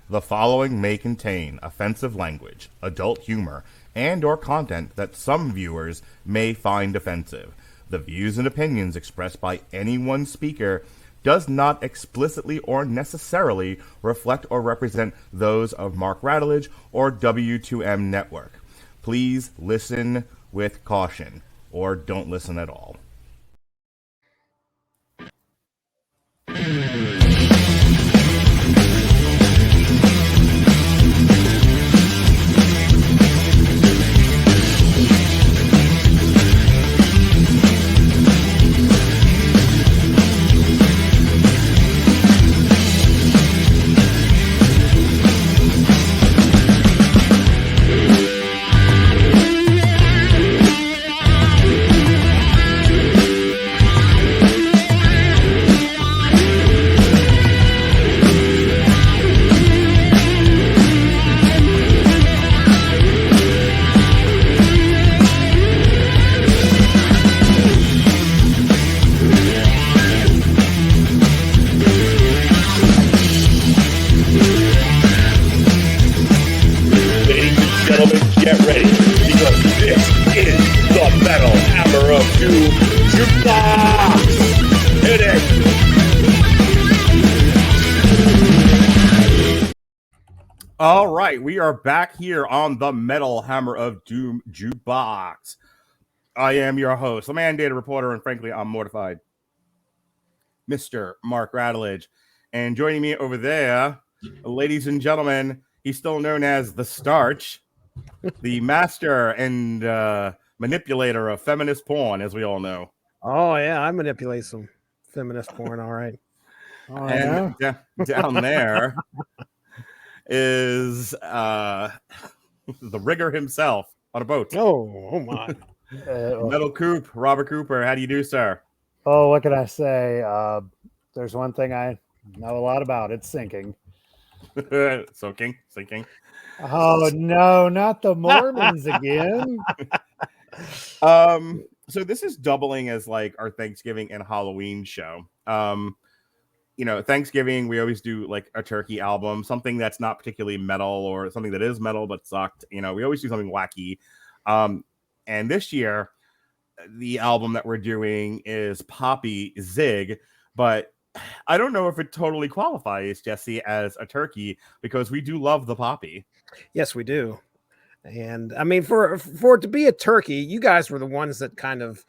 The following may contain offensive language, adult humor, and or content that some viewers may find offensive. The views and opinions expressed by any one speaker does not explicitly or necessarily reflect or represent those of Mark Radulich or W2M Network. Please listen with caution, or don't listen at all. Get ready, because this is the Metal Hammer of Doom Jukebox! Hit it! All right, we are back here on the Metal Hammer of Doom Jukebox. I am your host, the man, data reporter, and frankly, I'm mortified, Mr. Mark Radulich. And joining me over there, ladies and gentlemen, he's still known as the Starch, the master and manipulator of feminist porn, as we all know. Oh, yeah, I manipulate some feminist porn, all right. Oh, and down there is the rigger himself on a boat. Oh my. Metal Coop, Robert Cooper. How do you do, sir? Oh, what can I say? There's one thing I know a lot about. It's sinking. Sinking. Oh no, not the Mormons again. So this is doubling as like our Thanksgiving and Halloween show. Thanksgiving, we always do like a turkey album, something that's not particularly metal or something that is metal but sucked. We always do something wacky. And this year, the album that we're doing is Poppy Zig, but I don't know if it totally qualifies, Jesse, as a turkey, because we do love the poppy. Yes, we do. And I mean, for it to be a turkey, you guys were the ones that kind of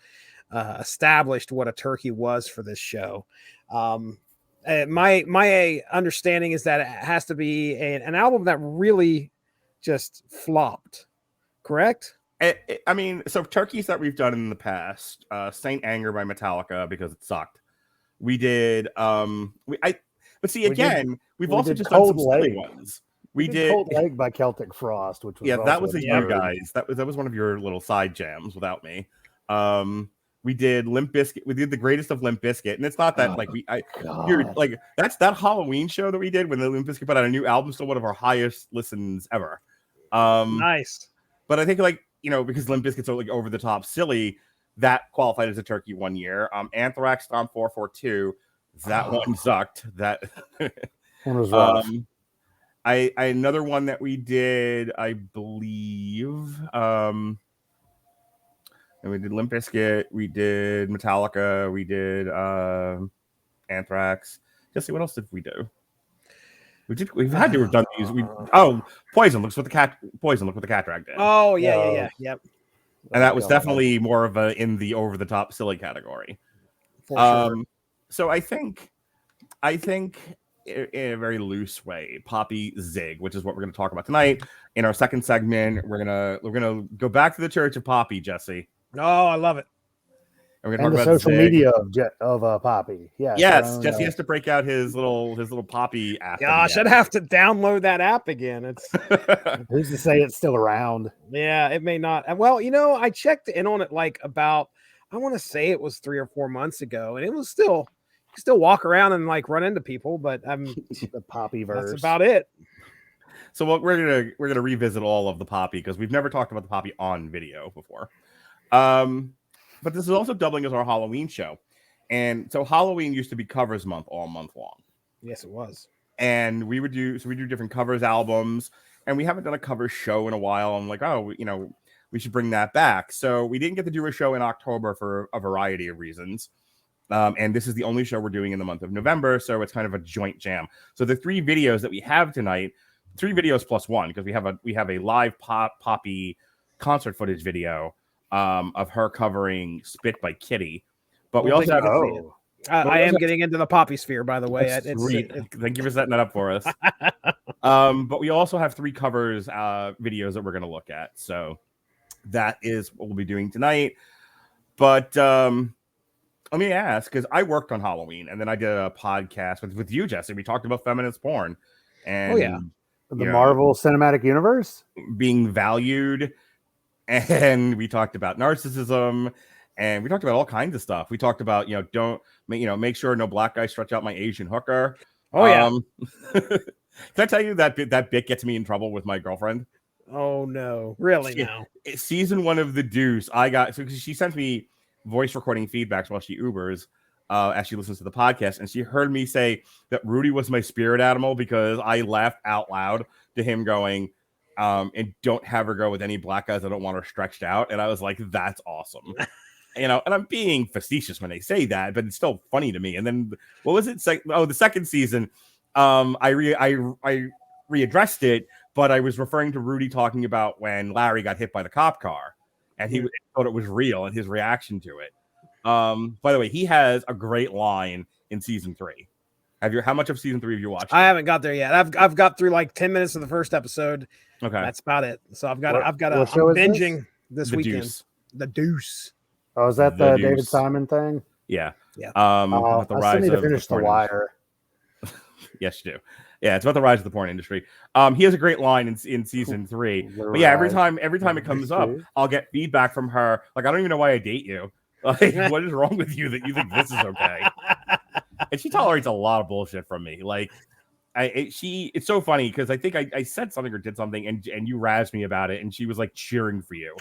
established what a turkey was for this show. My understanding is that it has to be an album that really just flopped, correct? So turkeys that we've done in the past, Saint Anger by Metallica, because it sucked. We did we've also just done some silly ones. We did Cold Leg by Celtic Frost, which was that was you guys. That was one of your little side jams without me. We did Limp Bizkit. We did the greatest of Limp Bizkit, and it's not that that's that Halloween show that we did when the Limp Bizkit put out a new album, still one of our highest listens ever. Nice, but I think because Limp Bizkit's so over the top silly, that qualified as a turkey one year. Anthrax Storm 442, that one sucked. That one was rough. Another one that we did, I believe. And we did Limp Bizkit, we did Metallica, we did Anthrax. Jesse, what else did we do? We've had to have done these. Poison. Look what the cat drag did. Oh yeah. Yep. And that was definitely more of a in the over the top silly category. For sure. So I think in a very loose way, Poppy Zig, which is what we're going to talk about tonight. In our second segment, we're gonna go back to the Church of Poppy, Jesse. Oh, I love it. And we're going to talk talk about social Zig. media of Poppy. Yes, Jesse has to break out his little Poppy app. Gosh, I'd have to download that app again. It's who's to say it's still around? Yeah, it may not. Well, I checked in on it like about, I want to say it was 3 or 4 months ago, and it was still walk around and like run into people, but the Poppyverse. That's about it. So we're gonna revisit all of the Poppy because we've never talked about the Poppy on video before. But this is also doubling as our Halloween show. And so Halloween used to be covers month all month long. Yes, it was. and we do different covers albums, and we haven't done a cover show in a while. I'm like, oh, we should bring that back. So we didn't get to do a show in October for a variety of reasons. And this is the only show we're doing in the month of November, so it's kind of a joint jam. So the 3 videos that we have tonight, 3 videos plus 1, because we have a live Poppy concert footage video of her covering "Spit" by Kitty, but we also have. I am getting into the Poppy sphere, by the way. Thank you for setting that up for us. But we also have 3 covers videos that we're going to look at, so that is what we'll be doing tonight. But let me ask, because I worked on Halloween, and then I did a podcast with you, Jesse. We talked about feminist porn, and the Marvel Cinematic Universe being valued, and we talked about narcissism, and we talked about all kinds of stuff. We talked about make sure no black guy stretch out my Asian hooker. Can I tell you that bit gets me in trouble with my girlfriend? Oh no, really? No. Season 1 of The Deuce, I got so she sent me voice recording feedbacks while she Ubers as she listens to the podcast, and she heard me say that Rudy was my spirit animal because I laughed out loud to him going, and don't have her go with any black guys. I don't want her stretched out. And I was like, that's awesome. And I'm being facetious when they say that, but it's still funny to me. And then what was it? The second season, I readdressed it, but I was referring to Rudy talking about when Larry got hit by the cop car, and he thought it was real and his reaction to it. By the way, he has a great line in season 3. How much of season 3 have you watched? I haven't got there yet. I've got through like 10 minutes of the first episode. Okay, that's about it. So I'm binging this weekend. Deuce. The Deuce. Oh, is that the David Simon thing? Yeah. Yeah. The I rise still need of to finish The Wire. Yes, you do. Yeah, it's about the rise of the porn industry. He has a great line in season 3. But yeah, every time it comes up, I'll get feedback from her. Like, I don't even know why I date you. Like, what is wrong with you that you think this is okay? And she tolerates a lot of bullshit from me. Like, it's so funny because I think I said something or did something, and you razzed me about it, and she was like cheering for you.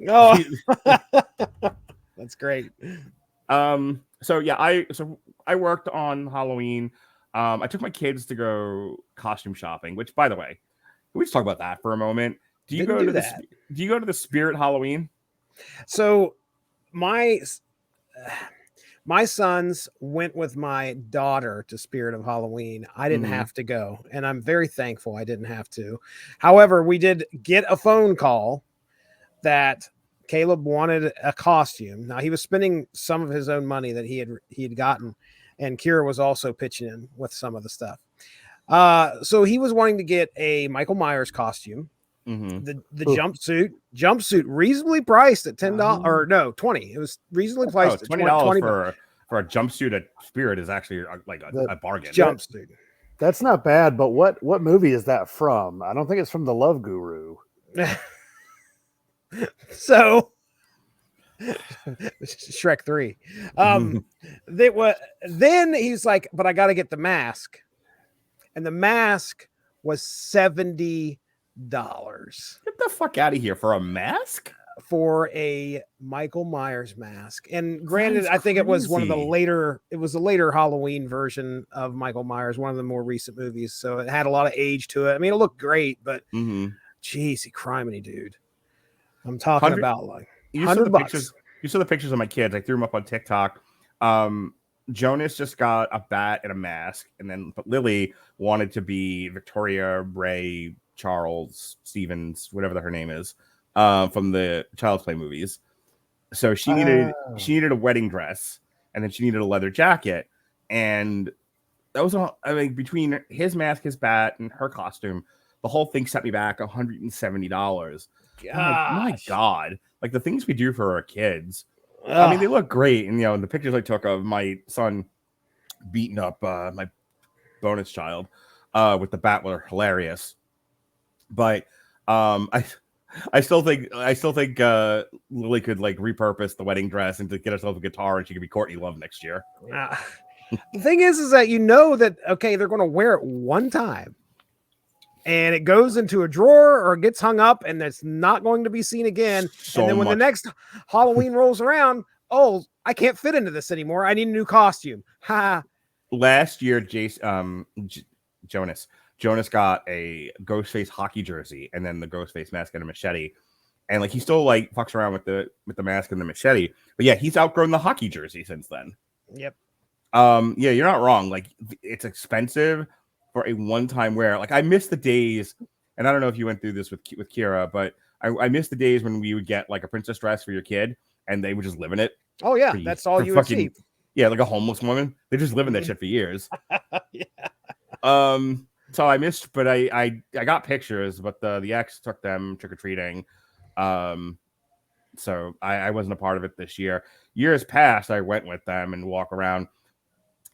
Oh, that's great. So yeah, I worked on Halloween. I took my kids to go costume shopping, which, by the way, can we just talk about that for a moment? Do you go to the Spirit Halloween? So my sons went with my daughter to Spirit of Halloween. I didn't have to go, and I'm very thankful I didn't have to. However, we did get a phone call that Caleb wanted a costume. Now, he was spending some of his own money that he had gotten, and Kira was also pitching in with some of the stuff. So he was wanting to get a Michael Myers costume, the jumpsuit reasonably priced at $10 or no, $20. It was reasonably priced at $20 for a jumpsuit at Spirit is actually a bargain. Jumpsuit. That's not bad, but what movie is that from? I don't think it's from The Love Guru. So Shrek 3. Then he's like, but I got to get the mask, and the mask was $70. Get the fuck out of here for a mask, for a Michael Myers mask. And granted, I think it was one of the later. It was a later Halloween version of Michael Myers, one of the more recent movies. So it had a lot of age to it. I mean, it looked great, but geez, he criminy dude. I'm talking about like $100. You saw the pictures of my kids. I threw them up on TikTok. Jonas just got a bat and a mask, but Lily wanted to be Victoria Ray Charles Stevens, whatever her name is, from the Child's Play movies. So she needed a wedding dress, and then she needed a leather jacket, and that was all. I mean, between his mask, his bat, and her costume, the whole thing set me back $170. My God, like the things we do for our kids. I mean, they look great, and the pictures I took of my son beating up my bonus child with the bat were hilarious. But I still think Lily could like repurpose the wedding dress and to get herself a guitar, and she could be Courtney Love next year. The thing is that that they're going to wear it one time, and it goes into a drawer or gets hung up, and it's not going to be seen again. And then when the next Halloween rolls around, I can't fit into this anymore. I need a new costume. Ha! Last year, Jonas. Jonas got a Ghostface hockey jersey and then the Ghostface mask and a machete. And like he still like fucks around with the mask and the machete. But yeah, he's outgrown the hockey jersey since then. Yep. Yeah, you're not wrong. Like it's expensive for a one-time wear. Like I miss the days, and I don't know if you went through this with Kira, but I miss the days when we would get like a princess dress for your kid and they would just live in it. Oh yeah, that's all you would see. Yeah, like a homeless woman. They just live in that shit for years. Yeah. So I missed, but I got pictures, but the ex took them trick-or-treating. So I wasn't a part of it this year. Years past, I went with them and walk around.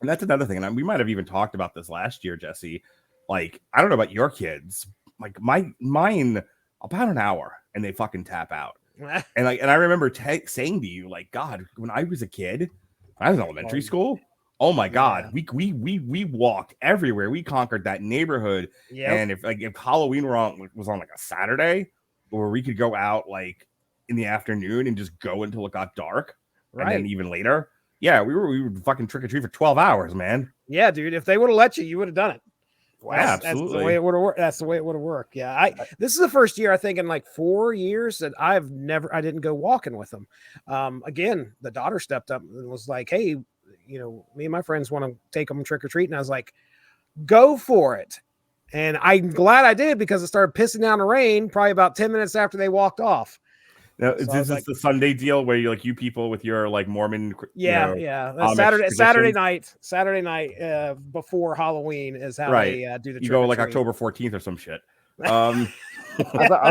And that's another thing. And we might have even talked about this last year, Jesse. Like, I don't know about your kids. Like mine about an hour and they fucking tap out. And I remember saying to you, like, God, when I was a kid, when I was in elementary school, oh my God, we walked everywhere. We conquered that neighborhood. Yep. And if Halloween was on like a Saturday, where we could go out like in the afternoon and just go until it got dark, and then even later, yeah, we would fucking trick or treat for 12 hours, man. Yeah, dude. If they would have let you, you would have done it. Well, absolutely. That's the way it would have worked. That's the way it would have worked. Yeah. This is the first year I think in like 4 years that I didn't go walking with them. Again, the daughter stepped up and was like, hey, me and my friends want to take them trick or treat. And I was like, go for it. And I'm glad I did because it started pissing down the rain probably about 10 minutes after they walked off. Now, so this is the Sunday deal where you people with your like Mormon. Saturday night before Halloween is how they do the. You go like October 14th or some shit. I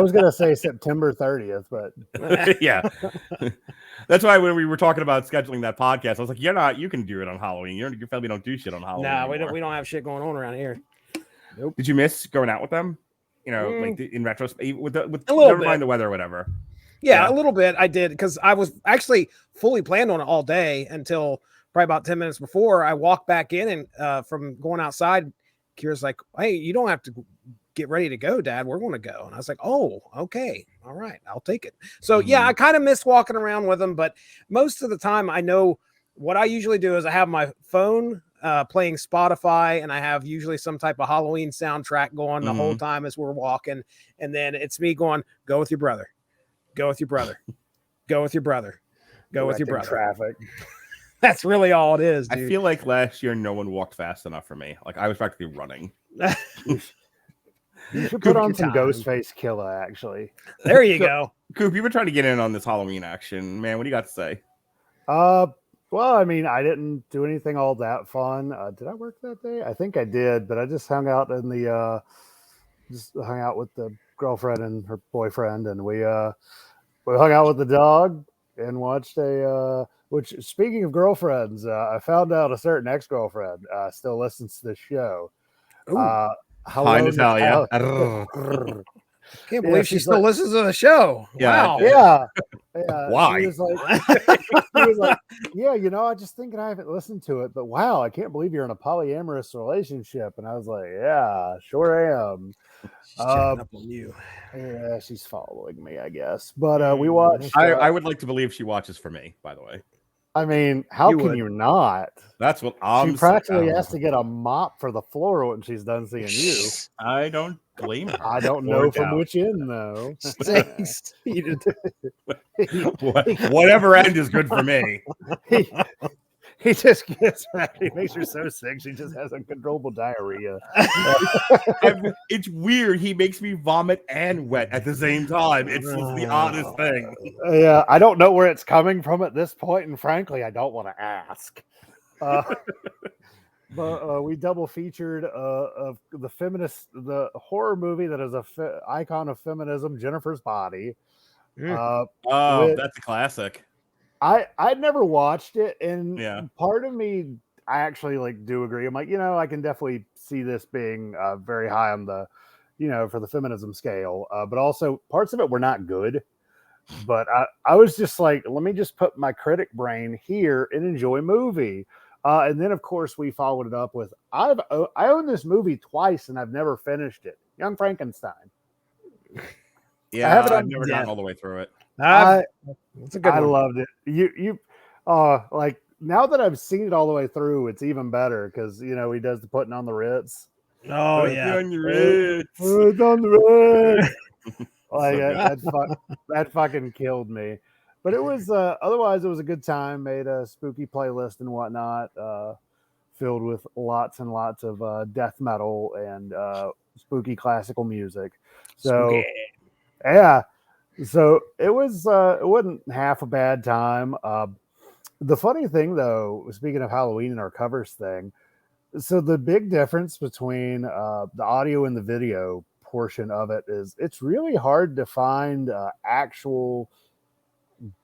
was gonna say September 30th, but yeah, that's why when we were talking about scheduling that podcast, I was like, you can do it on Halloween. Your family don't do shit on Halloween. No, we don't have shit going on around here. Nope. Did you miss going out with them? Like in retrospect, with never mind the weather or whatever. Yeah, a little bit. I did because I was actually fully planned on it all day until probably about 10 minutes before I walked back in and from going outside. Kira's like, hey, you don't have to get ready to go, Dad. We're going to go. And I was like, oh, okay. All right. I'll take it. So yeah, I kind of missed walking around with them, but most of the time I know what I usually do is I have my phone playing Spotify and I have usually some type of Halloween soundtrack going the whole time as we're walking. And then it's me going, go with your brother. Go with your brother. Go with your brother. Go with your brother. Traffic. That's really all it is, dude. I feel like last year no one walked fast enough for me. Like I was practically running. You should put on some Ghostface Killer, actually. There you go. Coop, you've been trying to get in on this Halloween action. Man, what do you got to say? Well, I mean, I didn't do anything all that fun. Did I work that day? I think I did, but I just hung out with the girlfriend and her boyfriend, and we hung out with the dog and watched which, speaking of girlfriends, I found out a certain ex-girlfriend still listens to the show. Hi, Natalia. Can't believe she still listens to the show. Yeah. Wow. Yeah. Why? She was like, yeah, I just thinking I haven't listened to it, but wow, I can't believe you're in a polyamorous relationship. And I was like, yeah, sure am. She's checking up on you. Yeah, she's following me, I guess. But we watched. I would like to believe she watches for me, by the way. I mean, how can you not? That's what I'm She practically has to get a mop for the floor when she's done seeing you. I don't blame her. I don't know from which end, though. Whatever end is good for me. He just gets her. He makes her so sick. She just has uncontrollable diarrhea. It's weird. He makes me vomit and wet at the same time. It's the oddest thing. Yeah, I don't know where it's coming from at this point, and frankly, I don't want to ask. But we double featured of the horror movie that is a icon of feminism, Jennifer's Body. That's a classic. I'd never watched it, and part of me, I actually do agree. I'm like, I can definitely see this being very high on the, for the feminism scale. But also parts of it were not good. But I was just like, let me just put my critic brain here and enjoy movie. And then of course we followed it up with I own this movie twice and I've never finished it. Young Frankenstein. Yeah, I've never gotten all the way through it. It's a good one. Loved it. You now that I've seen it all the way through, it's even better because he does the putting on the Ritz. Oh yeah, on your red. It's on the red. Like So that fucking killed me. But it was otherwise it was a good time. Made a spooky playlist and whatnot, filled with lots and lots of death metal and spooky classical music. So spooky. yeah, so it wasn't half a bad time. The funny thing though, speaking of Halloween and our covers thing, so the big difference between the audio and the video portion of it is it's really hard to find actual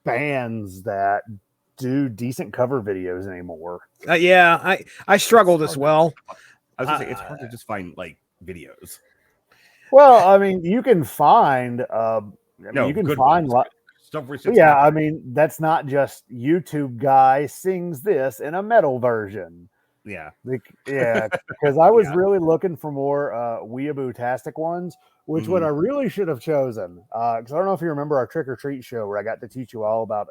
bands that do decent cover videos anymore. Yeah, I struggled as well. I was gonna say it's hard to just find like videos. Well, I mean, you can find you can find stuff. Yeah, I mean, that's not just YouTube guy sings this in a metal version. Yeah, yeah, because I was really looking for more weeaboo-tastic ones, which what I really should have chosen. Because I don't know if you remember our Trick or Treat show where I got to teach you all about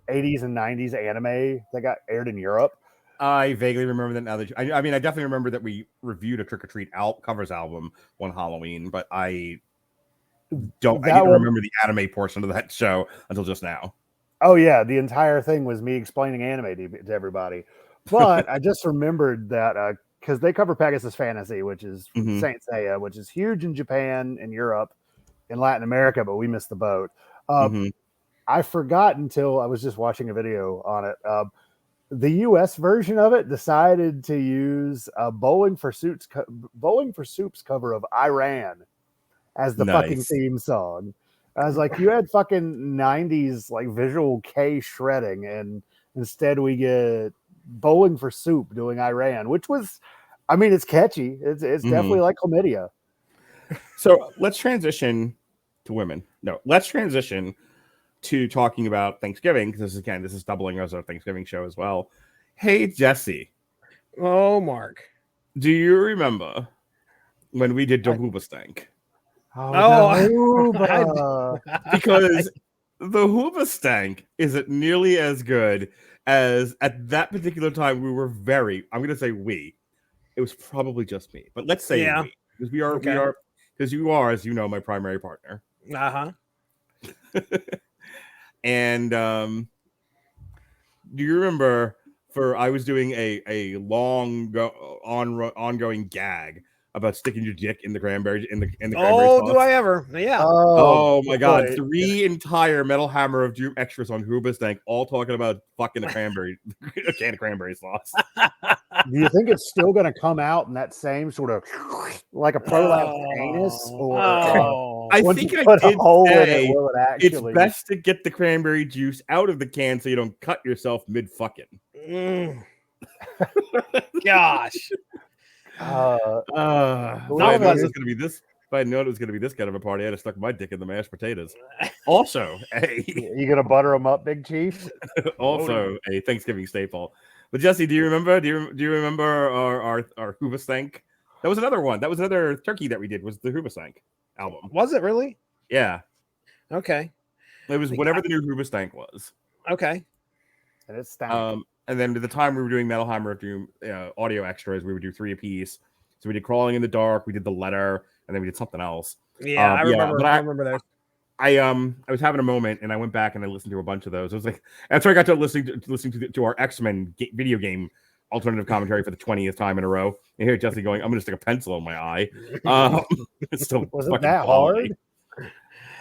80s and 90s anime that got aired in Europe. I vaguely remember that now. I mean, I definitely remember that we reviewed a Trick or Treat covers album one Halloween, but I didn't remember the anime portion of that show until just now. Oh yeah, the entire thing was me explaining anime to everybody. But I just remembered that because they cover Pegasus Fantasy, which is Saint Seiya, which is huge in Japan and Europe, in Latin America, but we missed the boat. I forgot until I was just watching a video on it. The U.S. version of it decided to use Bowling for Soup's cover of Iran as the fucking theme song. I was like, you had fucking 90s like visual K shredding, and instead we get Bowling for Soup doing Iran, which was, I mean, it's catchy. It's definitely like chlamydia. So let's transition to women. No, let's transition to talking about Thanksgiving, because this is doubling as our Thanksgiving show as well. Hey, Jesse. Oh, Mark. Do you remember when we did the Hoobastank? Because the Hoobastank isn't nearly as good as at that particular time. We were I'm going to say we. It was probably just me, but let's say we, because we are, because you are, as you know, my primary partner. And do you remember? I was doing a long ongoing gag about sticking your dick in the cranberry in the cranberry sauce. Do I ever? Yeah. Oh my god! 3 entire Metal Hammer of Doom extras on Hoobastank, all talking about fucking a can of cranberry sauce. Do you think it's still going to come out in that same sort of like a prolapse anus? Or I think I did say it's best to get the cranberry juice out of the can so you don't cut yourself mid fucking. Gosh. If I had known it was going to be this kind of a party, I'd have stuck my dick in the mashed potatoes. Also, you gonna butter them up, Big Chief? Also, a Thanksgiving staple. But Jesse, do you remember? Do you remember our Hoobastank? That was another one. That was another turkey that we did. Was the Hoobastank album? Was it really? Yeah. Okay. It was whatever the new Hoobastank was. Okay. And it's stank. And then at the time we were doing Metal Hammer of Doom audio extras, we would do 3 apiece. So we did Crawling in the Dark, we did The Letter, and then we did something else. Yeah, I remember. I remember those. I was having a moment, and I went back and I listened to a bunch of those. I was like, after I got to listening to our X-Men video game alternative commentary for the 20th time in a row, and hear Jesse going, "I'm going to stick a pencil in my eye." It's still was it that hard?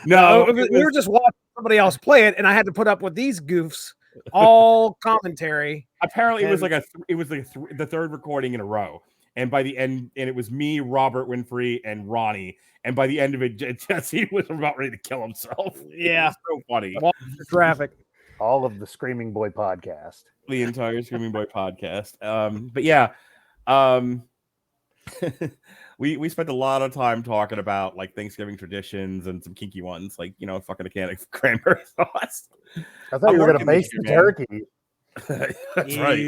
No, we were just watching somebody else play it, and I had to put up with these goofs all commentary. Apparently, it was like the third recording in a row. And by the end, and it was me, Robert Winfrey, and Ronnie. And by the end of it, Jesse was about ready to kill himself. Yeah. It was so funny. Traffic. All of the Screaming Boy podcast. The entire Screaming Boy podcast. But yeah, we spent a lot of time talking about like Thanksgiving traditions and some kinky ones, like, you know, fucking a can of cranberry sauce. I thought you were going to baste the turkey. That's right.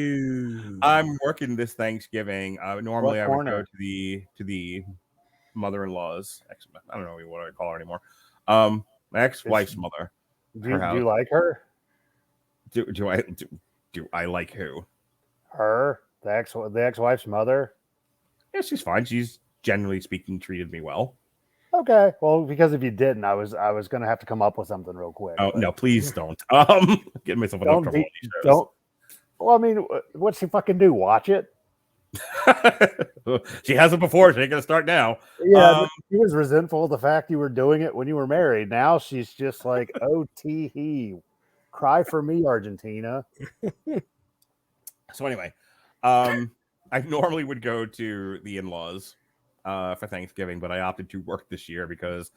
I'm working this Thanksgiving. Normally I would go to the mother-in-law's. I don't know what I call her anymore. My ex-wife's mother. Do you like her? Do I like who? Her, the ex-wife's mother. Yeah, she's fine. She's generally speaking treated me well. Okay. Well, because if you didn't, I was going to have to come up with something real quick. Oh, no, please don't. Get myself enough trouble. Don't. Well, I mean, what's she fucking do? Watch it? She hasn't before. She ain't gonna start now. Yeah, she was resentful of the fact you were doing it when you were married. Now she's just like, oh, tee cry for me, Argentina. So anyway, I normally would go to the in-laws for Thanksgiving, but I opted to work this year because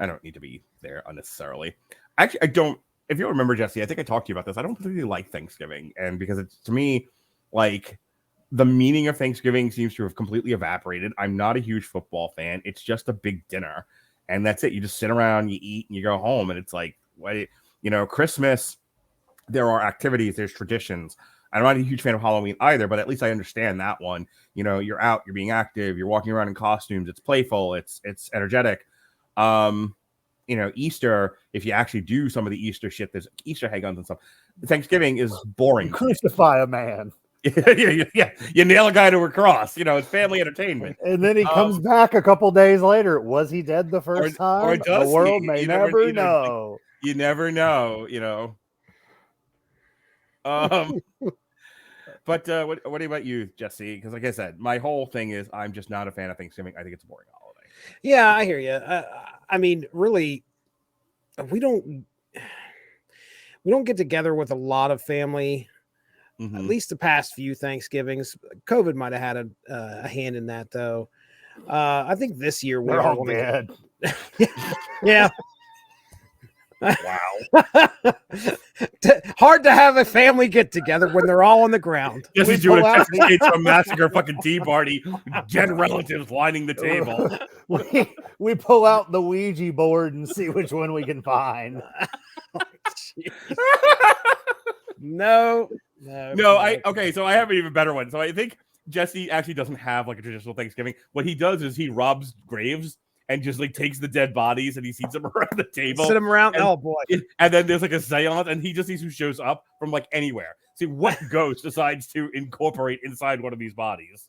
I don't need to be there unnecessarily. Actually, I don't. If you remember, Jesse, I think I talked to you about this. I don't really like Thanksgiving, and because it's, to me, like, the meaning of Thanksgiving seems to have completely evaporated. I'm not a huge football fan. It's just a big dinner, and that's it. You just sit around, you eat, and you go home, and it's like, Christmas, there are activities, there's traditions. I'm not a huge fan of Halloween either, but at least I understand that one. You're out, you're being active, you're walking around in costumes, it's playful, it's energetic. Easter, if you actually do some of the Easter shit, there's Easter egg hunts and stuff. Thanksgiving is boring. You crucify a man. Yeah, you nail a guy to a cross. It's family entertainment. And then he comes back a couple days later. Was he dead the first time? Or does the world he? may never know. You never know, But what about you, Jesse? Because like I said, my whole thing is I'm just not a fan of Thanksgiving. I think it's a boring holiday. Yeah, I hear you. I mean, really, we don't get together with a lot of family. Mm-hmm. At least the past few Thanksgivings. COVID might have had a hand in that, though. I think this year we're all dead. Yeah. Wow. Hard to have a family get together when they're all on the ground. Just as you would Texas a massacre fucking tea party, dead relatives lining the table. We pull out the Ouija board and see which one we can find. No. Okay, so I have an even better one. So I think Jesse actually doesn't have like a traditional Thanksgiving. What he does is he robs graves and just like takes the dead bodies and he seats them around the table. Sit them around. Oh boy. And then there's like a seance and he just sees who shows up from like anywhere. See what ghost decides to incorporate inside one of these bodies.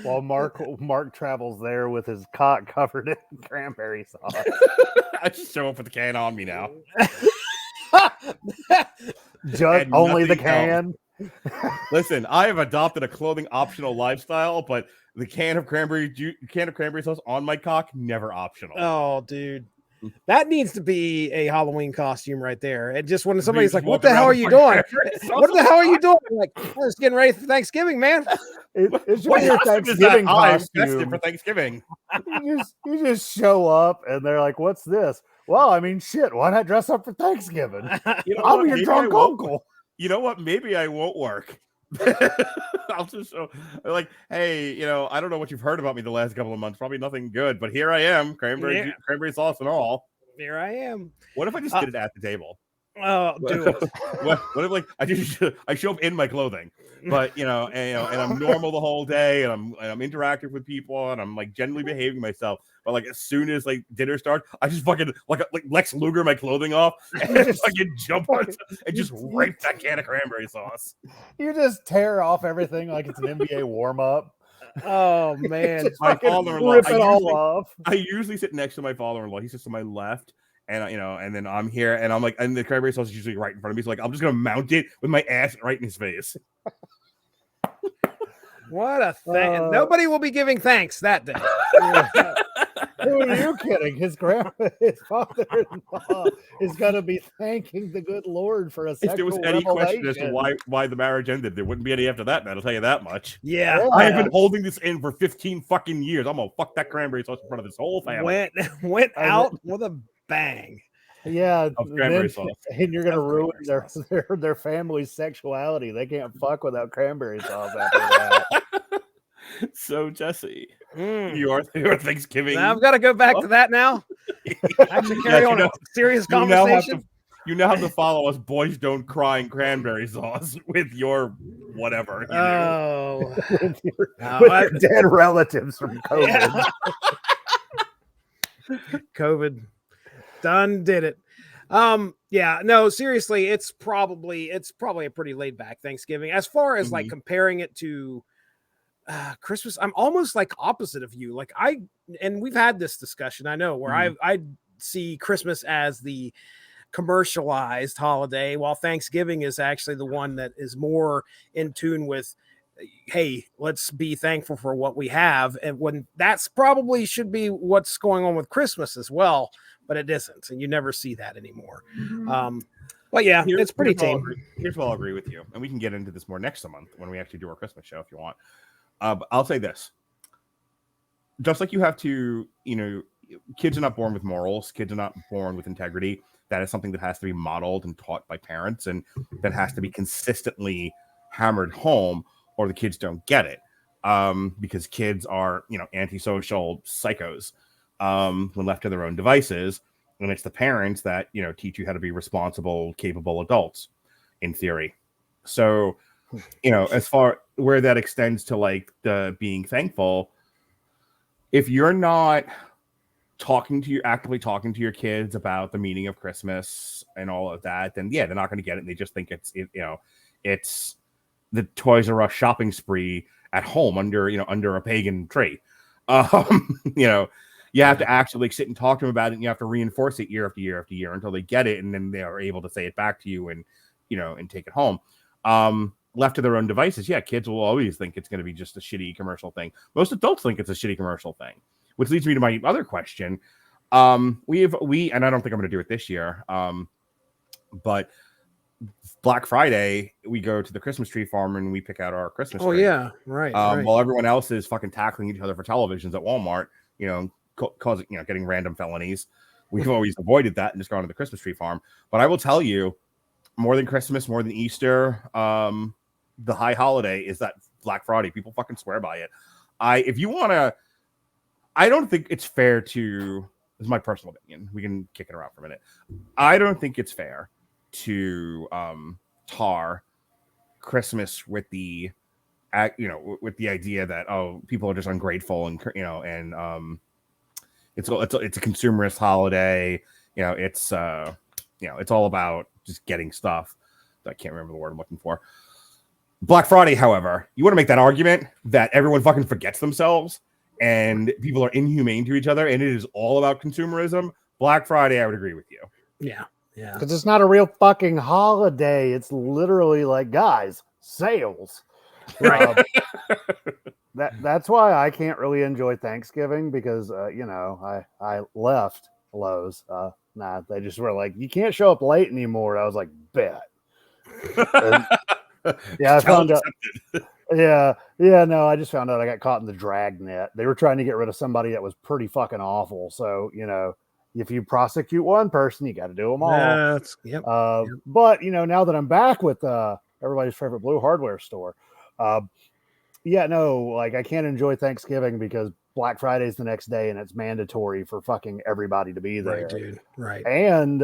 While Mark travels there with his cock covered in cranberry sauce. I just show up with the can on me now. Just only the can. Listen, I have adopted a clothing optional lifestyle, but the can of cranberry sauce on my cock, never optional. Oh, dude. That needs to be a Halloween costume right there. And just when somebody's like, what the hell are you doing? What the hell are you doing? I'm like, I was getting ready for Thanksgiving, man. It should be your Thanksgiving costume. For Thanksgiving. You just show up and they're like, what's this? Well, I mean, shit, why not dress up for Thanksgiving? I'll be your drunk uncle. You know what? Maybe I won't work. I'll just show, like, hey, I don't know what you've heard about me the last couple of months. Probably nothing good, but here I am, cranberry sauce and all. Here I am. What if I just did it at the table? Oh, do it. What if like I show up in my clothing, but and I'm normal the whole day, and I'm interactive with people, and I'm like generally behaving myself. But like as soon as like dinner starts, I just fucking like Lex Luger my clothing off and just fucking jump on and just rape that can of cranberry sauce. You just tear off everything like it's an NBA warm up. Oh man, my father-in-law. Rip it all off. I usually sit next to my father-in-law. He sits to my left. And and then I'm here, and I'm like, and the cranberry sauce is usually right in front of me. So like, I'm just gonna mount it with my ass right in his face. What a thing! Nobody will be giving thanks that day. Who are you kidding? His father-in-law is gonna be thanking the good Lord for a sexual revelation. If there was any question as to why the marriage ended, there wouldn't be any after that, man. I'll tell you that much. Yeah. I have been holding this in for 15 fucking years. I'm gonna fuck that cranberry sauce in front of this whole family. Went out with a bang. Yeah, cranberry sauce. And you're gonna ruin their family's sexuality. They can't fuck without cranberry sauce after that. So Jesse, your Thanksgiving. Now I've got to go back to that now. Actually, carry on a serious conversation. You now have to follow us. Boys don't cry in cranberry sauce with your whatever. With your dead relatives from COVID. Yeah. COVID. Done did it. Yeah, no, seriously, it's probably a pretty laid back Thanksgiving as far as like comparing it to Christmas, I'm almost like opposite of you. Like and we've had this discussion, I know, where I see Christmas as the commercialized holiday, while Thanksgiving is actually the one that is more in tune with, hey, let's be thankful for what we have. And when that's probably should be what's going on with Christmas as well, but it isn't. And you never see that anymore. But yeah, it's pretty tame. Here's what I'll agree with you. And we can get into this more next month when we actually do our Christmas show if you want. But I'll say this. Just like you have to, kids are not born with morals. Kids are not born with integrity. That is something that has to be modeled and taught by parents, and that has to be consistently hammered home, or the kids don't get it. Because kids are, antisocial psychos when left to their own devices. And it's the parents that, teach you how to be responsible, capable adults, in theory. So, as far where that extends to like the being thankful, if you're not actively talking to your kids about the meaning of Christmas and all of that, then yeah, they're not going to get it. And they just think it's the Toys R Us shopping spree at home under a pagan tree. You have to actually sit and talk to them about it, and you have to reinforce it year after year after year until they get it, and then they are able to say it back to you and and take it home. Left to their own devices, yeah, kids will always think it's going to be just a shitty commercial thing. Most adults think it's a shitty commercial thing, which leads me to my other question. We and I don't think I'm going to do it this year, but Black Friday we go to the Christmas tree farm and we pick out our Christmas tree. Oh yeah, right. While everyone else is fucking tackling each other for televisions at Walmart, causing getting random felonies. We've always avoided that and just gone to the Christmas tree farm. But I will tell you, more than Christmas, more than Easter, the high holiday is that Black Friday. People fucking swear by it. If you want to, I don't think it's fair to. This is my personal opinion. We can kick it around for a minute. I don't think it's fair to tar Christmas with the with the idea that people are just ungrateful and it's a consumerist holiday. It's all about just getting stuff. I can't remember the word I'm looking for. Black Friday, however, you want to make that argument that everyone fucking forgets themselves and people are inhumane to each other and it is all about consumerism. Black Friday, I would agree with you. Yeah. Because it's not a real fucking holiday. It's literally like, guys, sales. Right. That's why I can't really enjoy Thanksgiving because, I left Lowe's. They just were like, you can't show up late anymore. I was like, bet. Yeah, I found out. No, I just found out I got caught in the drag net. They were trying to get rid of somebody that was pretty fucking awful. So, if you prosecute one person, you got to do them all. Yep. But, now that I'm back with everybody's favorite blue hardware store, I can't enjoy Thanksgiving because Black Friday is the next day and it's mandatory for fucking everybody to be there. Right, dude. Right. And,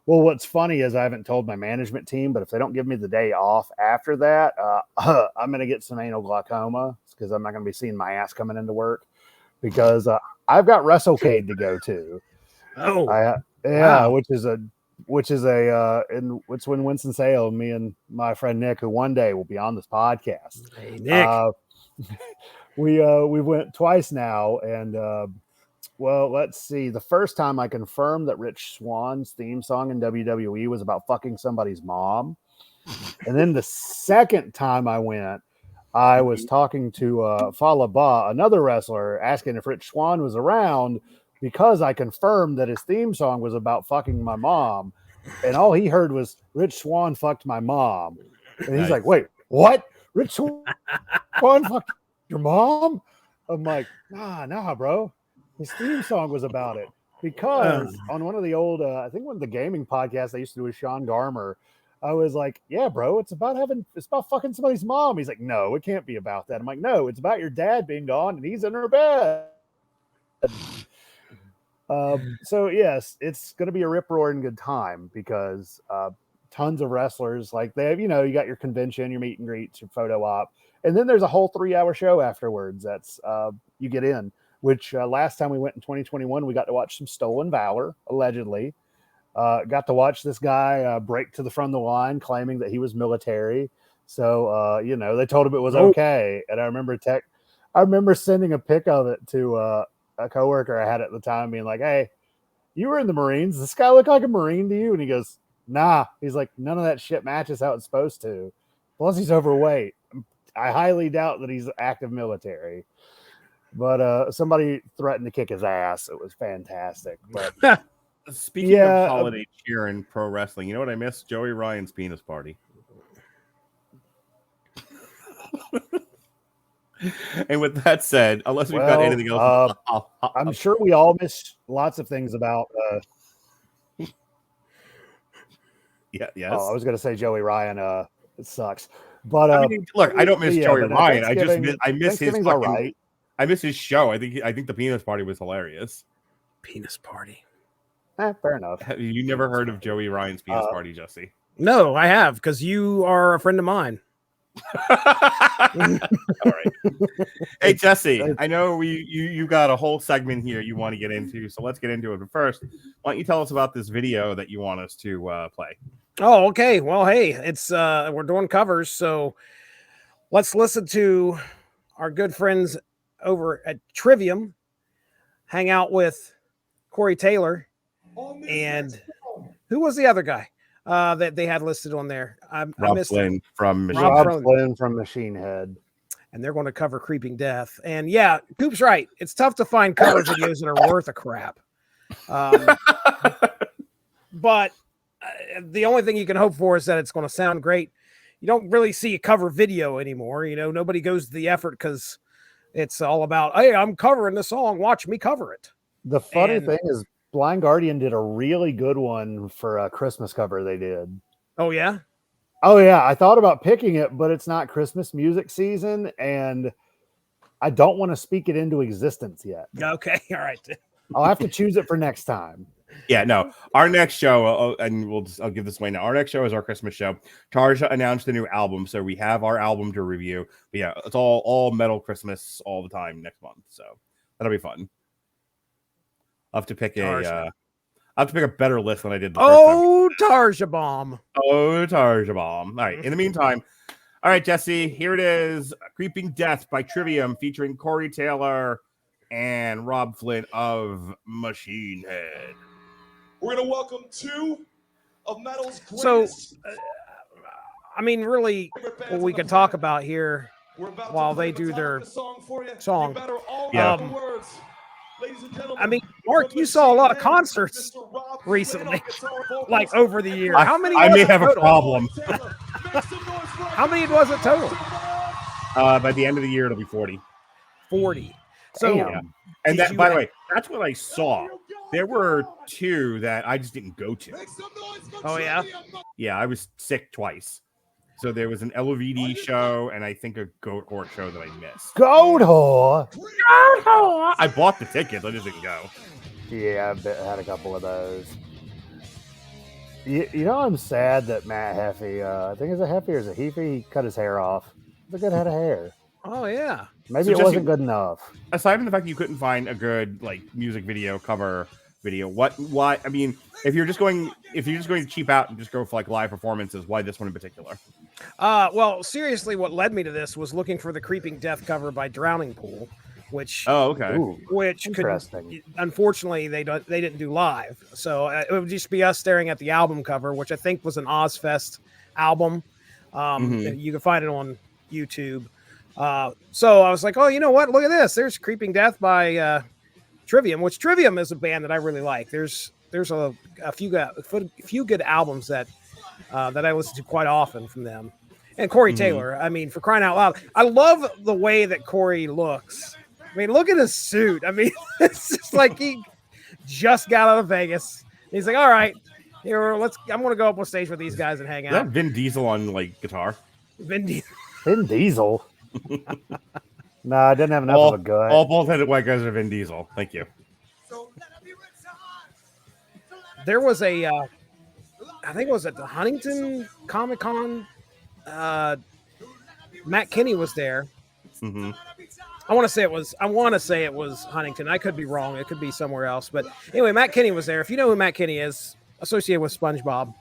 what's funny is I haven't told my management team, but if they don't give me the day off after that, I'm going to get some anal glaucoma because I'm not going to be seeing my ass coming into work because I've got WrestleCade to go to. Oh, wow. which is it's when Winston-Salem, me and my friend Nick, who one day will be on this podcast. Hey, Nick. We went twice now, and let's see. The first time I confirmed that Rich Swann's theme song in WWE was about fucking somebody's mom, and then the second time I went, I was talking to Fallah Bah, another wrestler, asking if Rich Swann was around because I confirmed that his theme song was about fucking my mom, and all he heard was Rich Swann fucked my mom, and he's like, "Wait, what? Rich Swann fucked your mom?" I'm like, nah, bro. His theme song was about it because on one of the old, I think one of the gaming podcasts I used to do with Sean Garmer, I was like, yeah, bro, it's about fucking somebody's mom. He's like, no, it can't be about that. I'm like, no, it's about your dad being gone and he's in her bed. So yes, it's going to be a rip roaring good time because tons of wrestlers, like they have, you got your convention, your meet and greets, your photo op, and then there's a whole 3-hour show afterwards. That's you get in, which last time we went in 2021, we got to watch some Stolen Valor, allegedly. Got to watch this guy break to the front of the line claiming that he was military. So they told him it was okay. And I remember sending a pic of it to a coworker I had at the time, being like, "Hey, you were in the Marines. Does this guy look like a Marine to you?" And he goes, "Nah." He's like, "None of that shit matches how it's supposed to. Plus, he's overweight. I highly doubt that he's active military." But somebody threatened to kick his ass. It was fantastic. But speaking of holiday cheer and pro wrestling, you know what I miss? Joey Ryan's penis party. And with that said, unless we've got anything else, I'm sure we all miss lots of things about. Yes. Oh, I was going to say Joey Ryan. It sucks, but look, I don't miss Joey Ryan. I miss his all right. I miss his show. I think the penis party was hilarious. Penis party. Fair enough. Have you never heard of Joey Ryan's penis party, Jesse? No, I have, because you are a friend of mine. All right. Hey, Jesse, I know you got a whole segment here you want to get into, so let's get into it. But first, why don't you tell us about this video that you want us to play? Oh, okay. Well, hey, it's we're doing covers, so let's listen to our good friends over at Trivium hang out with Corey Taylor, and who was the other guy that they had listed on there? Robb Flynn from Machine Head. And they're going to cover Creeping Death. And yeah, Coop's right. It's tough to find cover videos that are worth a crap. But the only thing you can hope for is that it's going to sound great. You don't really see a cover video anymore. Nobody goes to the effort because it's all about, hey, I'm covering the song. Watch me cover it. The funny thing is, Blind Guardian did a really good one for a Christmas cover they did. Oh, yeah? Oh, yeah. I thought about picking it, but it's not Christmas music season, and I don't want to speak it into existence yet. Okay. All right. I'll have to choose it for next time. Yeah, no. Our next show, and I'll give this away now. Our next show is our Christmas show. Tarja announced a new album, so we have our album to review. But yeah, it's all metal Christmas all the time next month, so that'll be fun. I'll have to pick a better list than I did the first time. Tarja Bomb. Oh, Tarja Bomb. All right. In the meantime, all right, Jesse, here it is. Creeping Death by Trivium featuring Corey Taylor and Robb Flynn of Machine Head. We're going to welcome two of metal's greatest. So, really, what we could talk about here while they do their song. Mark, you saw a lot of concerts recently, like over the year. How many? I may have a problem. How many was it total? By the end of the year, it'll be 40. 40. So, and that, by the way, that's what I saw. There were two that I just didn't go to. Oh, yeah? Yeah, I was sick twice. So there was an LOVD show and I think a Goat Horde show that I missed. Goat Horde! I bought the tickets, I just didn't go. Yeah, I had a couple of those. I'm sad that Matt Heffy, I think it's a Heffy or is it Heafy, he cut his hair off. It's a good head of hair. Oh, yeah. Maybe it wasn't good enough. Aside from the fact that you couldn't find a good music video why? I mean, if you're just going to cheap out and just go for live performances, why this one in particular? Well, seriously, what led me to this was looking for the Creeping Death cover by Drowning Pool, which interesting. Unfortunately they didn't do live, so it would just be us staring at the album cover, which I think was an Ozfest album. You can find it on YouTube. So I was like, oh, you know what? Look at this. There's Creeping Death by Trivium, which Trivium is a band that I really like. There's a few good albums that I listen to quite often from them. And Corey Taylor, I mean, for crying out loud, I love the way that Corey looks. I mean, look at his suit. I mean, it's just like he just got out of Vegas. He's like, all right, here, I'm going to go up on stage with these guys and hang out. Is that Vin Diesel on guitar? Vin Diesel? No, I didn't have enough of a gut. All bald-headed white guys are Vin Diesel. Thank you. There was a, I think it was at the Huntington Comic Con. Matt Kinney was there. Mm-hmm. I want to say it was Huntington. I could be wrong. It could be somewhere else. But anyway, Matt Kinney was there. If you know who Matt Kinney is, associated with SpongeBob.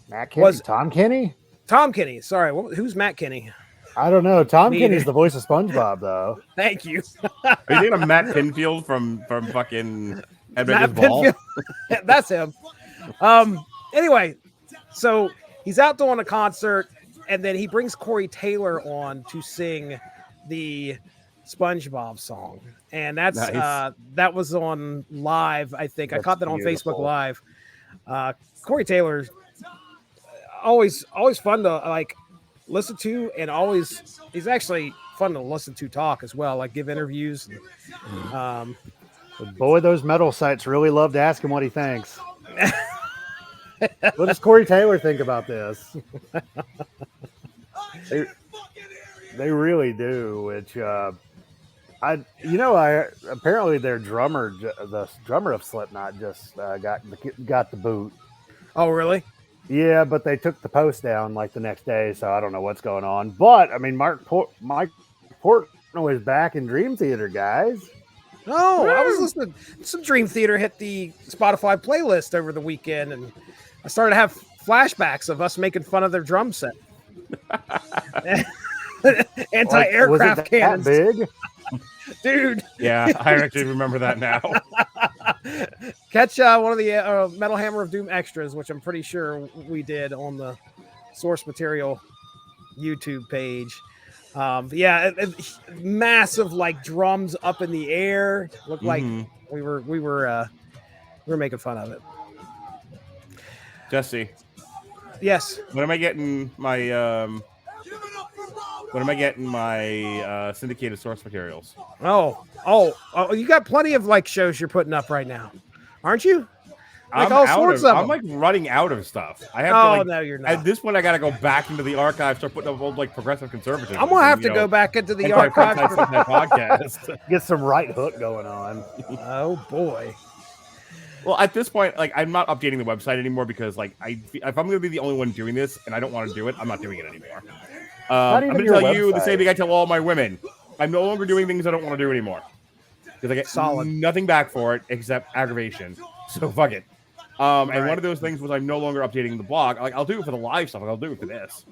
Matt Kinney? Tom Kinney? Tom Kenny. Sorry, who's Matt Kenny? I don't know. Tom Me Kenny's either. the voice of SpongeBob, though. Thank you. Are you thinking of Matt Pinfield from fucking Matt Headbangers Ball? Pinfield. That's him. Anyway, so he's out doing a concert, and then he brings Corey Taylor on to sing the SpongeBob song, and that's Nice. that was on live. I think I That's caught that on beautiful. Facebook Live. Corey Taylor's always fun to like listen to, and he's actually fun to listen to talk as well, like give interviews. But boy, those metal sites really love to ask him what he thinks. What does Corey Taylor think about this? They really do, which apparently their drummer, the drummer of Slipknot, just got the boot. Oh, really? Yeah, but they took the post down like the next day, so I don't know what's going on. But I mean, Mike Portnoy is back in Dream Theater, guys. Oh, I was listening. Some Dream Theater hit the Spotify playlist over the weekend, and I started to have flashbacks of us making fun of their drum set. Anti-aircraft Was it cannons, that big? dude. Yeah, I actually remember that now. Catch one of the Metal Hammer of Doom extras, which I'm pretty sure we did on the source material YouTube page. Massive like drums up in the air. Looked like we were making fun of it. Jesse, Yes. when am I getting my syndicated source materials? Oh, you got plenty of like shows you're putting up right now, aren't you? Like I'm like running out of stuff. I have to like, no, you're not. At this point, I got to go back into the archive, start putting up old like progressive conservatism. I'm gonna have to go back into the archive. Podcast. Get some right hook going on. Oh boy. Well, at this point, like I'm not updating the website anymore because like if I'm going to be the only one doing this and I don't want to do it, I'm not doing it anymore. I'm going to tell you the same thing I tell all my women. I'm no longer doing things I don't want to do anymore because I get nothing back for it except aggravation. So fuck it. And one of those things was I'm no longer updating the blog. Like I'll do it for the live stuff. Like, I'll do it for this.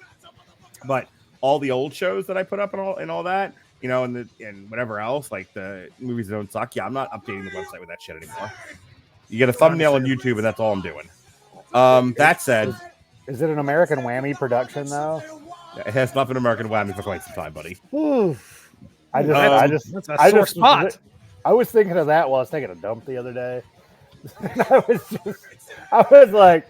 But all the old shows that I put up and all that, you know, and whatever else, like the movies that don't suck. Yeah, I'm not updating the website with that shit anymore. You get a thumbnail on YouTube, and that's all I'm doing. That said, is it an American Whammy production though? It has not been American Whammy for quite some time, buddy. I was thinking of that while I was taking a dump the other day. I was like,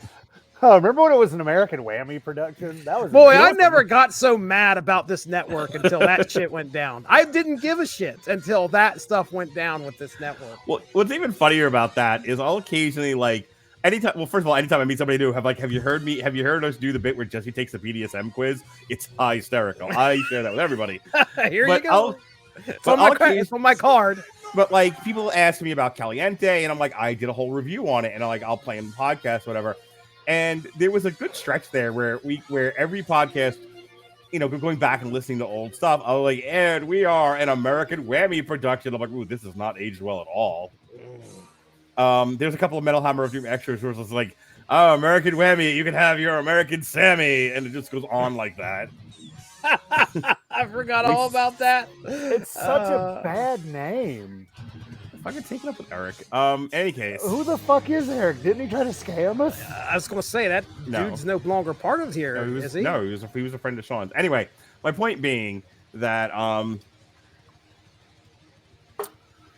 oh, remember when it was an American Whammy production? That was I never got so mad about this network until that shit went down. I didn't give a shit until that stuff went down with this network. Well, what's even funnier about that is I'll occasionally like anytime. Well, first of all, anytime I meet somebody new, have you heard us do the bit where Jesse takes the BDSM quiz? It's hysterical. I share that with everybody. Here you go. It's on my card. But like people ask me about Caliente, and I'm like, I did a whole review on it, and I'm like, I'll play in the podcast, whatever. And there was a good stretch there where every podcast, you know, going back and listening to old stuff, I was like, and we are an American Whammy production. I'm like, ooh, this is not aged well at all. There's a couple of Metal Hammer of Doom extras where it's like, oh, American Whammy, you can have your American Sammy, and it just goes on like that. I forgot all about that. It's such a bad name. I can take it up with Eric. Any case, who the fuck is Eric? Didn't he try to scam us? I was going to say that dude's no longer part of here. Is he? No, he was a friend of Sean's. Anyway, my point being that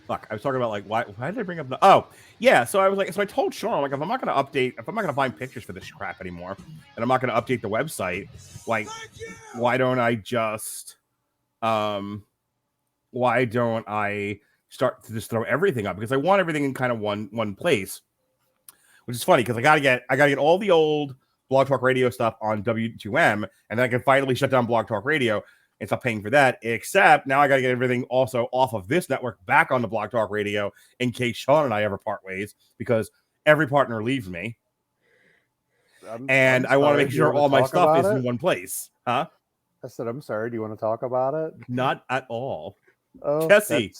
fuck, I was talking about like why did I bring up oh yeah, so I was like, so I told Sean, like, if I'm not going to find pictures for this crap anymore, and I'm not going to update the website, like, why don't I start to just throw everything up? Because I want everything in kind of one place, which is funny because I gotta get all the old Blog Talk Radio stuff on W2M, and then I can finally shut down Blog Talk Radio and stop paying for that. Except now I gotta get everything also off of this network back onto Blog Talk Radio in case Sean and I ever part ways, because every partner leaves me, and I want to make sure all my stuff is in one place. Huh? I said, I'm sorry. Do you want to talk about it? Not at all. Oh, Jesse.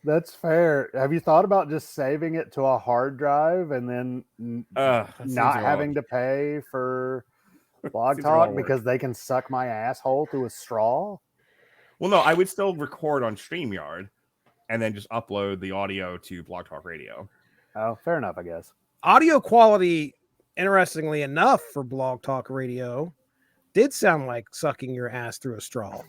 That's fair. Have you thought about just saving it to a hard drive and then not having to pay for Blog Seems like a lot Talk of work. because they can suck my asshole through a straw. Well, no, I would still record on StreamYard and then just upload the audio to Blog Talk Radio. Oh, fair enough, I guess. Audio quality, interestingly enough, for Blog Talk Radio, did sound like sucking your ass through a straw.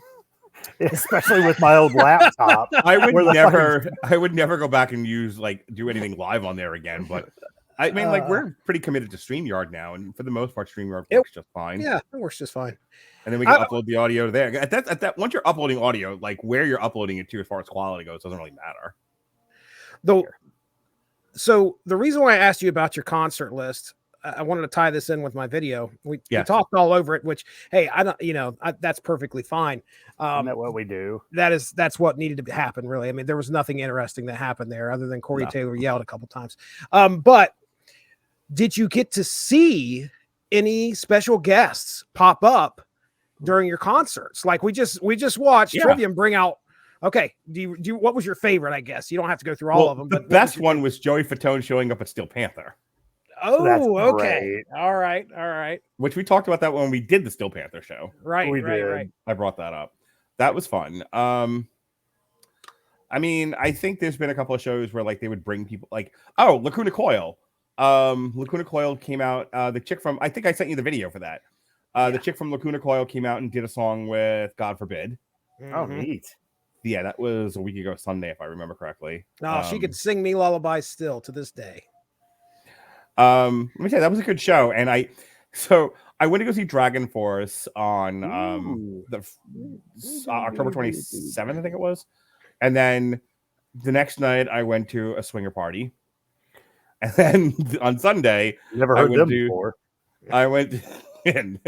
Especially with my old laptop. I would Where the never go back and do anything live on there again. But I mean, we're pretty committed to StreamYard now, and for the most part, StreamYard works just fine. Yeah, it works just fine. And then we can upload the audio there. At that, once you're uploading audio, like where you're uploading it to, as far as quality goes, doesn't really matter. Though, so the reason why I asked you about your concert list, I wanted to tie this in with my video. We talked all over it, which, hey, I don't, that's perfectly fine. Isn't that what we do? That's what needed to happen, really. I mean, there was nothing interesting that happened there other than Corey Taylor yelled a couple times. But did you get to see any special guests pop up during your concerts? Like we just watched Trivium bring out. Okay, do you what was your favorite? I guess you don't have to go through all of them. The best one was Joey Fatone showing up at Steel Panther. Oh, That's okay. great. All right. Which we talked about that when we did the Steel Panther show. Right. I brought that up. That was fun. I mean, I think there's been a couple of shows where like they would bring people like, Lacuna Coil. Lacuna Coil came out. The chick from, I think I sent you the video for that. The chick from Lacuna Coil came out and did a song with God Forbid. Oh, neat. Yeah, that was a week ago Sunday, if I remember correctly. No, she could sing me lullabies still to this day. Let me tell you, that was a good show. And I went to go see Dragon Force on October 27th, I think it was. And then the next night I went to a swinger party. And then on Sunday, never heard them before. I went and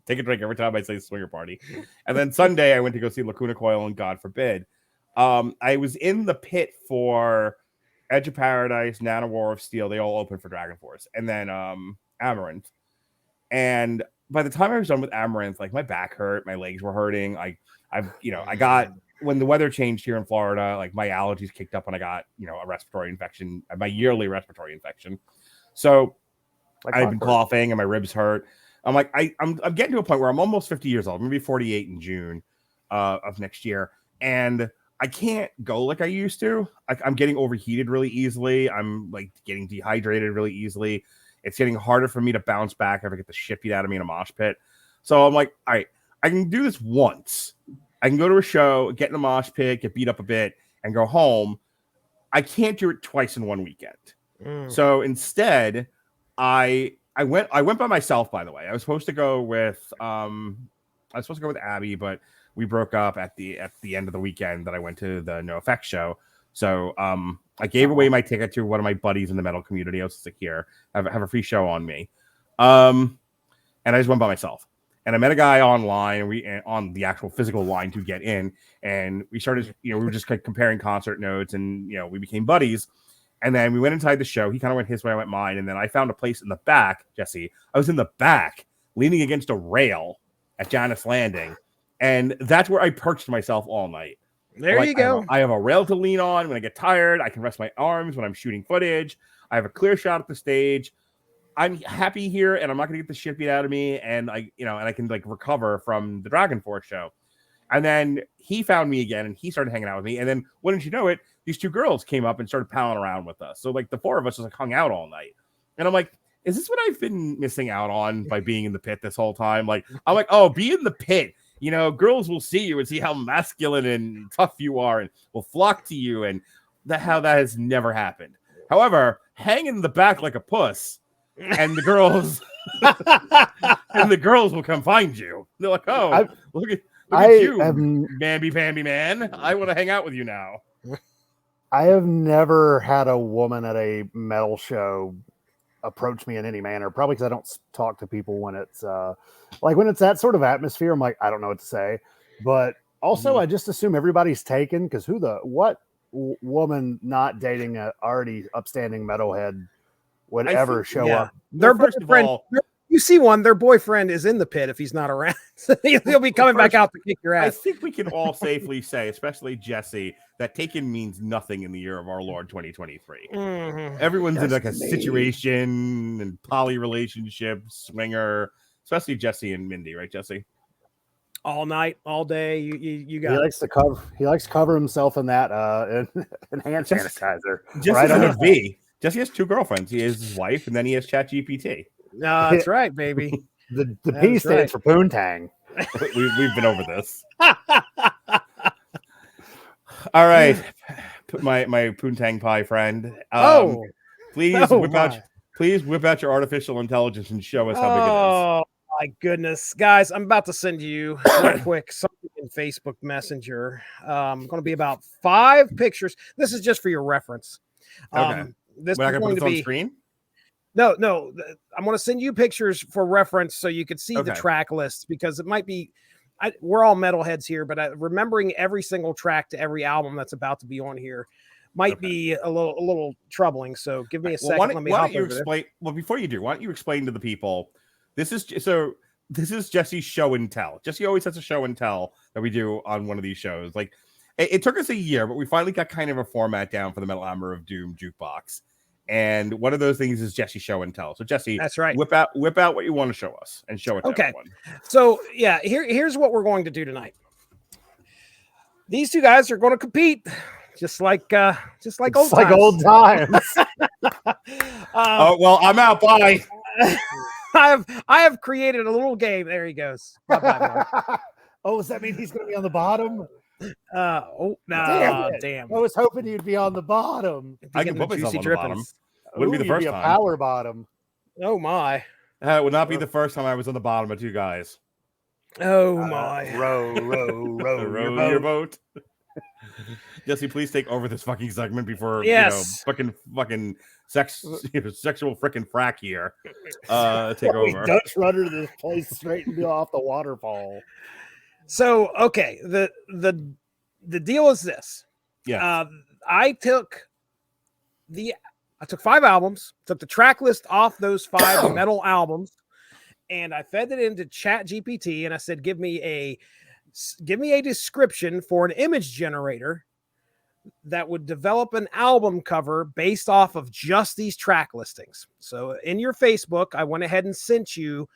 take a drink every time I say swinger party. And then Sunday I went to go see Lacuna Coil and God Forbid. I was in the pit for Edge of Paradise, Nana War of Steel. They all opened for Dragon Force. And then Amaranth. And by the time I was done with Amaranth, like my back hurt, my legs were hurting. I got, when the weather changed here in Florida, like my allergies kicked up and I got, a respiratory infection, my yearly respiratory infection. So I've been coughing and my ribs hurt. I'm like, I'm getting to a point where I'm almost 50 years old. I'm gonna be 48 in June of next year. And I can't go like I used to. I'm getting overheated really easily. I'm like getting dehydrated really easily. It's getting harder for me to bounce back if I get the shit beat out of me in a mosh pit. So I'm like, all right, I can do this once. I can go to a show, get in a mosh pit, get beat up a bit, and go home. I can't do it twice in one weekend. So instead, I went by myself, by the way. I was supposed to go with Abby, but we broke up at the end of the weekend that I went to the No Effect show. So I gave away my ticket to one of my buddies in the metal community. I was like, here, have a free show on me. And I just went by myself. And I met a guy online, on the actual physical line to get in. And we started, we were just comparing concert notes and, we became buddies. And then we went inside the show. He kind of went his way, I went mine. And then I found a place in the back, Jesse. I was in the back, leaning against a rail at Janice Landing. And that's where I perched myself all night. There you go. I have a rail to lean on. When I get tired, I can rest my arms when I'm shooting footage. I have a clear shot at the stage. I'm happy here, and I'm not going to get the shit beat out of me. And I can like recover from the Dragon Force show. And then he found me again, and he started hanging out with me. And then, wouldn't you know it, these two girls came up and started palling around with us. So like the four of us just like hung out all night. And I'm like, is this what I've been missing out on by being in the pit this whole time? Like, I'm like, oh, be in the pit. Girls will see you and see how masculine and tough you are and will flock to you. And how that has never happened. However, hang in the back like a puss and the girls will come find you. They're like, oh, look at you, Bambi man. I want to hang out with you now. I have never had a woman at a metal show approach me in any manner, probably because I don't talk to people when it's when it's that sort of atmosphere. I'm like, I don't know what to say, but also I just assume everybody's taken, because what woman not dating a already upstanding metalhead would ever show up? Their boyfriend, you see one, their boyfriend is in the pit if he's not around. He'll be coming back out to kick your ass. I think we can all safely say, especially Jesse, that taken means nothing in the year of our Lord 2023. Everyone's in like a situation and poly relationship, swinger, especially Jesse and Mindy, right, Jesse? All night, all day. You got. He likes to cover himself in that in hand sanitizer. Jesse right has a V. Jesse has 2 girlfriends. He has his wife, and then he has ChatGPT. That's right, baby. The P stands for Poontang. We've been over this. All right, my Poontang Pie friend. Please whip out your artificial intelligence and show us how big it is. Oh my goodness, guys! I'm about to send you real quick something in Facebook Messenger. Going to be about 5 pictures. This is just for your reference. Okay. This We're not is gonna going put to this be on screen. No, I'm going to send you pictures for reference so you could see the track lists, because it might be. We're all metalheads here, but remembering every single track to every album that's about to be on here might be a little troubling. So give me a second. Why don't you explain? Well, before you do, why don't you explain to the people? This is Jesse's show and tell. Jesse always has a show and tell that we do on one of these shows. Like it took us a year, but we finally got kind of a format down for the Metal Hammer of Doom Jukebox. And one of those things is Jesse show and tell. So Jesse, that's right. Whip out what you want to show us and show it to everyone. So yeah, here's what we're going to do tonight. These 2 guys are going to compete, just like old times. Well, I'm out. Bye. I have created a little game. There he goes. Bye, oh, does that mean he's going to be on the bottom? Damn. I was hoping you'd be on the bottom. I can put myself on the bottom. Wouldn't be the first time. A power bottom. Oh my! It would not be the first time I was on the bottom of 2 guys. Oh my! Row your boat. Jesse, please take over this fucking segment before fucking sexual freaking frack here. Take over. Dutch rudder this place straight and off the waterfall. So okay, the deal is this. Yeah. I took 5 albums, took the track list off those 5 metal albums, and I fed it into ChatGPT, and I said, give me a description for an image generator that would develop an album cover based off of just these track listings. So in your Facebook, I went ahead and sent you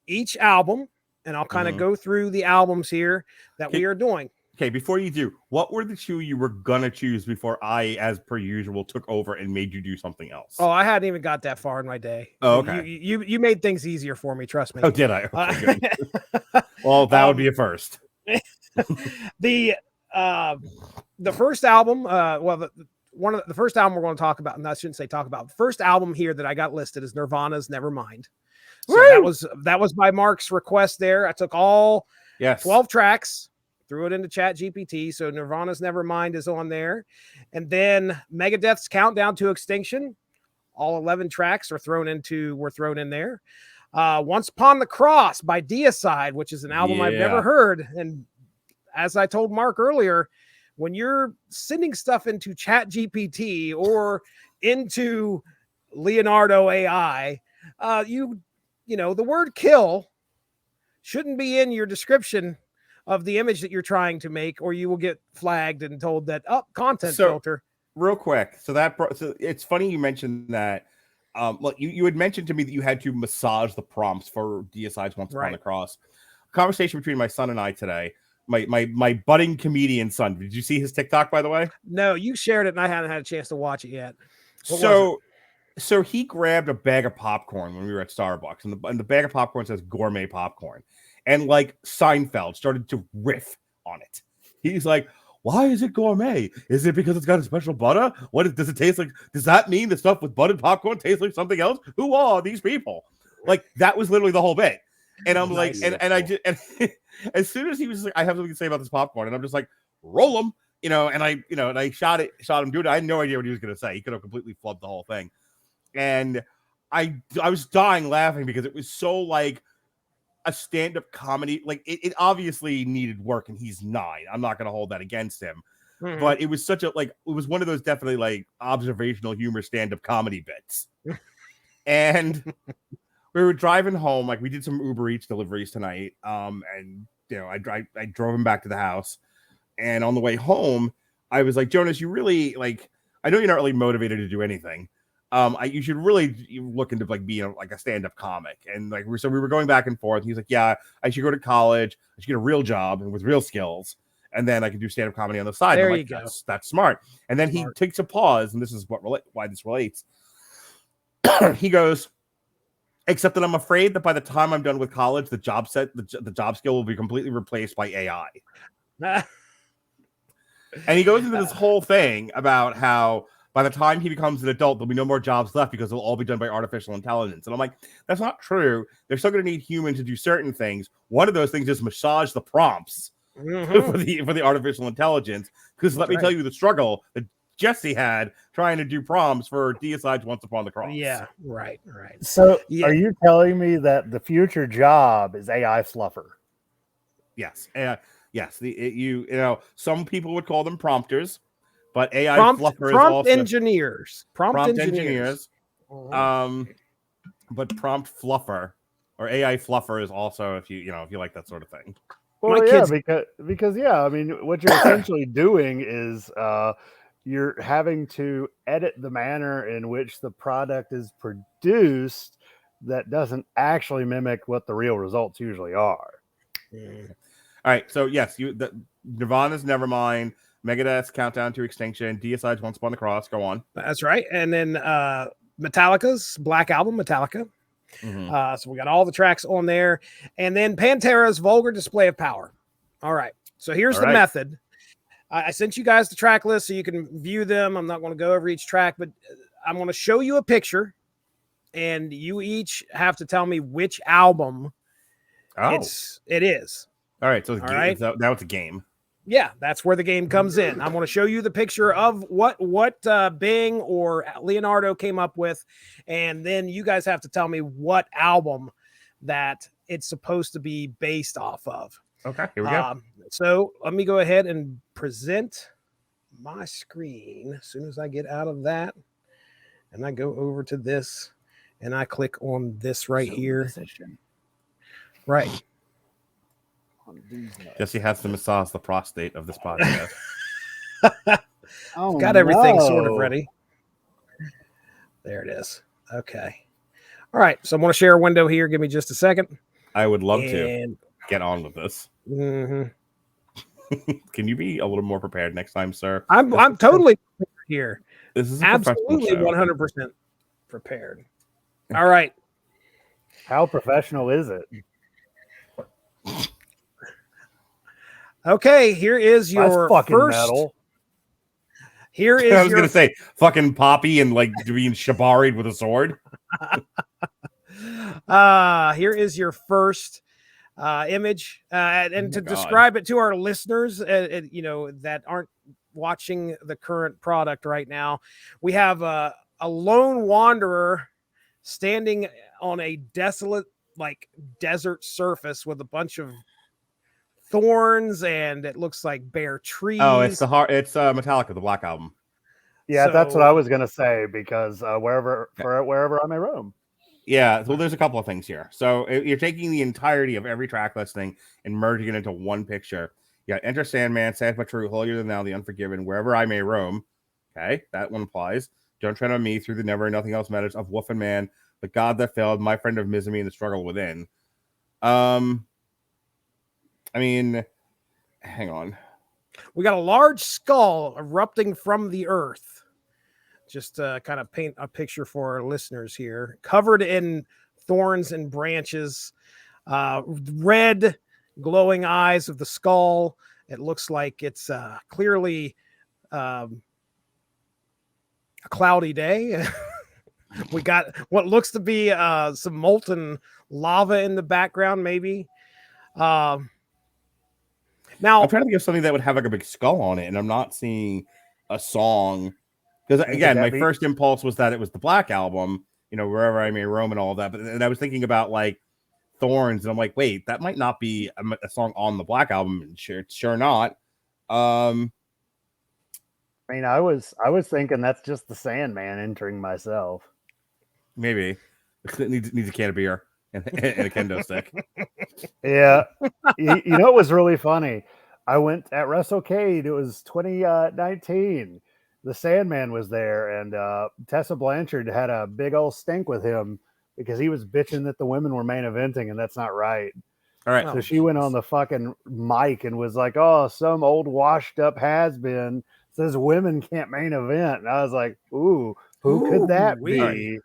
each album, and I'll kind of go through the albums here that we are doing. Okay, before you do, what were the 2 you were gonna choose before I, as per usual, took over and made you do something else? Oh, I hadn't even got that far in my day. Oh, okay. You made things easier for me. Trust me. Oh, did I? Okay, well, that would be a first. The first album, the first album we're going to talk about, and I shouldn't say talk about. The first album here that I got listed is Nirvana's Nevermind. So that was by Mark's request there. I took all 12 tracks, threw it into ChatGPT. So Nirvana's Nevermind is on there. And then Megadeth's Countdown to Extinction. All 11 tracks were thrown in there. Once Upon the Cross by Deicide, which is an album I've never heard. And as I told Mark earlier, when you're sending stuff into ChatGPT or into Leonardo AI, the word kill shouldn't be in your description of the image that you're trying to make, or you will get flagged and told that content filter. Real quick, so it's funny you mentioned that. Look, you had mentioned to me that you had to massage the prompts for Deicide's Once Upon the Cross. A conversation between my son and I today. My budding comedian son. Did you see his TikTok, by the way? No, you shared it, and I haven't had a chance to watch it yet. So he grabbed a bag of popcorn when we were at Starbucks, and the bag of popcorn says gourmet popcorn. And like Seinfeld started to riff on it. He's like, why is it gourmet? Is it because it's got a special butter? Does it taste like? Does that mean the stuff with buttered popcorn tastes like something else? Who are these people? Like, that was literally the whole bit. And I'm like, and I just, and as soon as he was like, I have something to say about this popcorn, and I'm just like, roll them, and I shot him doing it. I had no idea what he was going to say. He could have completely flubbed the whole thing. And I was dying laughing because it was so like a stand-up comedy. Like it obviously needed work, and he's 9. I'm not going to hold that against him. Mm-hmm. But it was it was one of those definitely like observational humor stand-up comedy bits. And we were driving home, like we did some Uber Eats deliveries tonight. And I drove him back to the house. And on the way home, I was like, Jonas, you really I know you're not really motivated to do anything. You should really look into like being like a stand-up comic. And like so we were going back and forth. He's like, yeah, I should go to college. I should get a real job and with real skills, and then I can do stand-up comedy on the side. There I'm you like, go. That's smart. And then he takes a pause, and this is why this relates. He goes, except that I'm afraid that by the time I'm done with college, the job skill will be completely replaced by AI. And he goes into this whole thing about how by the time he becomes an adult, there'll be no more jobs left because they'll all be done by artificial intelligence. And I'm like, that's not true. They're still going to need humans to do certain things. One of those things is massage the prompts for the artificial intelligence. Because let me tell you the struggle that Jesse had trying to do prompts for Deicide's Once Upon the Cross. Yeah, right. So are you telling me that the future job is AI fluffer? Yes. Yes. Some people would call them prompters. But AI fluffer is also engineers. Prompt engineers. But prompt fluffer or AI fluffer is also if you like that sort of thing. Well, because I mean, what you're essentially doing is you're having to edit the manner in which the product is produced that doesn't actually mimic what the real results usually are. All right, so yes, Nirvana's Nevermind. Megadeth's Countdown to Extinction, Deicide's Once Upon the Cross. Go on. That's right. And then Metallica's Black Album, Metallica. So we got all the tracks on there. And then Pantera's Vulgar Display of Power. All right. So here's the method. I sent you guys the track list so you can view them. I'm not going to go over each track, but I'm going to show you a picture. And you each have to tell me which album it is. All right. So now it's a game. Yeah, that's where the game comes in. I'm going to show you the picture of what Bing or Leonardo came up with, and then you guys have to tell me what album that it's supposed to be based off of. Okay, here we go. So let me go ahead and present my screen as soon as I get out of that, and I go over to this, and I click on this right here. Right. Jesse has to massage the prostate of this podcast. Got everything sort of ready. There it is. Okay. All right. So I'm going to share a window here. Give me just a second. I would love to get on with this. Can you be a little more prepared next time, sir? I'm totally here. This is absolutely 100% prepared. All right. How professional is it? Okay, here is your fucking first metal. Here is I was gonna say fucking Poppy and like being shibaried with a sword. Here is your first image, and to describe it to our listeners, that aren't watching the current product right now, we have a lone wanderer standing on a desolate, like desert surface with a bunch of thorns, and it looks like bare trees. Oh, it's Metallica, the Black Album. Yeah, so, that's what I was gonna say, because wherever I may roam. Yeah, well, there's a couple of things here. So you're taking the entirety of every track listing and merging it into one picture. You got Enter Sandman, Sad But True, Holier Than Thou, The Unforgiven, Wherever I May Roam. Okay, that one applies. Don't Tread on Me, Through the Never, Nothing Else Matters, Of Wolf and Man, The God That Failed, My Friend of Misery, and The Struggle Within. I mean, hang on. We got a large skull erupting from the earth. Just kind of paint a picture for our listeners here. Covered in thorns and branches. Red glowing eyes of the skull. It looks like it's clearly a cloudy day. We got what looks to be some molten lava in the background, maybe. Now I'm trying to think of something that would have like a big skull on it, and I'm not seeing a song. Because again, my first impulse was that it was the Black Album, Wherever I May Roam and all of that. But and I was thinking about like Thorns, and I'm like, wait, that might not be a song on the Black Album. Sure not. I mean, I was thinking that's just the Sandman entering myself. Maybe it needs a can of beer and a kendo stick. Yeah, you know, it was really funny. I went at WrestleCade. It was 2019, the Sandman was there, and Tessa Blanchard had a big old stink with him because he was bitching that the women were main eventing, and that's not right. All right. So she went on the fucking mic and was like, "Oh, some old washed up has-been says women can't main event." And I was like, "Ooh, who could that be?"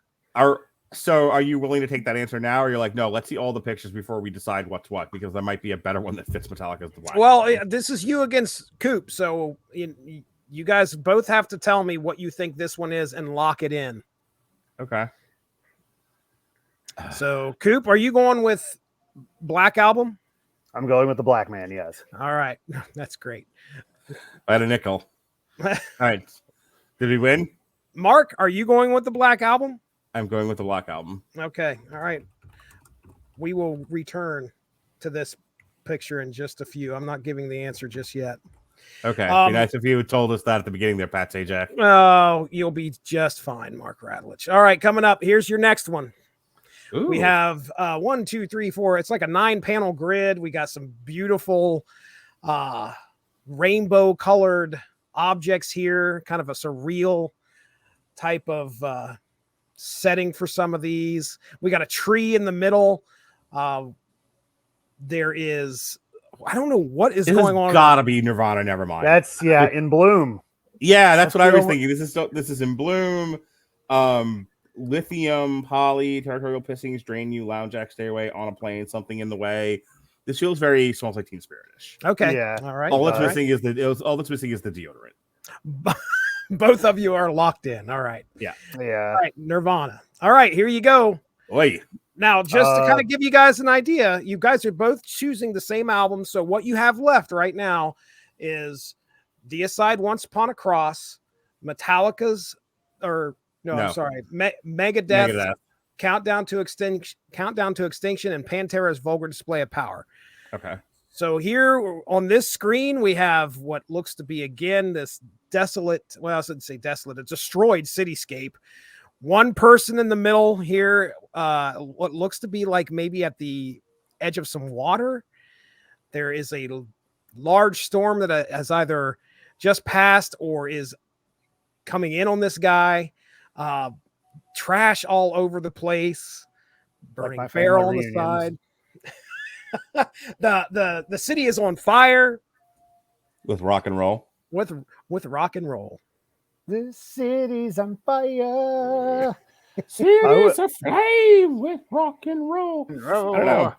So are you willing to take that answer now, or you're like, no, let's see all the pictures before we decide what's what, because there might be a better one that fits Metallica's The Black. Well, this is you against Coop, so you guys both have to tell me what you think this one is and lock it in. Okay. So, Coop, are you going with Black Album? I'm going with the Black Man, yes. All right. That's great. I had a nickel. All right. Did we win? Mark, are you going with the Black Album? I'm going with the Black Album. Okay. All right. We will return to this picture in just a few. I'm not giving the answer just yet. Okay. Be nice if you had told us that at the beginning there, Pat Sajak. Oh, you'll be just fine, Mark Radulich. All right. Coming up, here's your next one. Ooh. We have 1, 2, 3, 4. It's like a 9-panel grid. We got some beautiful rainbow colored objects here, kind of a surreal type of setting for some of these. We got a tree in the middle. There is, I don't know what is going on. Gotta be Nirvana. Never mind. That's In Bloom. Yeah, that's what I was thinking. This is In Bloom. Lithium, poly, territorial pissings, drain you, lounge jack, stay away, on a plane, something in the way. This feels very Smells Like Teen Spirit-ish. Okay. Yeah. All right. All that's missing is the deodorant. Both of you are locked in. All right. Yeah. All right. Nirvana. All right. Here you go. Oi. Now, just to kind of give you guys an idea, you guys are both choosing the same album. So what you have left right now is Deicide, Once Upon a Cross, Metallica's, I'm sorry, Megadeth, Countdown to Extinction, and Pantera's Vulgar Display of Power. Okay. So here on this screen, we have what looks to be, again, this desolate, well, I shouldn't say desolate, a destroyed cityscape. One person in the middle here, what looks to be like maybe at the edge of some water. There is a large storm that has either just passed or is coming in on this guy. Trash all over the place, burning barrel on the side. The city is on fire With rock and roll. with rock and roll. The city's on fire. City's aflame with rock and roll. I don't know.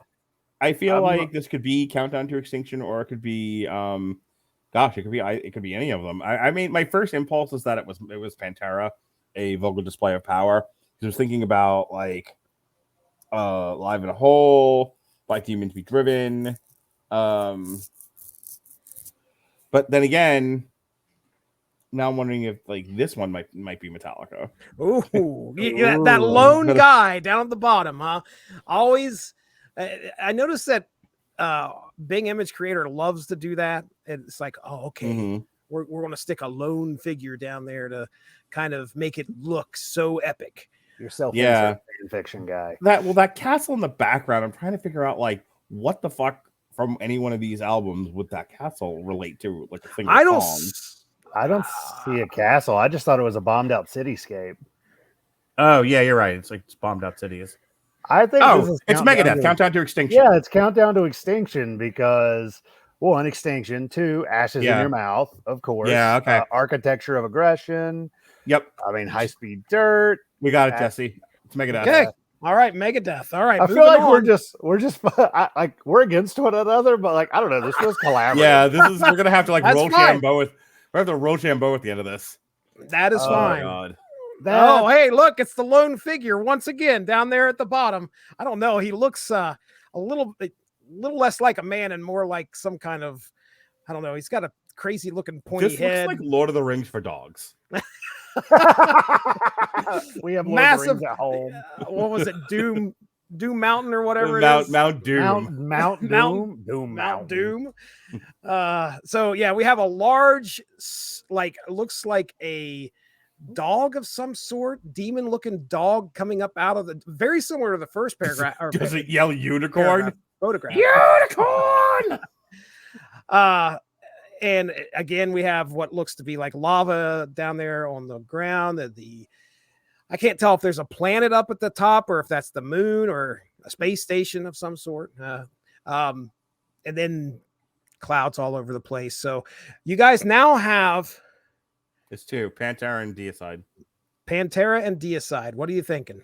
I feel like this could be Countdown to Extinction, or it could be it could be any of them. I mean, my first impulse is that it was Pantera, a Vulgar Display of Power. I was thinking about like Live in a Hole, Like Demons Be Driven. But then again, now I'm wondering if like this one might be Metallica. Ooh, that lone guy down at the bottom, huh? Always, I noticed that Bing Image Creator loves to do that. It's like, oh, okay, we're going to stick a lone figure down there to kind of make it look so epic. Yourself, fan fiction guy. That castle in the background, I'm trying to figure out like what the fuck from any one of these albums would that castle relate to? Like a single song. I don't see a castle. I just thought it was a bombed out cityscape. Oh yeah, you're right. It's like bombed out cities. I think it's Megadeth, Countdown to Extinction. Yeah, it's Countdown to Extinction because 1, Extinction, 2, Ashes in Your Mouth, of course. Yeah, okay. Architecture of Aggression. Yep. I mean, High Speed Dirt. We got it, Jesse. It's Megadeth. Okay. All right, Megadeth. All right. I feel like we're just we're against one another, but like I don't know, this was collaborative. Yeah, we're gonna have to like roll fine. Shambo with. We have to roll Shambo at the end of this. That is fine. God. Oh, hey, look, it's the lone figure once again down there at the bottom. I don't know. He looks a little less like a man and more like some kind of, I don't know. He's got a crazy looking pointy head. Looks like Lord of the Rings for dogs. We have massive at home. What was it? Doom Mountain or whatever Mount Doom. Mount Doom. So yeah, we have a large, like looks like a dog of some sort, demon looking dog coming up out of the, very similar to the first paragraph. Does it yell unicorn? Photograph. Unicorn. And again, we have what looks to be like lava down there on the ground. I can't tell if there's a planet up at the top or if that's the moon or a space station of some sort. And then clouds all over the place. So you guys now have It's two, Pantera and Deicide. Pantera and Deicide. What are you thinking?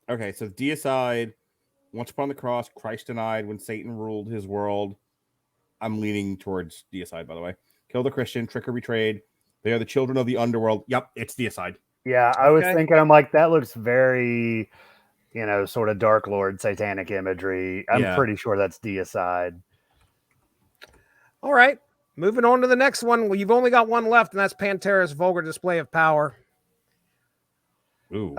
Okay, so Deicide, once upon the cross, Christ denied when Satan ruled his world. I'm leaning towards Deicide, by the way. Kill the Christian, trick or betrayed. They are the children of the underworld. Yep, it's Deicide. Yeah, I was thinking, I'm like, that looks very, sort of Dark Lord satanic imagery. I'm pretty sure that's Deicide. All right. Moving on to the next one. Well, you've only got one left, and that's Pantera's vulgar display of power. Ooh.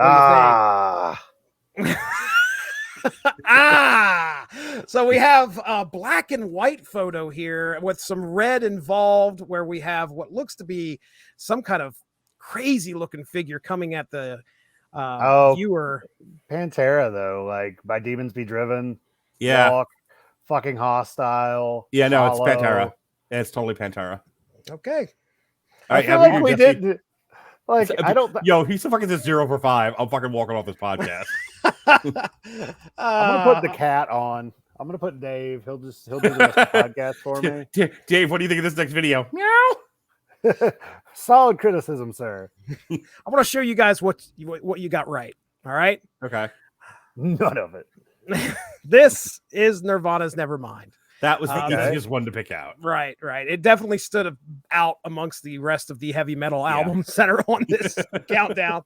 So we have a black and white photo here with some red involved, where we have what looks to be some kind of crazy looking figure coming at the viewer. Pantera, though, like By Demons Be Driven. Yeah. Walk, fucking hostile. Yeah, no, hollow. it's Pantera. It's totally Pantera. Okay. I feel like we did. Like, I don't. Yo, he's so fucking just 0 for 5. I'm fucking walking off this podcast. I'm gonna put the cat on. I'm gonna put Dave. He'll do the rest of the podcast for me. Dave, what do you think of this next video? Meow. Solid criticism, sir. I'm gonna show you guys what you got right. All right. Okay. None of it. This is Nirvana's Nevermind. That was the easiest one to pick out. Right. It definitely stood out amongst the rest of the heavy metal albums that are on this countdown.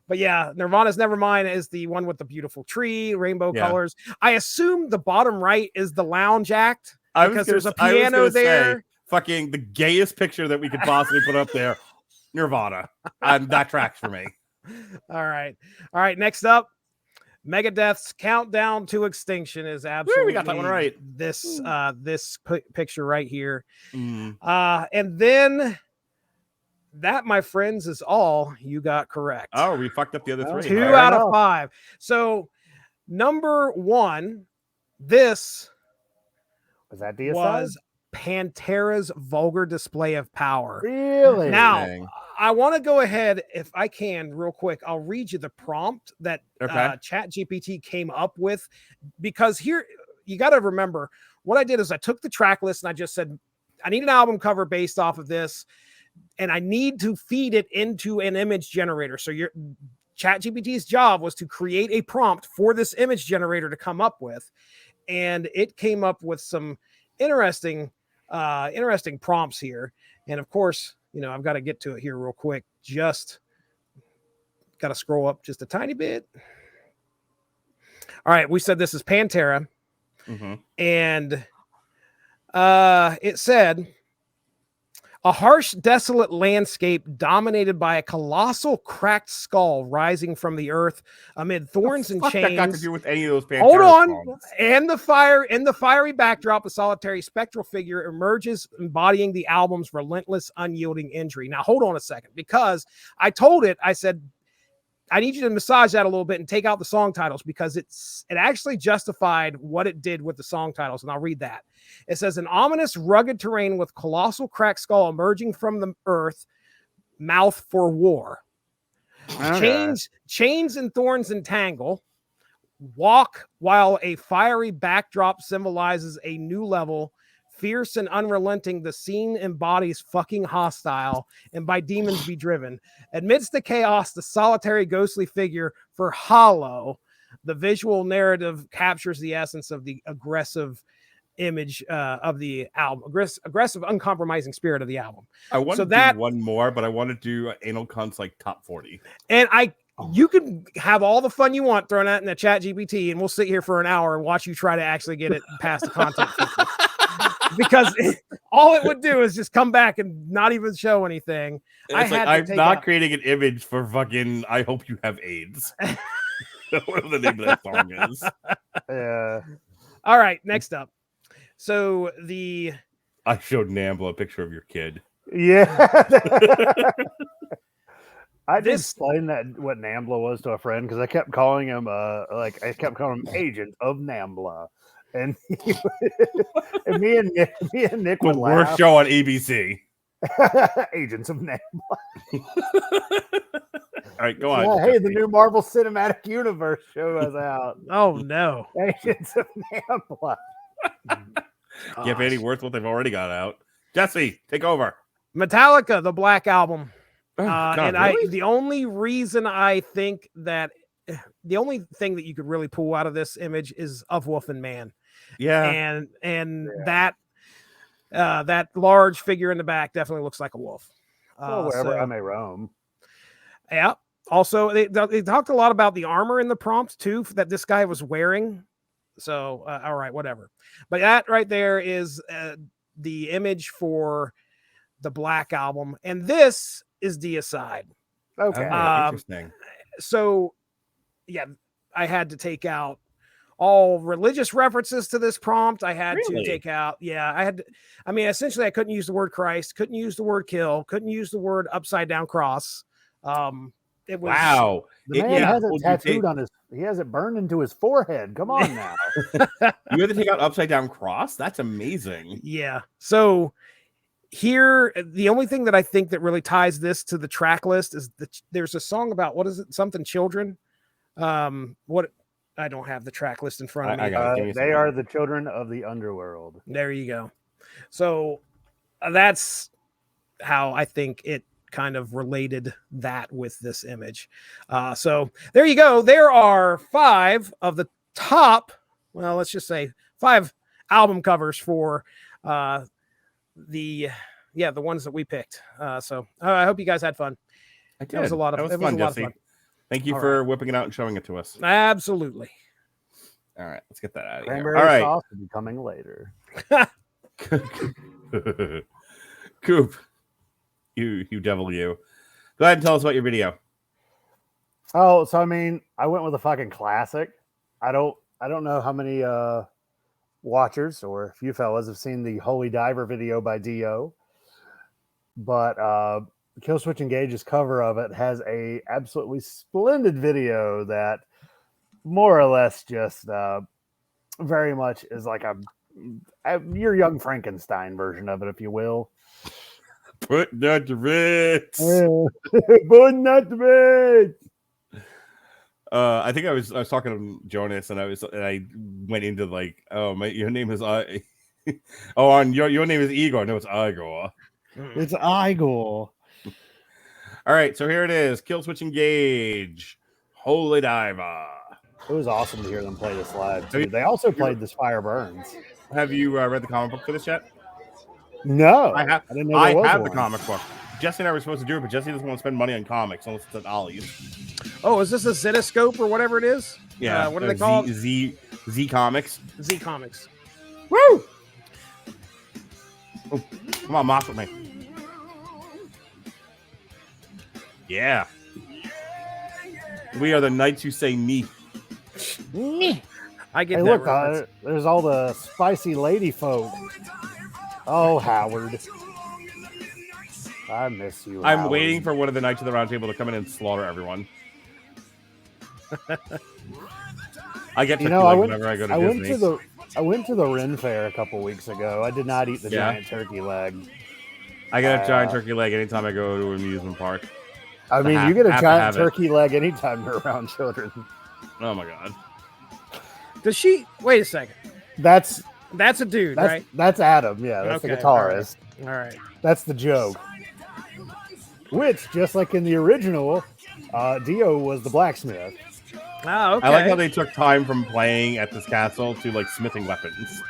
But yeah, Nirvana's Nevermind is the one with the beautiful tree, rainbow colors. I assume the bottom right is the lounge act because there's a piano there. Say, fucking the gayest picture that we could possibly put up there. Nirvana. And that tracks for me. All right. Next up, Megadeth's Countdown to Extinction is absolutely we got that one right. This picture right here. Mm. And then that, my friends, is all you got correct. Oh, we fucked up the other three. 2 out of 5. So number 1, this was Pantera's vulgar display of power. Really? Now, I want to go ahead, if I can, real quick. I'll read you the prompt that ChatGPT came up with, because here you got to remember what I did is I took the track list and I just said, I need an album cover based off of this, and I need to feed it into an image generator. So your ChatGPT's job was to create a prompt for this image generator to come up with, and it came up with some interesting prompts here. And of course, I've got to get to it here real quick. Just got to scroll up just a tiny bit. All right. We said this is Pantera. Mm-hmm. And it said, a harsh, desolate landscape dominated by a colossal cracked skull rising from the earth amid thorns and chains. That got to do with any of those Pantera Hold on. songs. And in the fiery backdrop, a solitary spectral figure emerges, embodying the album's relentless, unyielding injury. Now, hold on a second, because I told it, I said, I need you to massage that a little bit and take out the song titles, because it actually justified what it did with the song titles. And I'll read that. It says, an ominous, rugged terrain with colossal cracked skull emerging from the earth, mouth for war. Okay. Chains and thorns entangle. Walk while a fiery backdrop symbolizes a new level. Fierce and unrelenting, the scene embodies fucking hostile, and by demons be driven. Amidst the chaos, the solitary ghostly figure for hollow, the visual narrative captures the essence of the aggressive image of the album, aggressive, uncompromising spirit of the album. I want to do one more, but I want to do Anal Cunt's like top 40. And you can have all the fun you want throwing that in the ChatGPT, and we'll sit here for an hour and watch you try to actually get it past the content. Because all it would do is just come back and not even show anything. I'm not creating an image for fucking I Hope You Have AIDS. Whatever the name of that song is. All right, next up. So I showed Nambla a picture of your kid. Yeah. I did explain what Nambla was to a friend, because I kept calling him Agent of Nambla. and, and me and Nick The would worst laugh. show on ABC. Agents of Nebula. All right, go on. Yeah, hey, the new Marvel Cinematic Universe show is out. Oh no. Agents of Nebula. Give any worth what they've already got out. Jesse, take over. Metallica, the Black Album. Oh, God, And really? the only reason I think that the only thing that you could really pull out of this image is of Wolf and Man. Yeah. And that large figure in the back definitely looks like a wolf. Well, wherever so- I may roam. Yeah. Also, they talked a lot about the armor in the prompt too that this guy was wearing. So, all right, whatever. But that right there is the image for the Black Album, and this is Deicide. Okay. Interesting. So, yeah, I had to take out all religious references to this prompt. I had Really? to take out, essentially I couldn't use the word Christ, couldn't use the word kill, couldn't use the word upside down cross. It was wow. The man has it tattooed on his. He has it burned into his forehead. Come on now. You had to take out upside down cross? That's amazing. Yeah. So here, the only thing that I think that really ties this to the track list is there's a song about, what is it? Something children. What I don't have the track list in front of me. I got it. Give me a They second. are the children of the underworld. There you go. So that's how I think it kind of related that with this image. So there you go. There are 5 of the top, well, let's just say 5 album covers for the ones that we picked. So I hope you guys had fun. I did. That was a lot of, That was it was fun, a lot of Jesse. fun. Thank you All for whipping it out and showing it to us. Absolutely. All right, let's get that out of here. Cranberry All right. sauce will be coming later. Coop, you devil, you. Go ahead and tell us about your video. Oh, so I mean, I went with a fucking classic. I don't know how many watchers or if you fellas have seen the Holy Diver video by Dio, but Killswitch Engage's cover of it has a absolutely splendid video that more or less just very much is like your Young Frankenstein version of it, if you will. Put that to Ritz. But not the I think I was talking to Jonas, and I went into like, oh, your name is your name is Igor. No, it's Igor. It's Igor. All right, so here it is. Killswitch Engage, Holy Diver. It was awesome to hear them play this live too. Have you- They also played this Fire Burns. Have you read the comic book for this yet? No, I have. didn't know I there was have one. the comic book. Jesse and I were supposed to do it, but Jesse doesn't want to spend money on comics unless it's at Ollie's. Oh, is this a Zetascope or whatever it is? Yeah. What do they call it? Z Comics. Z Comics. Woo! Oh, come on, mock with me. Yeah. We are the knights who say me. I get Hey, that look, reference. there's all the spicy lady folk. Oh, Howard. I miss you. I'm Howard. waiting for one of the Knights of the Round Table to come in and slaughter everyone. I get to whenever I go to Disney. I went to the Ren Fair a couple weeks ago. I did not eat the giant turkey leg. I get a giant turkey leg anytime I go to an amusement park. I mean, have- you get a have to giant have it. turkey leg anytime you're around children. Oh my god. Does she? Wait a second. That's a dude, right? That's Adam. Yeah, that's Okay, the guitarist. All right. That's the joke. Which, just like in the original, Dio was the blacksmith. Oh, okay. I like how they took time from playing at this castle to like smithing weapons.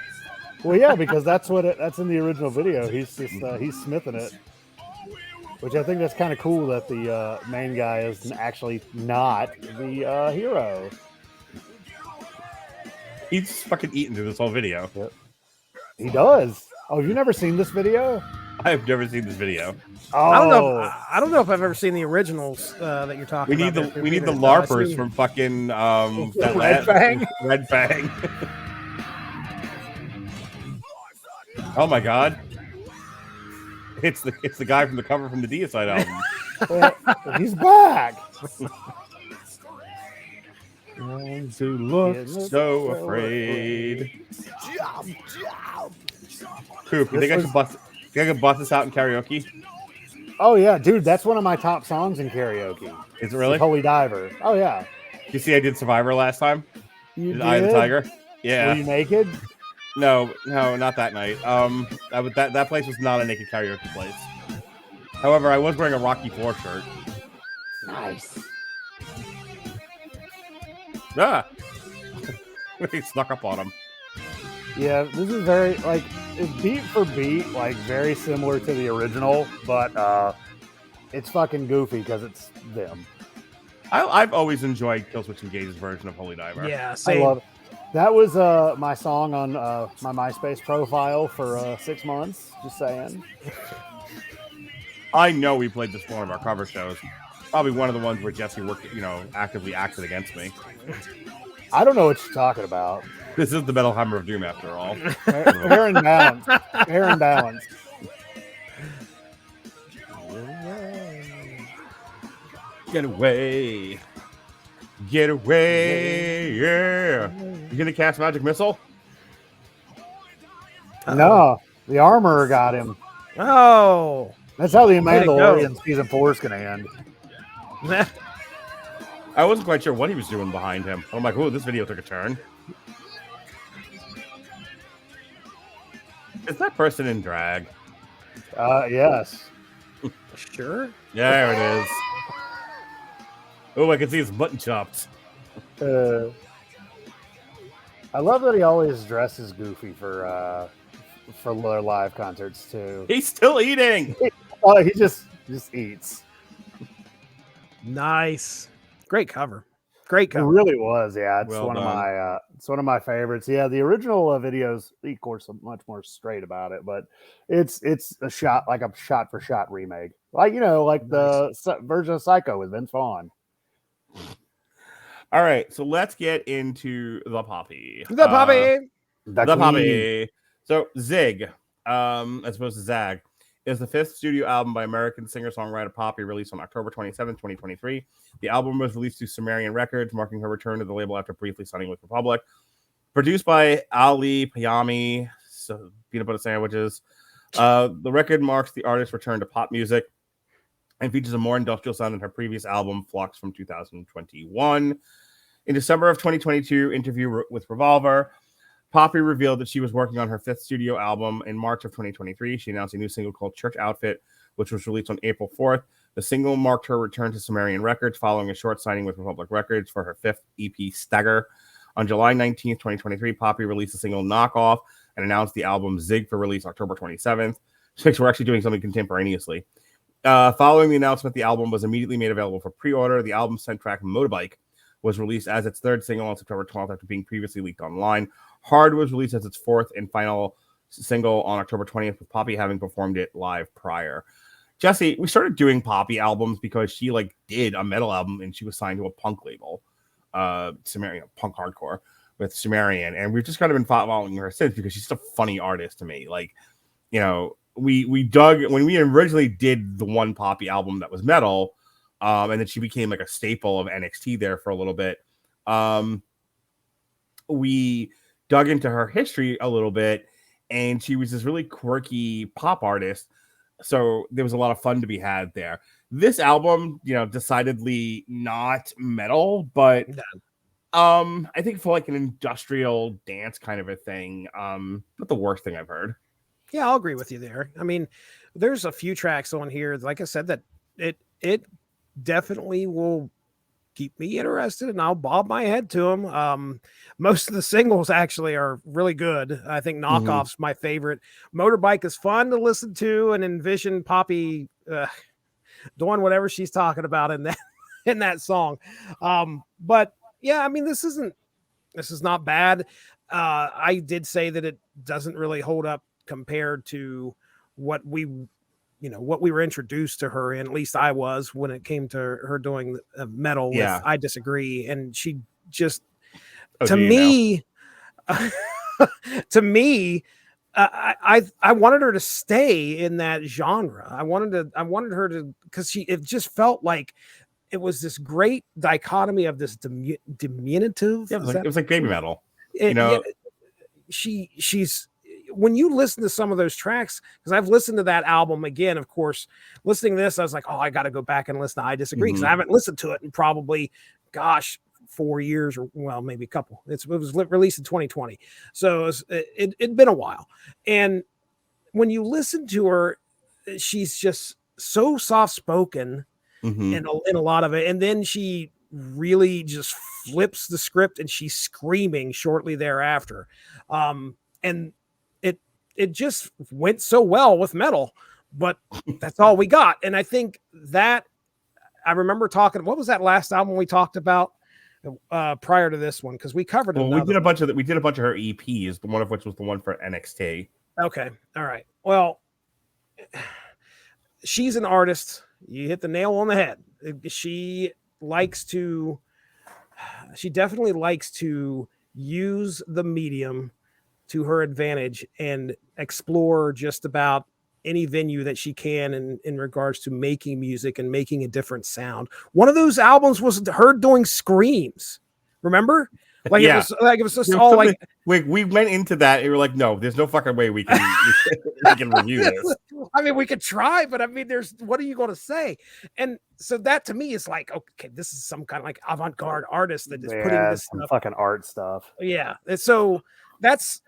Well, yeah, because that's that's in the original video. He's just he's smithing it, which I think that's kind of cool that the main guy is actually not the hero. He's fucking eating through this whole video. He does. Oh, have you never seen this video? I've never seen this video. Oh, I don't know if I've ever seen the originals that you're talking We about. need the LARPers from fucking that Red Fang? Red Fang. Oh my god. It's the guy from the cover from the Deicide album. he's back. Ones who look so afraid. Coop, you think I should bust this out in karaoke? Oh yeah, dude, that's one of my top songs in karaoke. Is it really? Holy Diver. Oh yeah. You see, I did Survivor last time. You did? Eye of the Tiger. Yeah. Were you naked? No, not that night. That place was not a naked karaoke place. However, I was wearing a Rocky IV shirt. Nice. Ah, he snuck up on him. Yeah, this is very it's beat for beat, like very similar to the original, but it's fucking goofy because it's them. I've always enjoyed Killswitch Engage's version of Holy Diver. Yeah, same. I love it. That was my song on my MySpace profile for 6 months. Just saying. I know we played this for one of our cover shows. Probably one of the ones where Jesse worked, actively acted against me. I don't know what you're talking about. This is the Metal Hammer of Doom, after all. Fair and balanced. Fair and balanced. Get away. Get away. Yeah. You gonna cast Magic Missile? No, the armorer got him. Oh. That's how the Mandalorian season 4 is going to end. I wasn't quite sure what he was doing behind him. I'm like, oh, this video took a turn. Is that person in drag? Yes. Sure. Yeah, there it is. Oh, I can see his button chopped. I love that he always dresses goofy for their live concerts too. He's still eating. Oh, he just eats. Nice. Great cover. Great It cover. really was. Yeah, it's Well one done. of my it's one of my favorites. Yeah, the original videos, of course, are much more straight about it, but it's a shot for shot remake, like the version of Psycho with Vince Vaughn. All right, so let's get into the Poppy. The Poppy. The Poppy. So Zig, as opposed to Zag, is the 5th studio album by American singer-songwriter Poppy, released on October 27, 2023. The album was released through Sumerian Records, marking her return to the label after briefly signing with Republic. Produced by Ali Payami, so peanut butter sandwiches. The record marks the artist's return to pop music and features a more industrial sound than her previous album, Flux, from 2021. In December of 2022, interview with Revolver, Poppy revealed that she was working on her 5th studio album. In March of 2023, she announced a new single called Church Outfit, which was released on April 4th. The single marked her return to Sumerian Records following a short signing with Republic Records for her 5th EP, Stagger. On July 19th, 2023, Poppy released the single Knockoff and announced the album Zig for release October 27th. So we're actually doing something contemporaneously. Following the announcement, the album was immediately made available for pre-order. The album's 10 track Motorbike was released as its 3rd single on September 12th after being previously leaked online. Hard was released as its 4th and final single on October 20th, with Poppy having performed it live prior. Jesse, we started doing Poppy albums because she did a metal album and she was signed to a punk label, Sumerian, punk hardcore with Sumerian, and we've just kind of been following her since because she's just a funny artist to me. We dug when we originally did the one Poppy album that was metal, and then she became a staple of NXT there for a little bit. We dug into her history a little bit, and she was this really quirky pop artist. So there was a lot of fun to be had there. This album, decidedly not metal, but I think for an industrial dance kind of a thing, not the worst thing I've heard. Yeah, I'll agree with you there. I mean, there's a few tracks on here, like I said, that it definitely will keep me interested, and I'll bob my head to them. Most of the singles actually are really good. I think Knockoff's my favorite. Motorbike is fun to listen to and envision Poppy doing whatever she's talking about in that song. But yeah, I mean, this is not bad. I did say that it doesn't really hold up compared to what we were introduced to her in. At least I was, when it came to her doing metal. Yeah. I disagree. And she just, I wanted her to stay in that genre. I wanted her to, because it just felt like it was this great dichotomy of this diminutive. Yeah, it was like baby metal. She's when you listen to some of those tracks, because I've listened to that album again, of course, listening to this, I was like, oh, I got to go back and listen to I Disagree, because I haven't listened to it in probably, 4 years, or well, maybe a couple. It was released in 2020. So it'd been a while. And when you listen to her, she's just so soft-spoken in a lot of it. And then she really just flips the script and she's screaming shortly thereafter. And it just went so well with metal, but that's all we got. And I think that I remember talking, what was that last album we talked about prior to this one? Because we covered it. Well, we did a bunch of her EPs, but one of which was the one for NXT. Okay. All right. Well, she's an artist. You hit the nail on the head. She definitely likes to use the medium to her advantage and explore just about any venue that she can in regards to making music and making a different sound. One of those albums was her doing screams. Remember? It was just all like we went into that and we were like, no, there's no fucking way we can review this. I mean, we could try, but I mean, what are you going to say? And so that to me is like, okay, this is some kind of like avant-garde artist that is putting this some fucking art stuff. Yeah. And so that's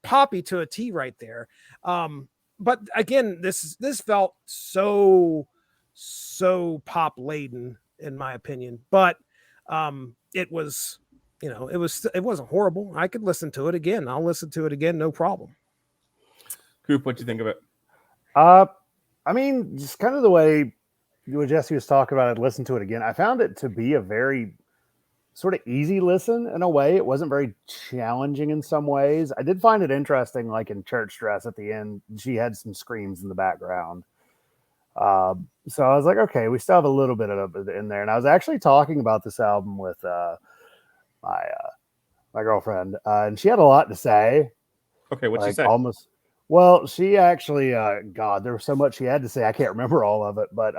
Poppy to a T right there. But again, this felt so pop laden in my opinion, but it was, it wasn't horrible. I could listen to it again. I'll listen to it again. No problem. Coop, what'd you think of it? I mean, just kind of the way Jesse was talking about it, listen to it again. I found it to be a very sort of easy listen in a way. It wasn't very challenging in some ways. I did find it interesting, like in Church Dress at the end, she had some screams in the background. So I was like, okay, we still have a little bit of it in there. And I was actually talking about this album with my girlfriend, and she had a lot to say. Okay, what'd she say? Well, she actually, God, there was so much she had to say. I can't remember all of it, but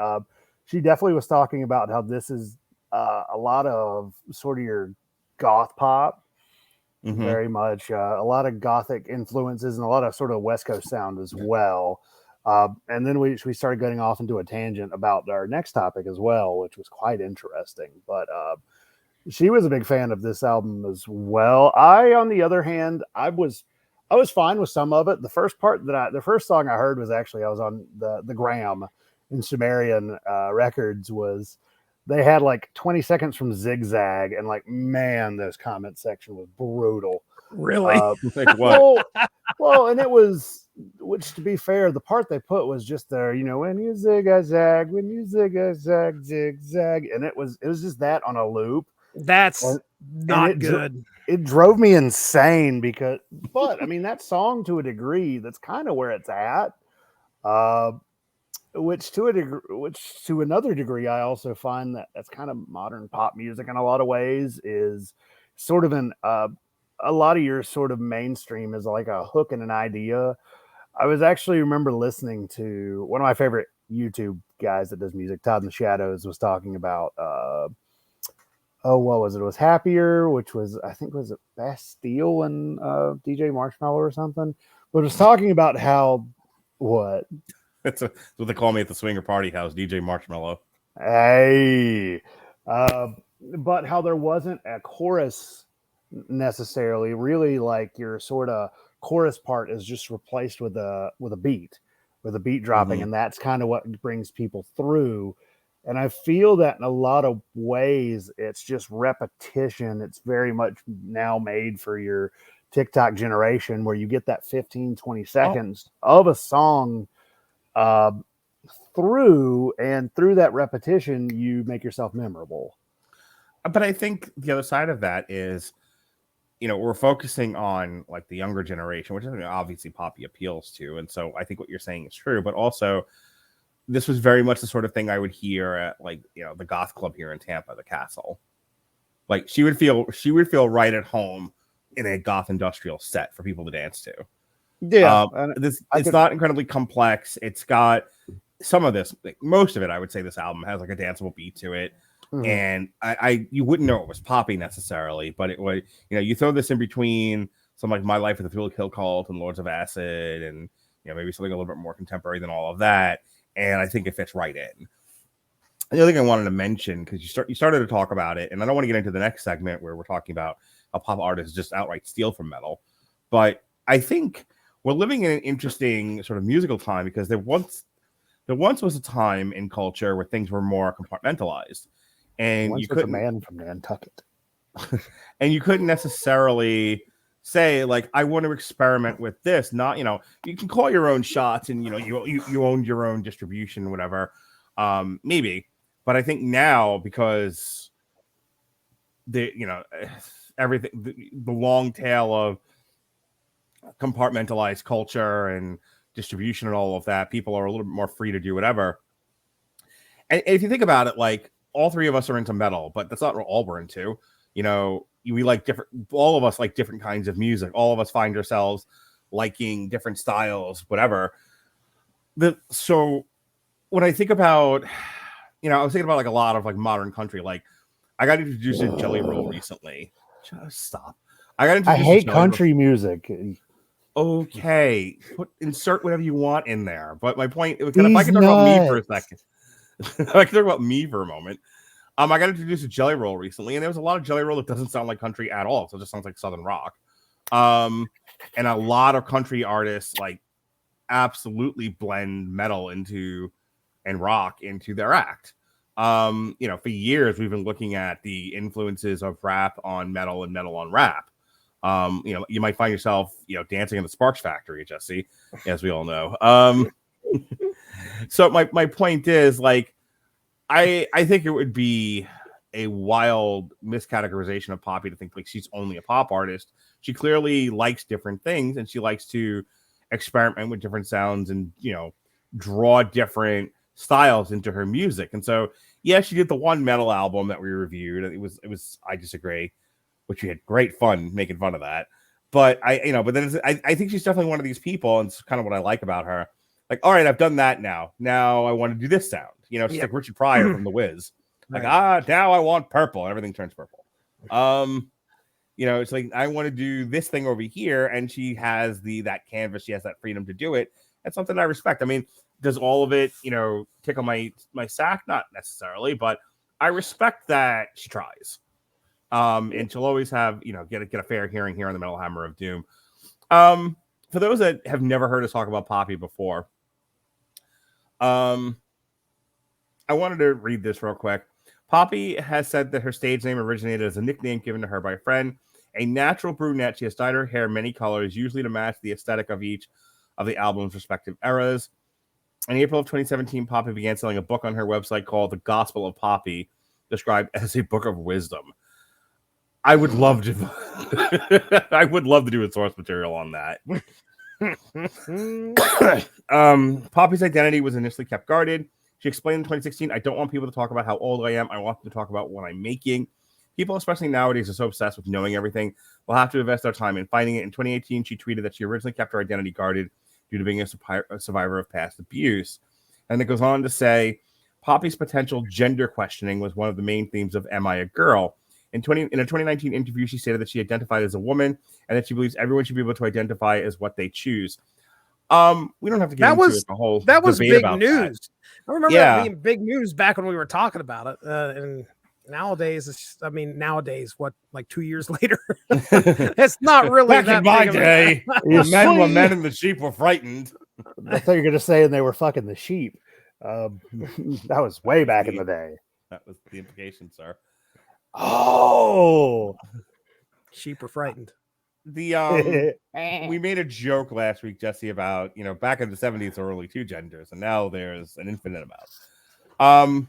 she definitely was talking about how this is a lot of sort of your goth pop, very much a lot of gothic influences and a lot of sort of West Coast sound as well. And then we started getting off into a tangent about our next topic as well, which was quite interesting. But she was a big fan of this album as well. On the other hand, I was fine with some of it. The first song I heard was actually, I was on the Gram in Sumerian Records, was they had like 20 seconds from Zigzag, and like, man, those comment section was brutal. Really? Like what? Well, and it was, which to be fair, the part they put was just there, when you zig-a-zag, when you zig-a-zag, zigzag, and it was just that on a loop. That's not good. It drove me insane but I mean, that song to a degree, that's kind of where it's at. Which to another degree, I also find that that's kind of modern pop music in a lot of ways, is sort of a lot of your sort of mainstream is like a hook and an idea. I was actually remember listening to one of my favorite YouTube guys that does music, Todd in the Shadows, was talking about, what was it? It was Happier, which was, I think, was it Bastille and DJ Marshmallow or something. But it was talking about how, what? That's what they call me at the swinger party house, DJ Marshmallow. Hey. But how there wasn't a chorus necessarily, really, like your sort of chorus part is just replaced with a beat dropping, and that's kind of what brings people through. And I feel that in a lot of ways, it's just repetition. It's very much now made for your TikTok generation, where you get that 15, 20 seconds of a song through that repetition, you make yourself memorable. But I think the other side of that is, we're focusing on like the younger generation, which obviously Poppy appeals to. And so I think what you're saying is true, but also this was very much the sort of thing I would hear at the goth club here in Tampa, the Castle. Like she would feel right at home in a goth industrial set for people to dance to. Yeah. It's not incredibly complex. It's got some of this, most of it, I would say this album has like a danceable beat to it. And you wouldn't know it was Poppy necessarily, but it was, you throw this in between some like My Life with the Thrill Kill Cult and Lords of Acid, and maybe something a little bit more contemporary than all of that, and I think it fits right in. The other thing I wanted to mention, because you started to talk about it, and I don't want to get into the next segment where we're talking about how pop artists just outright steal from metal, but I think we're living in an interesting sort of musical time, because there once was a time in culture where things were more compartmentalized, and you couldn't, a man from Nantucket, and you couldn't necessarily say like, I want to experiment with this. Not, you can call your own shots, and you own your own distribution, whatever, maybe. But I think now, because everything, the long tail of compartmentalized culture and distribution and all of that, people are a little bit more free to do whatever. And if you think about it, like, all three of us are into metal, but that's not all we're into. We like different, all of us like different kinds of music. All of us find ourselves liking different styles, whatever. So when I think about, I was thinking about like a lot of like modern country. Like, I got introduced to Jelly Roll recently. Just stop. I hate country music. Okay, insert whatever you want in there. But my point, if I could talk about me for a second, I can talk about me for a moment. I got introduced to Jelly Roll recently, and there was a lot of Jelly Roll that doesn't sound like country at all. So it just sounds like Southern rock. And a lot of country artists like absolutely blend metal and rock into their act. For years we've been looking at the influences of rap on metal and metal on rap. You might find yourself, dancing in the Sparks Factory, Jesse, as we all know. So my point is, like, I think it would be a wild miscategorization of Poppy to think like she's only a pop artist. She clearly likes different things, and she likes to experiment with different sounds and, draw different styles into her music. And so, yeah, she did the one metal album that we reviewed. It was I Disagree, which we had great fun making fun of that. But I think she's definitely one of these people, and it's kind of what I like about her. Like, all right, I've done that now. Now I want to do this sound. She's like Richard Pryor from The Wiz. Like, now I want purple, and everything turns purple. It's like, I want to do this thing over here, and she has that canvas. She has that freedom to do it. That's something I respect. I mean, does all of it, tickle my sack? Not necessarily, but I respect that she tries. And she'll always have, get a fair hearing here on the Metal Hammer of Doom. For those that have never heard us talk about Poppy before, I wanted to read this real quick. Poppy has said that her stage name originated as a nickname given to her by a friend. A natural brunette, she has dyed her hair many colors, usually to match the aesthetic of each of the album's respective eras. In April of 2017, Poppy began selling a book on her website called The Gospel of Poppy, described as a book of wisdom. I would love to I would love to do a source material on that. Poppy's identity was initially kept guarded. She explained in 2016, I don't want people to talk about how old I am. I want them to talk about what I'm making. People, especially nowadays, are so obsessed with knowing everything. We'll have to invest our time in finding it. In 2018, she tweeted that she originally kept her identity guarded due to being a survivor of past abuse. And it goes on to say, Poppy's potential gender questioning was one of the main themes of Am I a Girl? In a 2019 interview, she stated that she identified as a woman and that she believes everyone should be able to identify as what they choose. We don't have to get into it, the whole that was big about news. That. I remember that being big news back when we were talking about it. And nowadays, what, like 2 years later? It's not really back that in my big day. The men were men and the sheep were frightened. I thought you were going to say, and they were fucking the sheep. That was way back in the day. That was the implication, sir. Oh, sheep are frightened. We made a joke last week, Jesse, about back in the 70s there were only two genders, and now there's an infinite amount.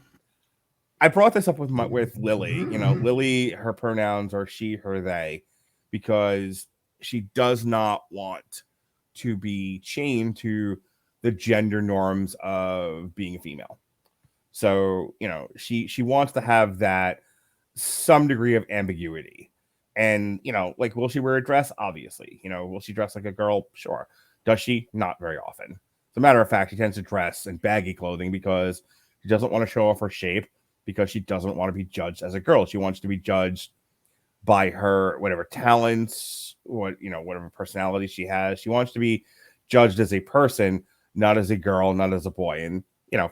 I brought this up with Lily. Lily, her pronouns are she, her, they, because she does not want to be chained to the gender norms of being a female. So she wants to have that some degree of ambiguity. And, like, will she wear a dress? Obviously. Will she dress like a girl? Sure. Does she? Not very often. As a matter of fact, she tends to dress in baggy clothing because she doesn't want to show off her shape. because she doesn't want to be judged as a girl. She wants to be judged by her whatever talents, whatever personality she has. She wants to be judged as a person, not as a girl, not as a boy. And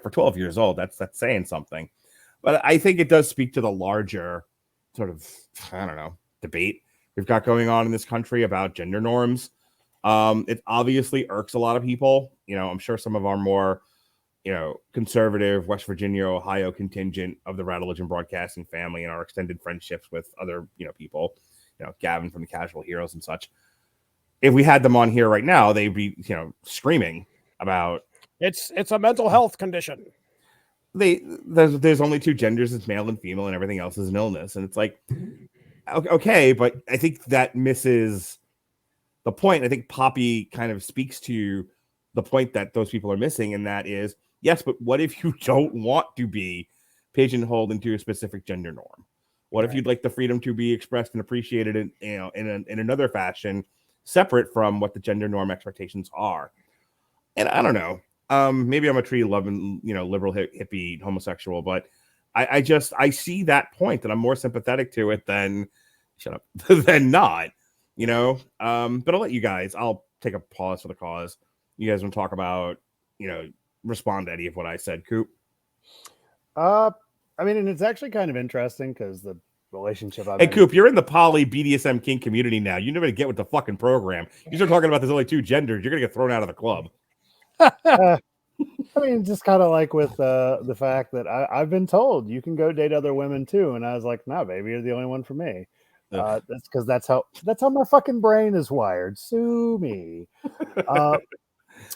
for 12 years old, that's saying something. But I think it does speak to the larger sort of, I don't know, debate we've got going on in this country about gender norms. It obviously irks a lot of people. I'm sure some of our more conservative West Virginia, Ohio contingent of the Radulich and Broadcasting family and our extended friendships with other, people, Gavin from the Casual Heroes and such. If we had them on here right now, they'd be, screaming about it's a mental health condition. There's only two genders, it's male and female, and everything else is an illness. And it's like, okay, but I think that misses the point. I think Poppy kind of speaks to the point that those people are missing, and that is, yes, but what if you don't want to be pigeonholed into a specific gender norm? What if you'd like the freedom to be expressed and appreciated in another fashion, separate from what the gender norm expectations are? And I don't know. Maybe I'm a tree loving, liberal hippie homosexual, but I see that point, and I'm more sympathetic to it than than not. But I'll let you guys. I'll take a pause for the cause. You guys want to talk about, respond to any of what I said, Coop? I mean, and it's actually kind of interesting because the relationship Hey, Coop, you're in the poly BDSM kink community now. You never get with the fucking program. You start talking about there's only two genders, you're gonna get thrown out of the club. I mean, just kind of like with the fact that I've been told you can go date other women too, and I was like, "No, baby, you're the only one for me." That's because that's how my fucking brain is wired. Sue me.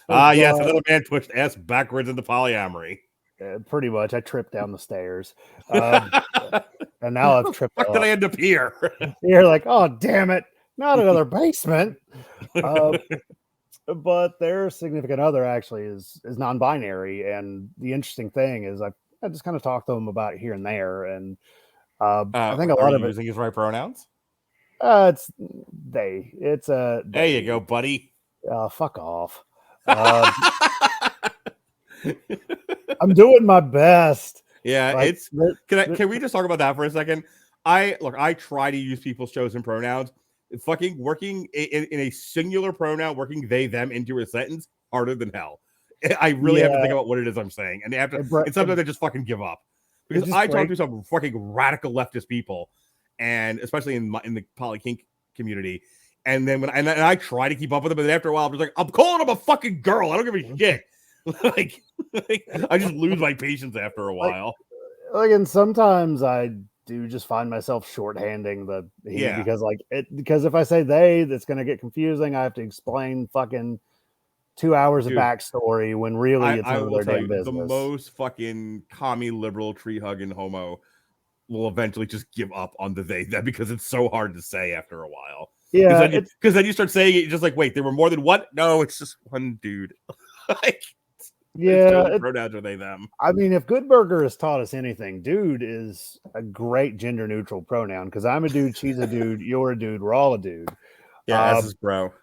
Yes, a little man pushed ass backwards into polyamory. Pretty much, I tripped down the stairs, and now I've tripped. Fuck, did I end up here? You're like, oh damn it, not another basement. But their significant other actually is non-binary, and the interesting thing is I just kind of talked to them about it here and there, and I think a lot of using his right pronouns. It's they. It's a. There you go, buddy. Fuck off. I'm doing my best. Yeah, like, can we just talk about that for a second? I try to use people's chosen pronouns. Fucking working in a singular pronoun, working they them into a sentence, harder than hell. I really have to think about what it is I'm saying, and sometimes I just fucking give up because I talk to some fucking radical leftist people, and especially in the poly kink community. And then and I try to keep up with them, but after a while, I'm just like, I'm calling him a fucking girl. I don't give a shit. like I just lose my patience after a while. And sometimes I do just find myself shorthanding the he because if I say they, that's going to get confusing. I have to explain fucking 2 hours of backstory when really it's none of their damn business. The most fucking commie liberal tree hugging homo will eventually just give up on the they them because it's so hard to say after a while. Yeah, because then you start saying it, you're just like, wait, there were more than one? No, it's just one dude. Pronouns are they them. I mean, if Good Burger has taught us anything, dude is a great gender neutral pronoun because I'm a dude, she's a dude, you're a dude, we're all a dude. Yeah, as is bro.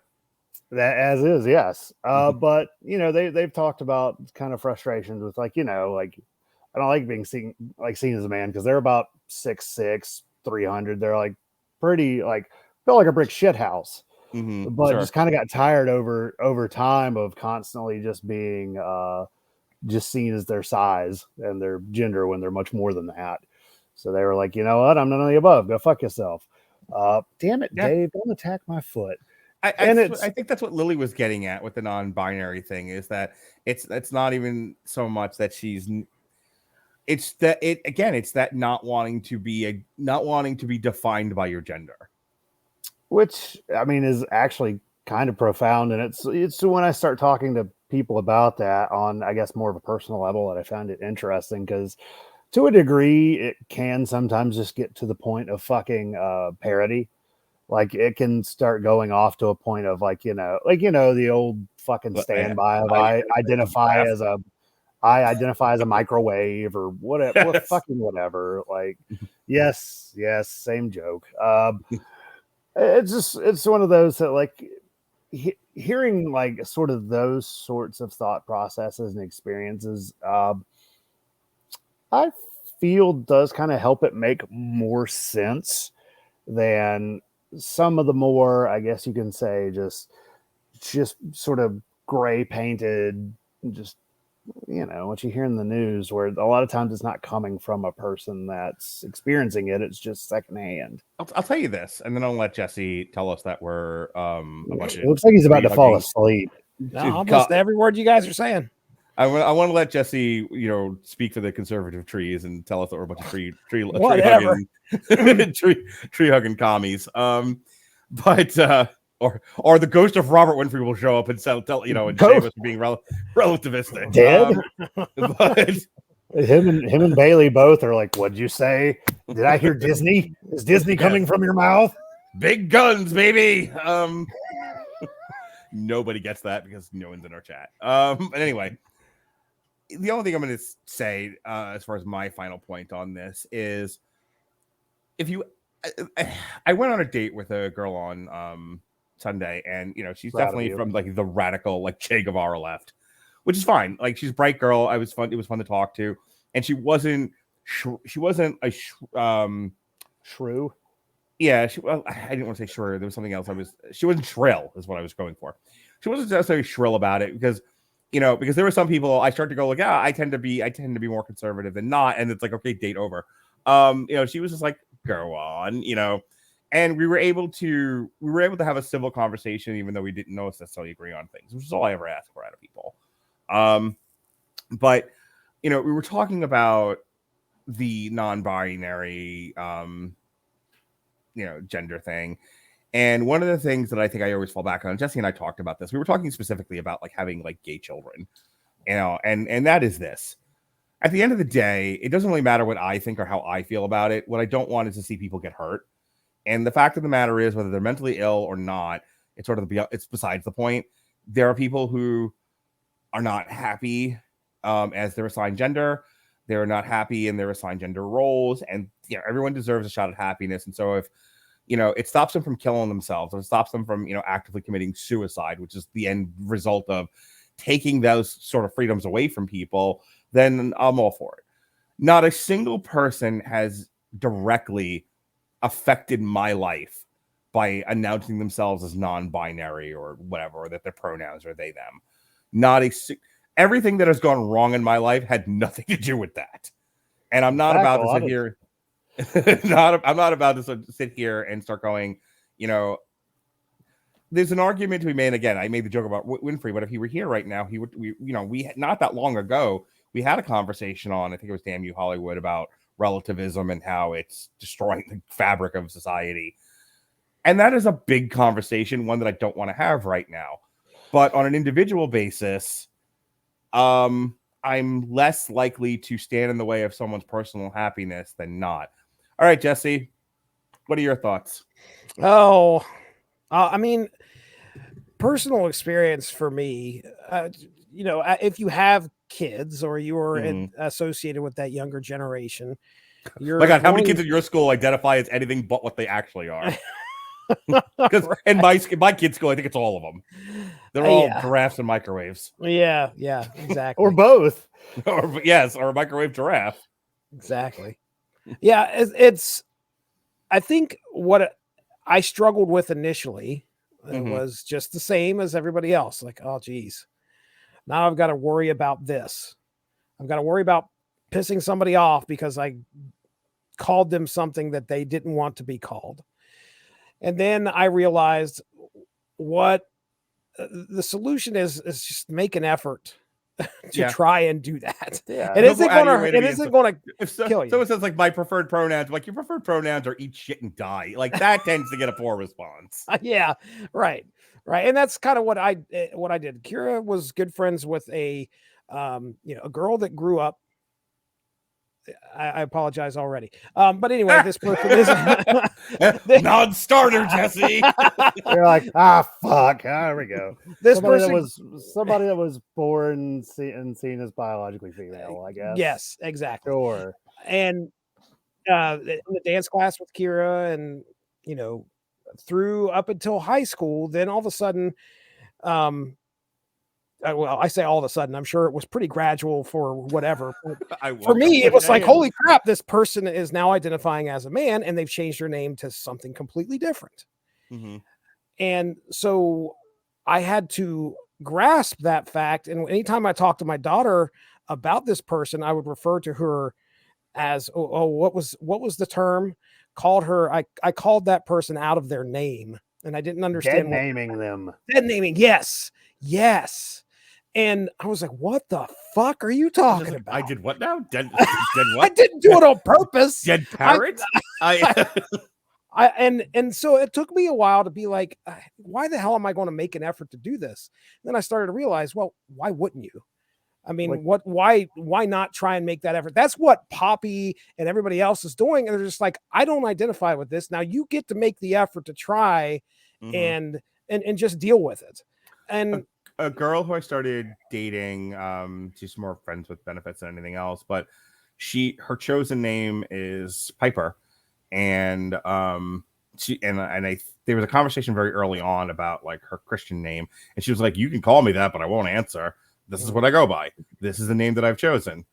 That as is, yes. But they've talked about kind of frustrations with like I don't like being seen as a man because they're about 6'6", 300. They're like pretty feel like a brick shit house. But just kind of got tired over time of constantly just being just seen as their size and their gender when they're much more than that. So they were like, you know what? I'm none of the above. Go fuck yourself. Damn it, Dave! Don't attack my foot. I think that's what Lily was getting at with the non-binary thing is that it's not even so much that it's that not wanting to be defined by your gender. Which I mean is actually kind of profound, and it's when I start talking to people about that on, I guess, more of a personal level that I found it interesting because, to a degree, it can sometimes just get to the point of fucking parody. Like it can start going off to a point of the old fucking standby of I identify as a microwave or whatever, fucking whatever. Like, yes, same joke. It's one of those that like hearing like sort of those sorts of thought processes and experiences. I field does kind of help it make more sense than some of the more, I guess you can say, just sort of gray painted, just, you know, what you hear in the news, where a lot of times it's not coming from a person that's experiencing it. It's just secondhand. I'll tell you this, and then I'll let Jesse tell us that we're a bunch It looks like he's about to fall asleep. No, almost every word you guys are saying. I want to let Jesse, you know, speak for the conservative trees and tell us that we're a bunch of tree hugging commies. But or the ghost of Robert Winfrey will show up and tell you know, and shame us for being relativistic. Dead. But him and Bailey both are like, "What'd you say? Did I hear Disney? Is Disney coming from your mouth? Big guns, baby." Nobody gets that because no one's in our chat. But anyway, the only thing I'm going to say, as far as my final point on this is, I went on a date with a girl on Sunday, and you know, she's definitely from like the radical, like Che Guevara left, which is fine. Like, she's a bright girl. It was fun to talk to, and she wasn't a shrew. Yeah, I didn't want to say shrew. There was something else. She wasn't shrill, is what I was going for. She wasn't necessarily shrill about it because, you know, because there were some people I start to go like, yeah, I tend to be more conservative than not, and it's like, okay, date over. You know, she was just like, go on, you know, and we were able to have a civil conversation, even though we didn't necessarily agree on things, which is all I ever ask for out of people. But you know, we were talking about the non-binary you know, gender thing. And one of the things that I think I always fall back on, Jesse and I talked about this. We were talking specifically about like having like gay children, you know, and that is this. At the end of the day, it doesn't really matter what I think or how I feel about it. What I don't want is to see people get hurt. And the fact of the matter is, whether they're mentally ill or not, it's besides the point. There are people who are not happy as their assigned gender. They're not happy in their assigned gender roles, and you know, everyone deserves a shot at happiness. And so if, you know, it stops them from killing themselves, or it stops them from, you know, actively committing suicide, which is the end result of taking those sort of freedoms away from people, then I'm all for it. Not a single person has directly affected my life by announcing themselves as non-binary or whatever, or that their pronouns are they, them. Everything that has gone wrong in my life had nothing to do with that. And I'm not about to sit here. I'm not about to sit here and start going, you know, there's an argument to be made. Again, I made the joke about Winfrey, but if he were here right now, we not that long ago, we had a conversation on, I think it was Damn You Hollywood, about relativism and how it's destroying the fabric of society. And that is a big conversation, one that I don't want to have right now. But on an individual basis, I'm less likely to stand in the way of someone's personal happiness than not. All right, Jesse, what are your thoughts? Oh, I mean, personal experience for me, you know, if you have kids or you are associated with that younger generation, my God, how many kids at your school identify as anything but what they actually are? Because in my kids' school, I think it's all of them. They're all giraffes and microwaves. Yeah, exactly. Or both. or a microwave giraffe. Exactly. Yeah, it's I think what I struggled with initially was just the same as everybody else. Like, oh, geez, now I've got to worry about this. I've got to worry about pissing somebody off because I called them something that they didn't want to be called. And then I realized what the solution is just make an effort to try and do that. Yeah. It isn't going to kill you. Someone says like my preferred pronouns, like your preferred pronouns are eat shit and die. Like that tends to get a poor response. Yeah, right. And that's kind of what I did. Kira was good friends with a girl that grew up. I apologize already. But anyway, this person is non-starter, Jesse. You're like, fuck. There we go. Somebody that was born and seen as biologically female, I guess. Yes, exactly. Sure. And in the dance class with Kira, and you know, through up until high school, then all of a sudden, well, I say all of a sudden, I'm sure it was pretty gradual for whatever. For me, it was like, holy crap, this person is now identifying as a man and they've changed their name to something completely different. Mm-hmm. And so I had to grasp that fact. And anytime I talked to my daughter about this person, I would refer to her as, what was the term? I called that person out of their name. And I didn't understand. Dead naming them. Dead naming. Yes. And I was like, what the fuck are you talking about? I did what now? Dead what? I didn't do it on purpose. Dead parrot? And so it took me a while to be like, why the hell am I going to make an effort to do this? And then I started to realize, well, why wouldn't you? I mean, why not try and make that effort? That's what Poppy and everybody else is doing. And they're just like, I don't identify with this. Now you get to make the effort to try and just deal with it. And a girl who I started dating, she's more friends with benefits than anything else, but her chosen name is Piper. And there was a conversation very early on about like her Christian name. And she was like, you can call me that, but I won't answer. This is what I go by. This is the name that I've chosen.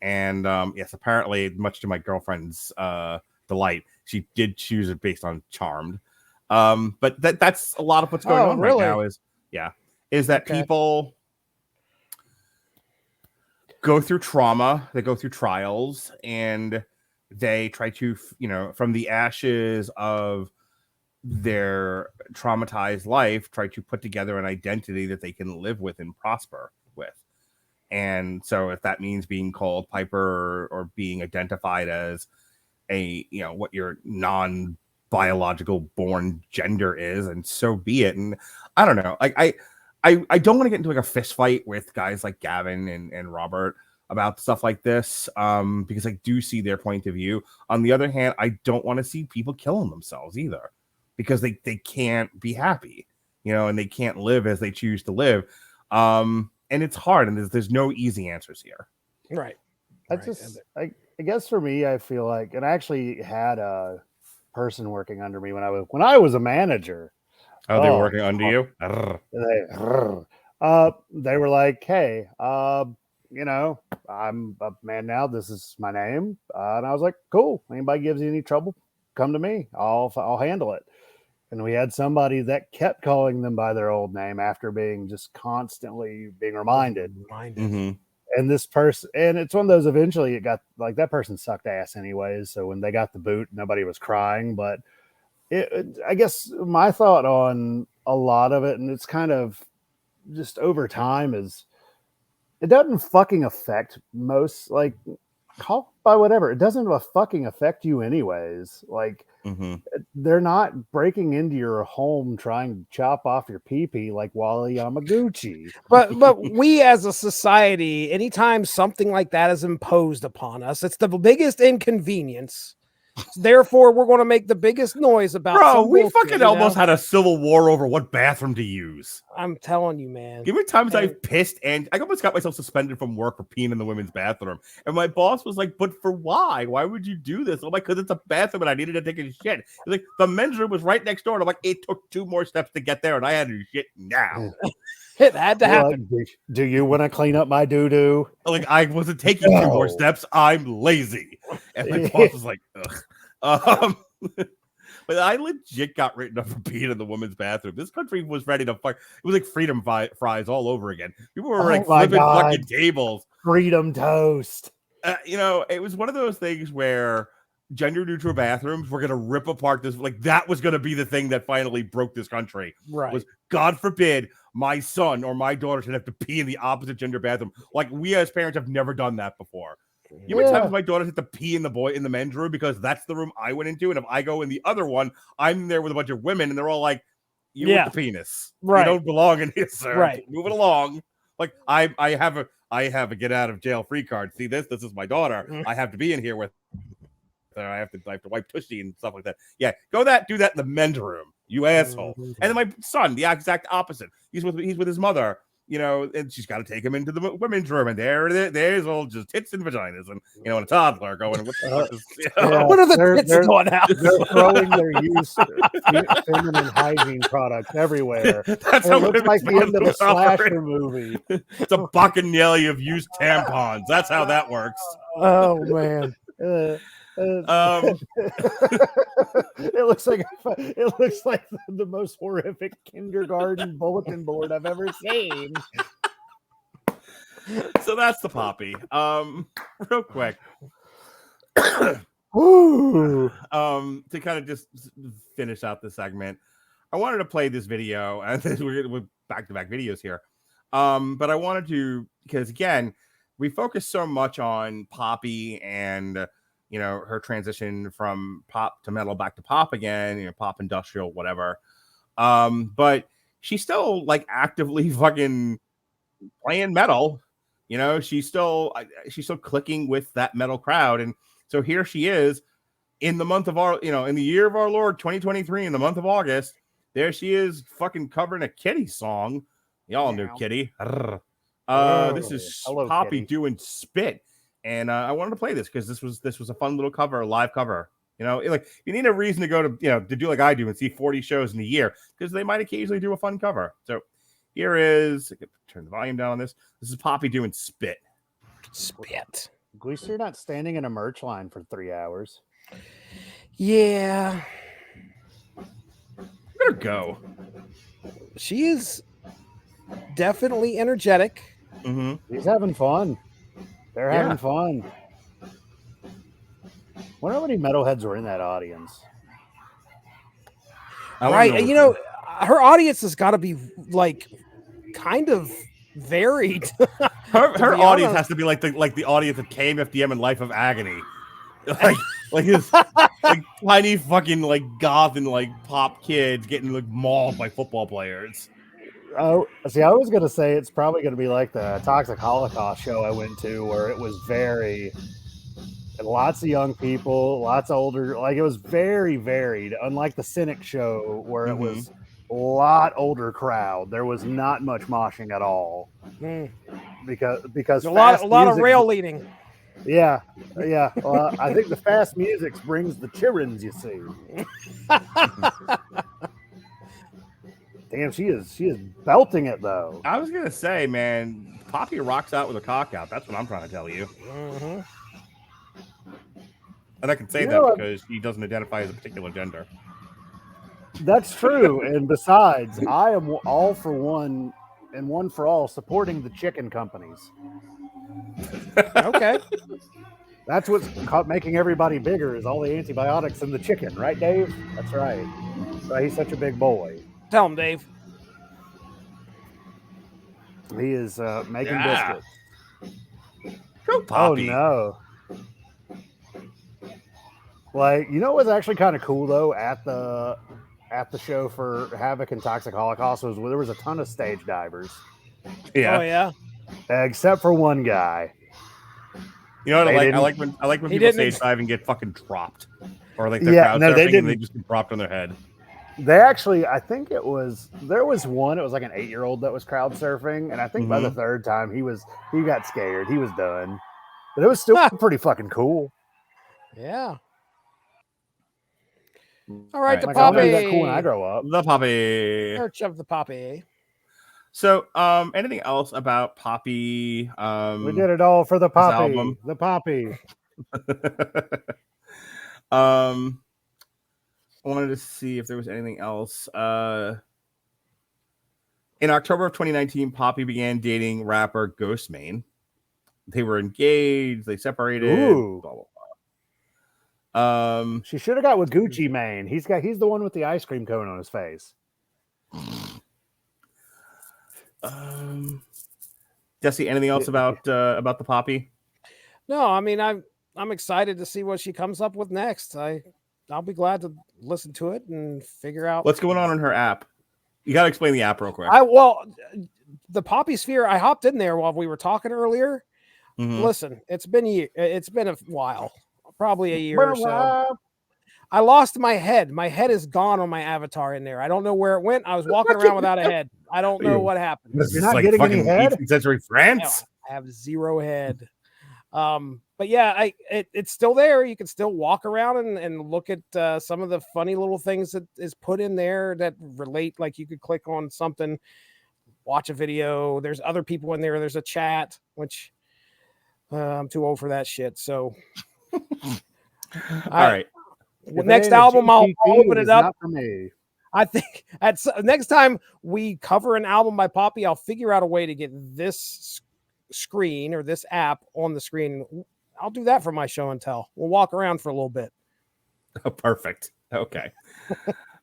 And yes, apparently, much to my girlfriend's delight, she did choose it based on Charmed. But that's a lot of what's going on right now is that people go through trauma, they go through trials, and they try to, from the ashes of their traumatized life, try to put together an identity that they can live with and prosper with. And so if that means being called Piper or being identified as what your non-biological born gender is, and so be it. And I don't know, I don't want to get into like a fist fight with guys like Gavin and Robert about stuff like this, because I do see their point of view. On the other hand, I don't want to see people killing themselves either, because they can't be happy, and they can't live as they choose to live. And it's hard, and there's no easy answers here. Right. I guess for me, I feel like, and I actually had a person working under me when I was a manager. Oh, they were working under you? They were like, hey, I'm a man now. This is my name. And I was like, cool. Anybody gives you any trouble, come to me. I'll handle it. And we had somebody that kept calling them by their old name after being just constantly being reminded. Mm-hmm. And this person, and it's one of those, eventually it got like, that person sucked ass anyways. So when they got the boot, nobody was crying. But I guess my thought on a lot of it, and it's kind of just over time, is it doesn't fucking affect most, like, call by whatever. It doesn't fucking affect you anyways. Like, they're not breaking into your home trying to chop off your pee-pee like Wally Yamaguchi. But we as a society, anytime something like that is imposed upon us, it's the biggest inconvenience. Therefore, we're going to make the biggest noise about. Bro, we fucking almost had a civil war over what bathroom to use. I'm telling you, man. Give me times I've pissed, and I almost got myself suspended from work for peeing in the women's bathroom. And my boss was like, "But for why? Why would you do this?" I'm like, "Because it's a bathroom, and I needed to take a shit." He's like, "The men's room was right next door." And I'm like, "It took 2 more steps to get there, and I had to shit now." It had to happen. Do you want to clean up my doo-doo? Like, I wasn't taking 2 more steps. I'm lazy. And my boss was like, ugh. But I legit got written up for being in the women's bathroom. This country was ready to fuck. It was like freedom fries all over again. People were like flipping fucking tables. Freedom toast. It was one of those things where gender neutral bathrooms were going to rip apart this. Like, that was going to be the thing that finally broke this country. Right. Was, God forbid, my son or my daughter should have to pee in the opposite gender bathroom. Like, we as parents have never done that before. You know, times my daughter had to pee in the men's room because that's the room I went into, and if I go in the other one, I'm there with a bunch of women, and they're all like, "You with the penis, right? You don't belong in here, sir. Right? Move it along." Like, I have a get out of jail free card. See this? This is my daughter. I have to be in here with her. I have to wipe tushy and stuff like that. Yeah, do that in the men's room, you asshole. And then my son, the exact opposite. He's with his mother. And she's got to take him into the women's room, and there's all just tits and vaginas, and and a toddler going, "What the fuck is?" What are the tits going out? They're throwing their used feminine hygiene products everywhere. That's It how looks like the end of a women's operate. slasher movie. It's a bacchanale of used tampons. That's how that works. Oh man. Um, it looks like the most horrific kindergarten bulletin board I've ever seen. So that's the Poppy. Real quick. Ooh. To kind of just finish out the segment, I wanted to play this video, and we're back-to-back videos here. But I wanted to, because again, we focus so much on Poppy and her transition from pop to metal back to pop again, pop industrial, whatever. But she's still like actively fucking playing metal. She's still clicking with that metal crowd. And so here she is in the month of in the year of our Lord 2023, in the month of August. There she is fucking covering a Kitty song. Y'all know Kitty. This is Poppy doing Spit. And I wanted to play this because this was a fun little cover, a live cover. Like you need a reason to go to to do like I do and see 40 shows in a year, because they might occasionally do a fun cover. So here is, I could turn the volume down on this. This is Poppy doing Spit. Spit. At least you're not standing in a merch line for 3 hours. Yeah. Let her go. She is definitely energetic. Mm-hmm. He's having fun. They're having fun. Wonder how many metalheads were in that audience. Right. Her audience has got to be like kind of varied. her audience has to be like the audience that came FDM in Life of Agony. Like his like tiny fucking like goth and like pop kids getting like mauled by football players. Oh, see, I was gonna say it's probably gonna be like the Toxic Holocaust show I went to, where it was lots of young people, lots of older, like it was very varied. Unlike the Cynic show, where it was a lot older crowd, there was not much moshing at all. Because a lot of rail leading. Yeah. Well, I think the fast music brings the childrens, you see. Damn, she is belting it though. I was gonna say, man, Poppy rocks out with a cock out. That's what I'm trying to tell you. Mm-hmm. And I can say that because she doesn't identify as a particular gender. That's true. And besides, I am all for one and one for all supporting the chicken companies. Okay. That's what's making everybody bigger, is all the antibiotics in the chicken, right, Dave? That's right. So he's such a big boy. Tell him, Dave. He is making biscuits. Go Poppy. Oh no! Like, what's actually kind of cool though at the show for Havoc and Toxic Holocaust was there was a ton of stage divers. Yeah. Oh yeah. Except for one guy. You know what I like when people stage dive and get fucking dropped, or like they're crowd surfing and they just get dropped on their head. They actually, I think there was one, it was like an 8-year-old that was crowd surfing, and I think by the third time he got scared, he was done. But it was still pretty fucking cool. Yeah. All right, the like, Poppy. I'll make that cool when I grow up. The Poppy. Church of the Poppy. So, anything else about Poppy? We did it all for the Poppy. Album. The Poppy. I wanted to see if there was anything else. In October of 2019, Poppy began dating rapper Ghostmane. They were engaged. They separated. Ooh. Blah, blah, blah. She should have got with Gucci Mane. He's the one with the ice cream cone on his face. Jesse, anything else about the Poppy? No, I mean I'm excited to see what she comes up with next. I'll be glad to listen to it and figure out what's going on her app. You got to explain the app real quick. The Poppy Sphere, I hopped in there while we were talking earlier. Mm-hmm. Listen, it's been a while, probably a year or so. I lost my head. My head is gone on my avatar in there. I don't know where it went. I was walking around without a head. I don't know what happened. You're not getting any head? 18th century France? No, I have zero head. but yeah, it's still there. You can still walk around and look at some of the funny little things that is put in there that relate. Like you could click on something, watch a video. There's other people in there. There's a chat, which I'm too old for that shit. So, all right. Next album, I'll open it up. Not for me. I think next time we cover an album by Poppy, I'll figure out a way to get this screen or this app on the screen. I'll do that for my show and tell. We'll walk around for a little bit. Oh, perfect. Okay.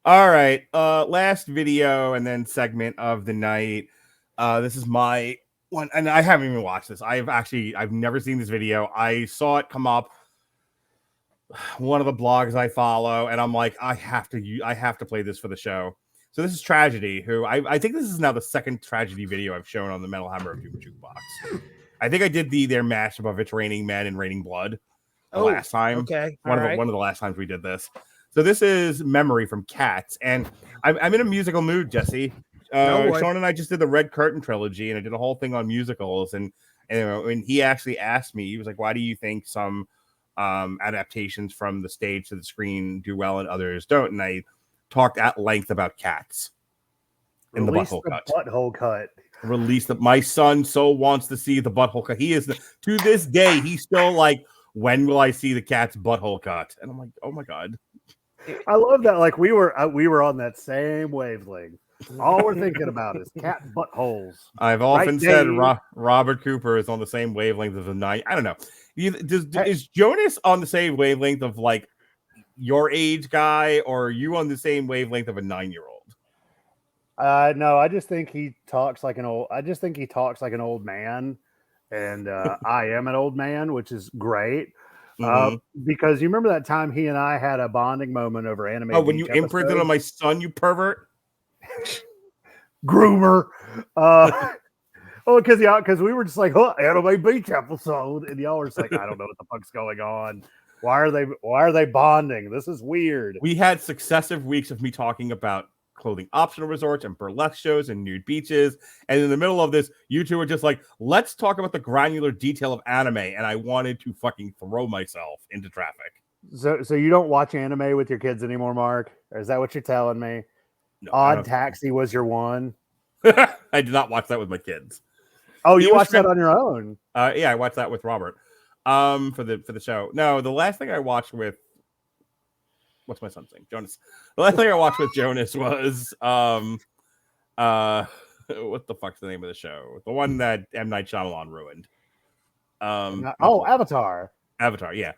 All right. Last video and then segment of the night. This is my one, and I haven't even watched this. I've never seen this video. I saw it come up one of the blogs I follow, and I'm like, I have to play this for the show. So this is Tragedy, who I think this is now the second Tragedy video I've shown on the Metal Hammer of Doom Jukebox. I think I did their mashup of It's Raining Men and Raining Blood last time. Okay. One of the last times we did this. So this is Memory from Cats, and I'm in a musical mood, Jesse. Sean and I just did the Red Curtain trilogy, and I did a whole thing on musicals, and he actually asked me, he was like, why do you think some adaptations from the stage to the screen do well and others don't? And I talked at length about Cats and the butthole cut. Butthole cut. Release that. My son so wants to see the butthole cut. He is to this day, he's still like, when will I see the Cat's butthole cut? And I'm like, oh my god. I love that. Like we were on that same wavelength. All we're thinking about is cat buttholes. I've often said Robert Cooper is on the same wavelength as a 9. I don't know. Is Jonas on the same wavelength of like your age guy, or are you on the same wavelength of a 9-year-old? No, I just think he talks like an old man, and I am an old man, which is great. Because you remember that time he and I had a bonding moment over anime. Oh, when you imprinted on my son, you pervert. Groomer. Because we were just like, anime beach episode, and y'all were just like, I don't know what the fuck's going on. Why are they bonding? This is weird. We had successive weeks of me talking about clothing optional resorts and burlesque shows and nude beaches, and in the middle of this, you two were just like, let's talk about the granular detail of anime, and I wanted to fucking throw myself into traffic. So you don't watch anime with your kids anymore, Mark? Or is that what you're telling me? No, Odd Taxi was your one. I did not watch that with my kids. Oh, you watched that on your own? Yeah, I watched that with Robert. For the show. No, the last thing I watched with what's my son saying? Jonas. The last thing I watched with Jonas was what the fuck's the name of the show? The one that M. Night Shyamalan ruined. Avatar. Avatar, yeah.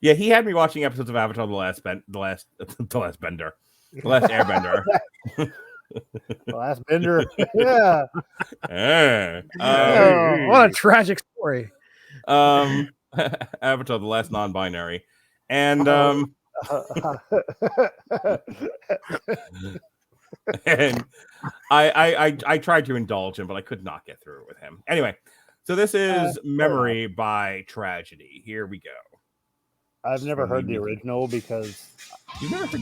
Yeah, he had me watching episodes of Avatar the last Airbender. The last bender. Yeah. What a tragic story. Avatar, the last non-binary. And and I tried to indulge him, but I could not get through it with him. Anyway, so this is Memory by Tragedy. Here we go. I've never heard the original because you've never heard.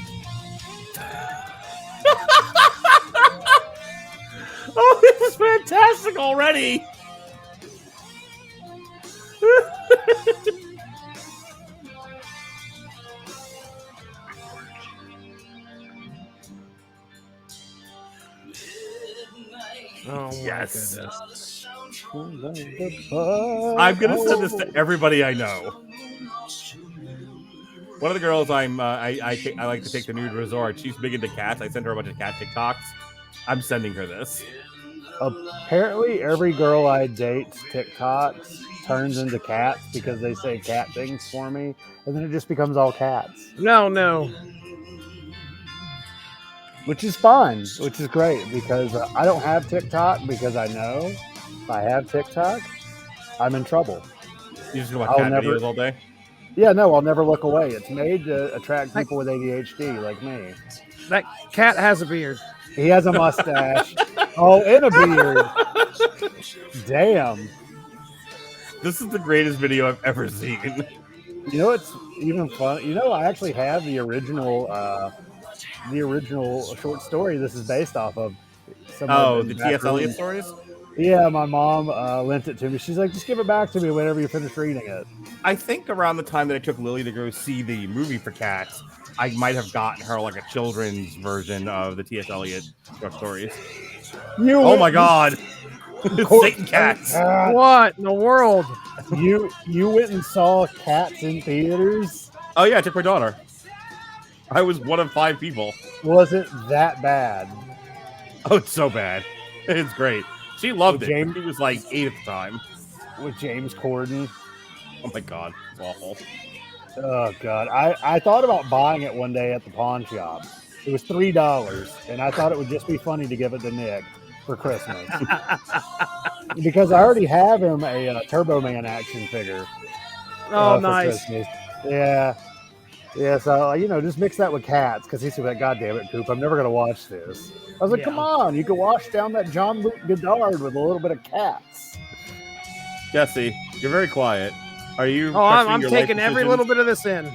Oh, this is fantastic already. Oh yes. Goodness. I'm gonna send this to everybody I know. One of the girls I like to take to nude resort. She's big into cats. I send her a bunch of cat TikToks. I'm sending her this. Apparently, every girl I date's TikToks turns into cats because they say cat things for me, and then it just becomes all cats. No. Which is fine, which is great, because I don't have TikTok, because I know if I have TikTok, I'm in trouble. You just go watch cat videos all day? Yeah, no, I'll never look away. It's made to attract people with ADHD like me. That cat has a beard. He has a mustache. Oh, and a beard. Damn. This is the greatest video I've ever seen. You know what's even fun? You know, I actually have the original short story this is based off of. The T.S. Eliot stories? Yeah, my mom lent it to me. She's like, just give it back to me whenever you finish reading it. I think around the time that I took Lily to go see the movie for cats, I might have gotten her like a children's version of the T.S. Eliot short stories. Oh my God. Satan cats. What in the world? You went and saw Cats in theaters? Oh yeah, I took my daughter. I was one of 5 people. Was it that bad? Oh, it's so bad. It's great. She loved With it. James- She was like 8 at the time. With James Corden? Oh my God, it's awful. Oh God, I thought about buying it one day at the pawn shop. It was $3, and I thought it would just be funny to give it to Nick for Christmas because I already have him a Turbo Man action figure. Oh, for nice. Christmas. Yeah. So just mix that with Cats because he's like, God damn it, Coop, I'm never gonna watch this. I was like, come on, you can wash down that Jean-Luc Godard with a little bit of Cats. Jesse, you're very quiet. Are you? Oh, I'm your taking life every decisions? little bit of this in.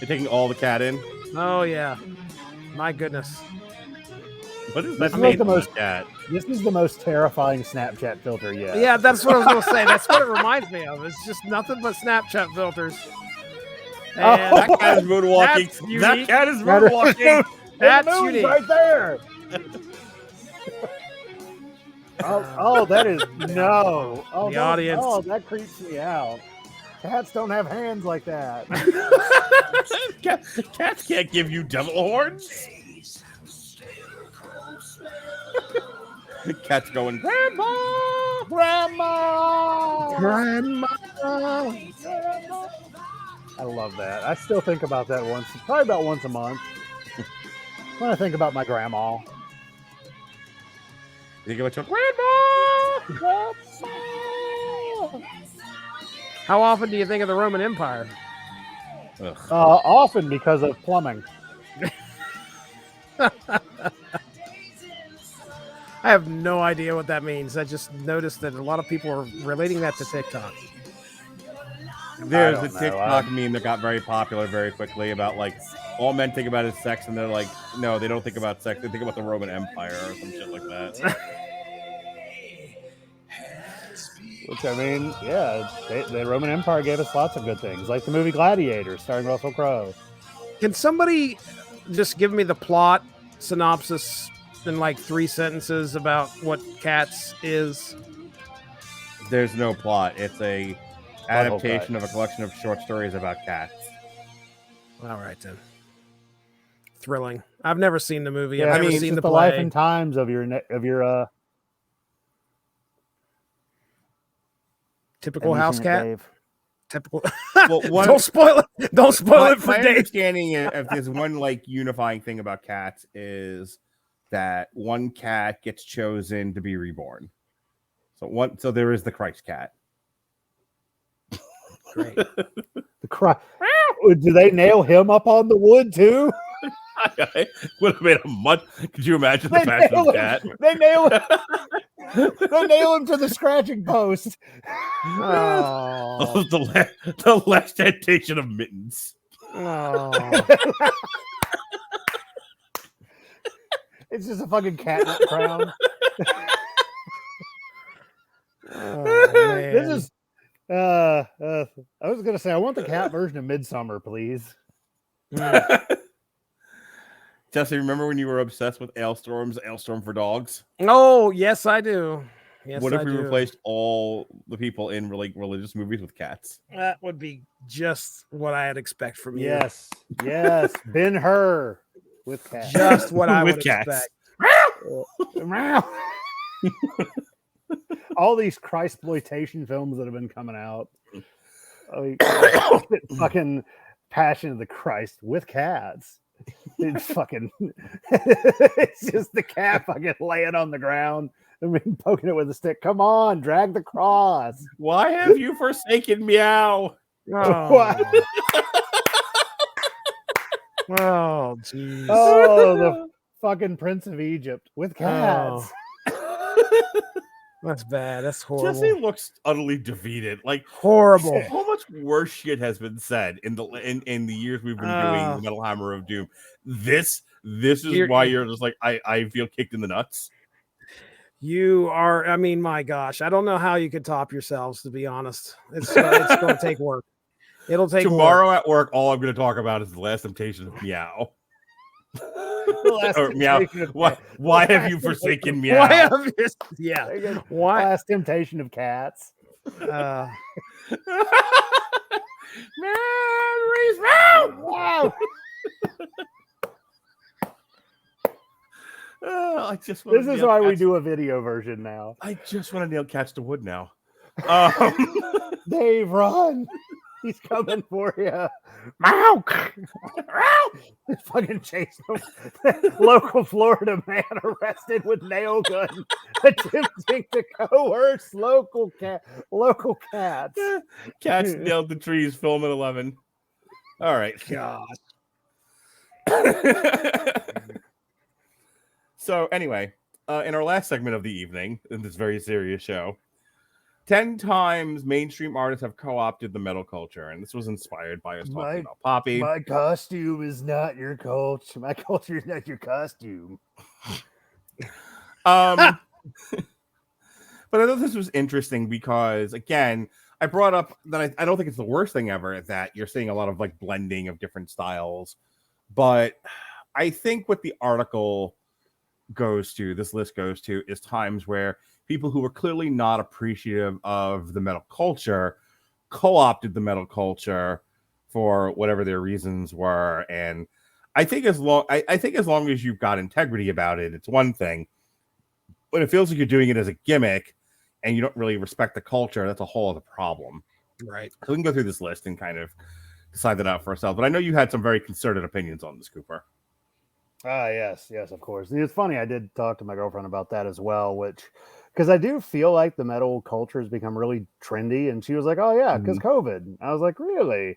You're taking all the cat in. Oh yeah, my goodness. What is This that is like made the for most- cat? This is the most terrifying Snapchat filter yet. Yeah, that's what I was gonna say. That's what it reminds me of. It's just nothing but Snapchat filters. And That cat is moonwalking. that's That unique. cat is moonwalking. That's the moon's unique. right there. oh, that is no. Oh, The audience. Oh, that creeps me out. Cats don't have hands like that. Cats can't give you devil horns. Cat's going, Grandma! Grandma. I love that. I still think about that probably about once a month. When I think about my grandma. You think about your grandma? How often do you think of the Roman Empire? Ugh. Often because of plumbing. I have no idea what that means. I just noticed that a lot of people are relating that to TikTok. There's I a don't know. TikTok meme that got very popular very quickly about like all men think about is sex, and they're like, no, they don't think about sex. They think about the Roman Empire or some shit like that. Which, I mean, yeah, the Roman Empire gave us lots of good things, like the movie Gladiator, starring Russell Crowe. Can somebody just give me the plot synopsis in like 3 sentences about what Cats is? There's no plot. It's a adaptation of a collection of short stories about cats. All right then. Thrilling. I've never seen the movie. Yeah, I've never it's seen just the the play. life and times of your Typical house cat. Typical. Well, Don't spoil it. Don't spoil it for my Dave. understanding if there's one like unifying thing about cats is that one cat gets chosen to be reborn. So there is the Christ cat. Great. The cry. Do they nail him up on the wood too? Would have made a much. Could you imagine the passion of cat? They nail him. They nail him to the scratching post. Oh. the last temptation of mittens. Oh. It's just a fucking catnip crown. Oh, This man. is. I was gonna say I want the cat version of Midsummer, please. Jesse, remember when you were obsessed with Ailstorm for dogs? Oh, yes, I do. Yes, What if I we do. replaced all the people in like religious movies with cats? That would be just what I'd expect from you. Yes, Ben-Hur with cats. Just what I With would cats. expect. All these Christploitation films that have been coming out. I mean, fucking Passion of the Christ with cats. It's fucking. It's just the cat fucking laying on the ground and poking it with a stick. Come on, drag the cross. Why have you forsaken meow? Oh, oh, jeez. Oh, the fucking Prince of Egypt with cats. That's bad. That's horrible. Jesse looks utterly defeated. Like Horrible. how much worse shit has been said in the years we've been doing the Metal Hammer of Doom. This is why you're just like I feel kicked in the nuts. You are, I mean, my gosh, I don't know how you could top yourselves, to be honest. It's going to take work. It'll take Tomorrow work. at work, all I'm going to talk about is the last temptation of meow. Or meow. Why have you forsaken meow? Why have you, yeah. Why? Last temptation of cats. Memories. Wow. I just This is why we do a video version now. I just want to nail cats to wood now. Dave, run! He's coming for you. Meow! He's fucking chasing him. Local Florida man arrested with nail gun attempting to coerce local cats. Cats nailed the trees. Film at 11. All right. God. So anyway, in our last segment of the evening, in this very serious show, 10 times mainstream artists have co-opted the metal culture, and this was inspired by us talking about Poppy. My costume is not your culture. My culture is not your costume. But I thought this was interesting because, again, I brought up that I don't think it's the worst thing ever that you're seeing a lot of like blending of different styles, but I think what the article this list goes to is times where people who were clearly not appreciative of the metal culture co-opted the metal culture for whatever their reasons were. And I think as long as you've got integrity about it, it's one thing. But it feels like you're doing it as a gimmick and you don't really respect the culture, that's a whole other problem. Right. So we can go through this list and kind of decide that out for ourselves. But I know you had some very concerted opinions on this, Cooper. Yes, of course. It's funny. I did talk to my girlfriend about that as well, because I do feel like the metal culture has become really trendy. And she was like, "Oh yeah, because COVID." And I was like, "Really?"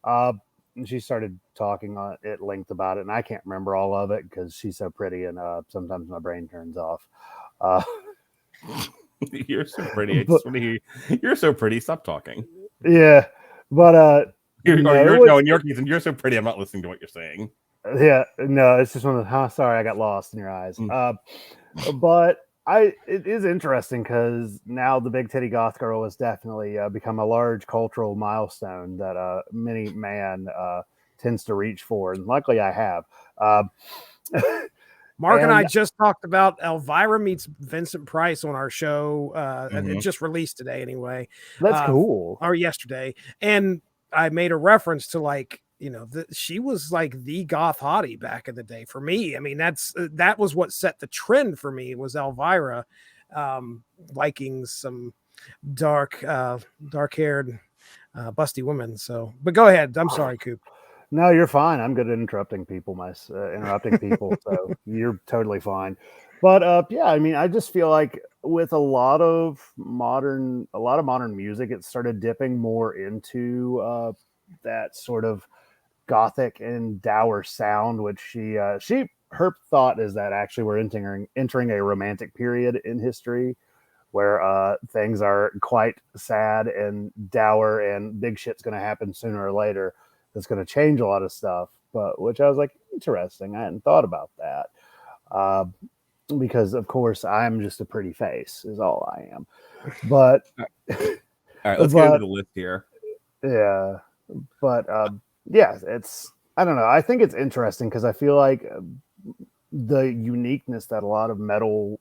And she started talking at length about it, and I can't remember all of it because she's so pretty, and sometimes my brain turns off. You're so pretty. I just want to hear you're so pretty. Stop talking. Yeah, but in your case, and you're so pretty. I'm not listening to what you're saying. Yeah, no, it's just one of the, sorry, I got lost in your eyes. But it is interesting because now the big titty goth girl has definitely become a large cultural milestone that many man tends to reach for, and luckily I have. Mark and I just talked about Elvira meets Vincent Price on our show. It just released today anyway. That's cool. Or yesterday. And I made a reference to like, she was like the goth hottie back in the day for me. I mean, that was what set the trend for me was Elvira liking some dark-haired, busty women. So, but go ahead. I'm sorry, Coop. No, you're fine. I'm good at interrupting people. Interrupting people, so you're totally fine. But yeah, I mean, I just feel like with a lot of modern music, it started dipping more into that sort of gothic and dour sound, which her thought is that actually we're entering a romantic period in history where things are quite sad and dour and big shit's going to happen sooner or later that's going to change a lot of stuff, but which I was like, interesting. I hadn't thought about that because of course I'm just a pretty face is all I am. But all right, let's get into the list here. Yeah, but yeah, I don't know. I think it's interesting because I feel like the uniqueness that a lot of metal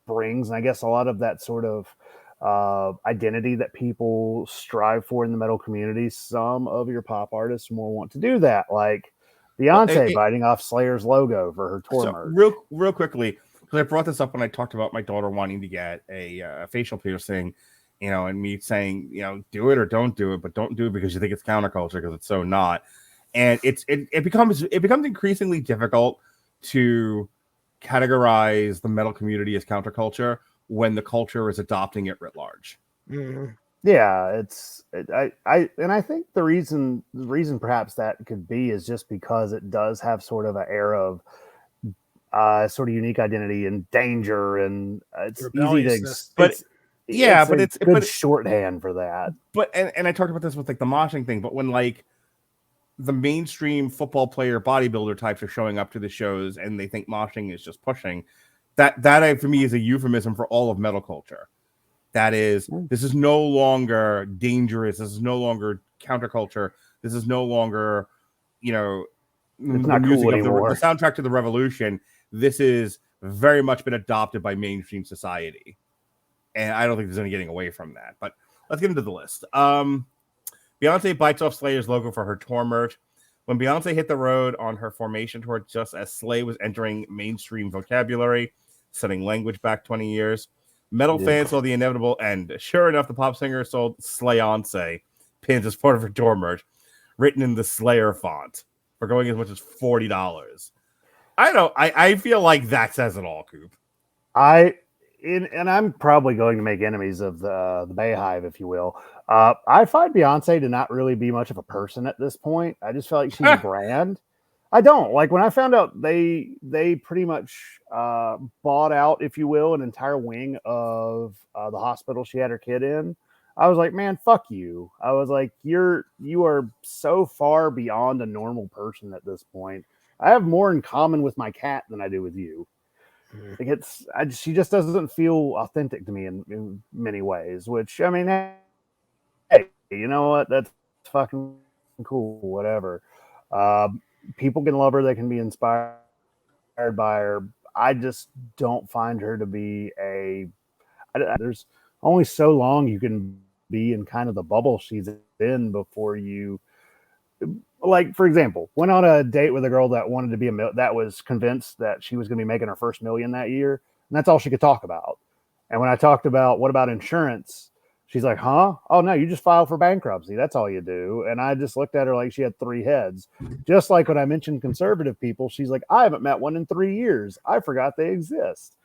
brings, and I guess a lot of that sort of identity that people strive for in the metal community, some of your pop artists more want to do that, like Beyonce biting off Slayer's logo for her tour merch. Real quickly, because I brought this up when I talked about my daughter wanting to get a facial piercing, and me saying, do it or don't do it, but don't do it because you think it's counterculture, because it's so not. And it becomes increasingly difficult to categorize the metal community as counterculture when the culture is adopting it writ large. Mm-hmm. Yeah, I think the reason perhaps that could be is just because it does have sort of an air of sort of unique identity and danger, and it's easy to. It's good shorthand for that. But and I talked about this with like the moshing thing, but when like the mainstream football player bodybuilder types are showing up to the shows and they think moshing is just pushing, that for me is a euphemism for all of metal culture. That is, this is no longer dangerous. This is no longer counterculture. This is no longer, it's the not music cool of the anymore. soundtrack to the revolution. This is very much been adopted by mainstream society. And I don't think there's any getting away from that. But let's get into the list. Beyonce bites off Slayer's logo for her tour merch. When Beyonce hit the road on her Formation tour, just as Slay was entering mainstream vocabulary, setting language back 20 years, metal fans saw the inevitable end. Sure enough, the pop singer sold Slayonce pins as part of her tour merch, written in the Slayer font for going as much as $40. I don't know. I feel like that says it all, Coop. And I'm probably going to make enemies of the Bayhive, if you will. I find Beyonce to not really be much of a person at this point. I just feel like she's a brand. I don't like when I found out they pretty much bought out, if you will, an entire wing of the hospital she had her kid in. I was like, man, fuck you. I was like, you are so far beyond a normal person at this point. I have more in common with my cat than I do with you. Like she just doesn't feel authentic to me in many ways, which, I mean, hey, you know what? That's fucking cool, whatever. People can love her. They can be inspired by her. I just don't find her to be there's only so long you can be in kind of the bubble she's in before you, like, for example, went on a date with a girl that wanted to be that was convinced that she was going to be making her first million that year. And that's all she could talk about. And when I talked about, what about insurance? She's like, huh? Oh no, you just file for bankruptcy. That's all you do. And I just looked at her like she had three heads. Just like when I mentioned conservative people, she's like, I haven't met one in 3 years. I forgot they exist.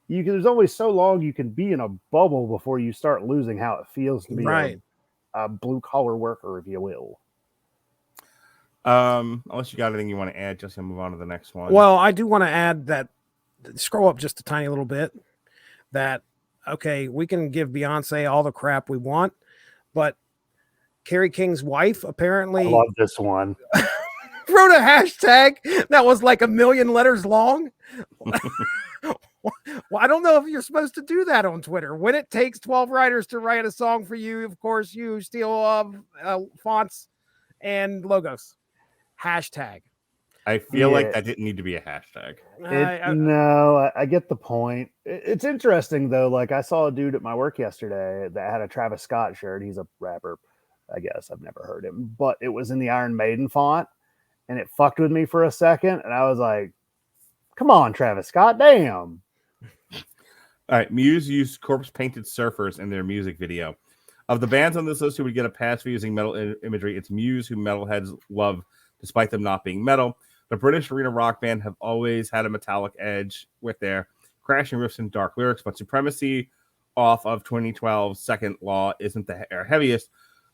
There's only so long you can be in a bubble before you start losing how it feels to be a blue collar worker, if you will. Unless you got anything you want to add, just to move on to the next one. Well, I do want to add that, scroll up just a tiny little bit, that, okay, we can give Beyonce all the crap we want, but Carrie King's wife apparently I love this one. wrote a hashtag that was like 1 million letters long. Well, I don't know if you're supposed to do that on Twitter. When it takes 12 writers to write a song for you, of course, you steal fonts and logos. Hashtag. I feel like that didn't need to be a hashtag. No, I get the point. It's interesting, though. Like, I saw a dude at my work yesterday that had a Travis Scott shirt. He's a rapper, I guess. I've never heard him. But it was in the Iron Maiden font, and it fucked with me for a second. And I was like, come on, Travis Scott, damn. All right, Muse used corpse-painted surfers in their music video. Of the bands on this list who would get a pass for using metal imagery, it's Muse, who metalheads love, despite them not being metal. The British arena rock band have always had a metallic edge with their crashing riffs and dark lyrics, but Supremacy off of 2012's Second Law isn't their heaviest,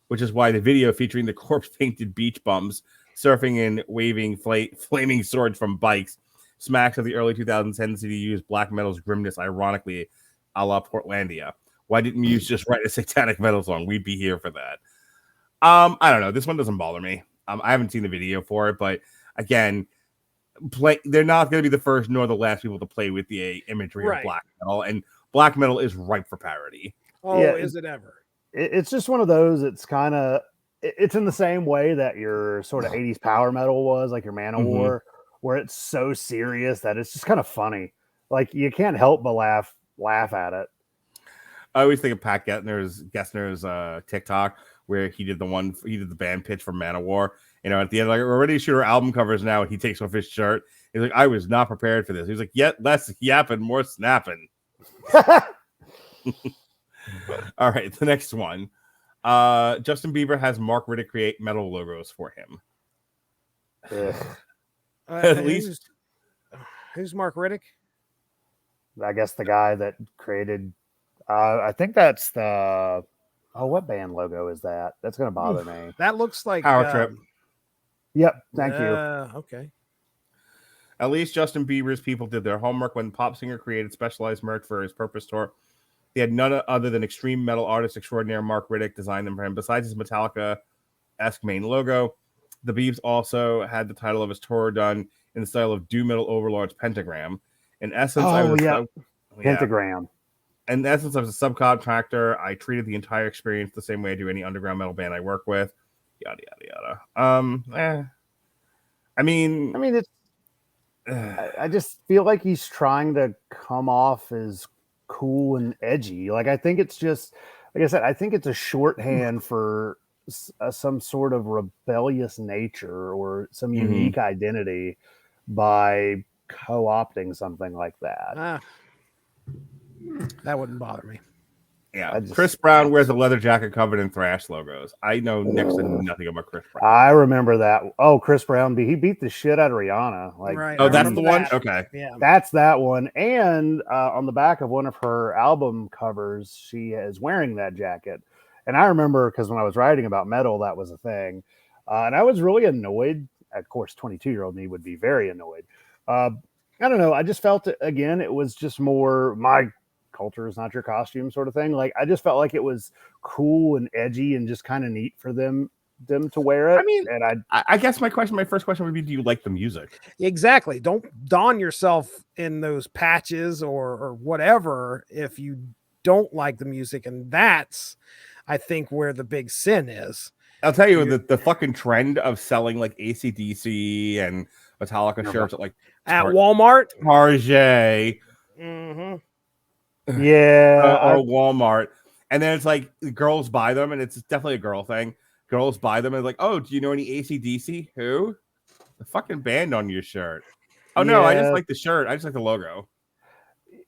which is why the video featuring the corpse-painted beach bums surfing and waving flaming swords from bikes smacks of the early 2000s tendency to use black metal's grimness, ironically, a la Portlandia. Why didn't Muse just write a satanic metal song? We'd be here for that. I don't know. This one doesn't bother me. I haven't seen the video for it, but again, they're not going to be the first nor the last people to play with the imagery of black metal, and black metal is ripe for parody. Oh, yeah, is it ever? It's just one of those. It's kind of, it's in the same way that your sort of 80s power metal was, like your Manowar, where it's so serious that it's just kind of funny. Like, you can't help but laugh at it. I always think of Pat Gessner's TikTok where he did the band pitch for Manowar. You know, at the end, like, we're ready to shoot our album covers now. And he takes off his shirt. He's like, I was not prepared for this. He's like, yet less yapping, more snapping. All right, the next one. Justin Bieber has Mark Radulich create metal logos for him. At least, who's Mark Radulich? I guess the guy that created. I think that's the. Oh, what band logo is that? That's going to bother me. That looks like Power Trip. Yep. Thank you. Okay. At least Justin Bieber's people did their homework when the pop singer created specialized merch for his Purpose tour. He had none other than extreme metal artist extraordinaire Mark Radulich design them for him. Besides his Metallica-esque main logo, the Biebs also had the title of his tour done in the style of doom metal overlord's Pentagram. In essence, I was Pentagram. In essence, I was a subcontractor. I treated the entire experience the same way I do any underground metal band I work with. Yada yada yada. I mean, it's. I just feel like he's trying to come off as cool and edgy. Like I think it's just, like I said, I think it's a shorthand for some sort of rebellious nature or some unique identity by co-opting something like that. That wouldn't bother me. Yeah, Chris Brown wears a leather jacket covered in thrash logos. I know next to nothing about Chris Brown. I remember that. Oh, Chris Brown, he beat the shit out of Rihanna. Like, right. Oh, that's the one? Okay. Yeah. That's that one. And on the back of one of her album covers, she is wearing that jacket. And I remember because when I was writing about metal, that was a thing. And I was really annoyed. Of course, 22-year-old me would be very annoyed. I don't know. I just felt, again, it was just more my culture is not your costume sort of thing. Like I just felt like it was cool and edgy and just kind of neat for them to wear it. I mean, and I guess my first question would be, do you like the music? Exactly. Don't don yourself in those patches or whatever if you don't like the music. And that's, I think, where the big sin is. I'll tell you, the fucking trend of selling like AC/DC and Metallica shirts at Walmart, Target. Yeah, or Walmart, and then it's like girls buy them, and it's definitely a girl thing. Girls buy them and like, oh, do you know any AC/DC? Who? The fucking band on your shirt. Oh no, I just like the shirt. I just like the logo.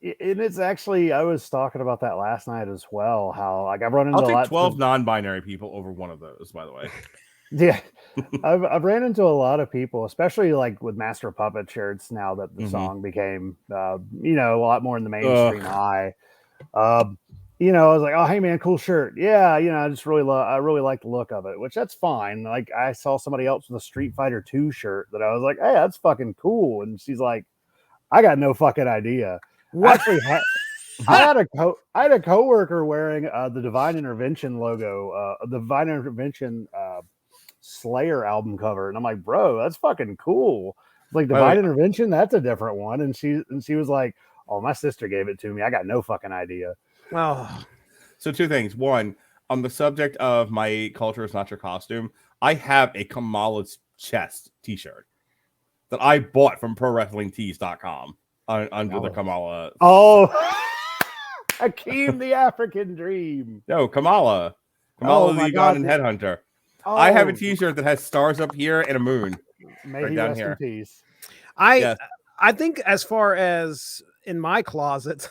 And it's actually, I was talking about that last night as well. How like I've run into I'll take 12 non-binary people over one of those, by the way. Yeah, I've ran into a lot of people, especially like with Master of Puppet shirts. Now that the song became, a lot more in the mainstream eye. I was like, oh, hey man, cool shirt. Yeah, I just really I really like the look of it, which that's fine. Like I saw somebody else with a Street Fighter 2 shirt that I was like, hey, that's fucking cool. And she's like, I got no fucking idea. What? Actually, I had a coworker wearing the Divine Intervention logo, the Divine Intervention Slayer album cover, and I'm like, bro, that's fucking cool. Like Divine Intervention, that's a different one. And she was like, oh, my sister gave it to me. I got no fucking idea. Oh, so two things. One, on the subject of my culture is not your costume, I have a Kamala's chest t-shirt that I bought from ProWrestlingTees.com under the Kamala. Oh, Akeem the African Dream. No, Kamala the Egon and Headhunter. Oh. I have a t-shirt that has stars up here and a moon. May he rest in peace. I think as far as in my closet,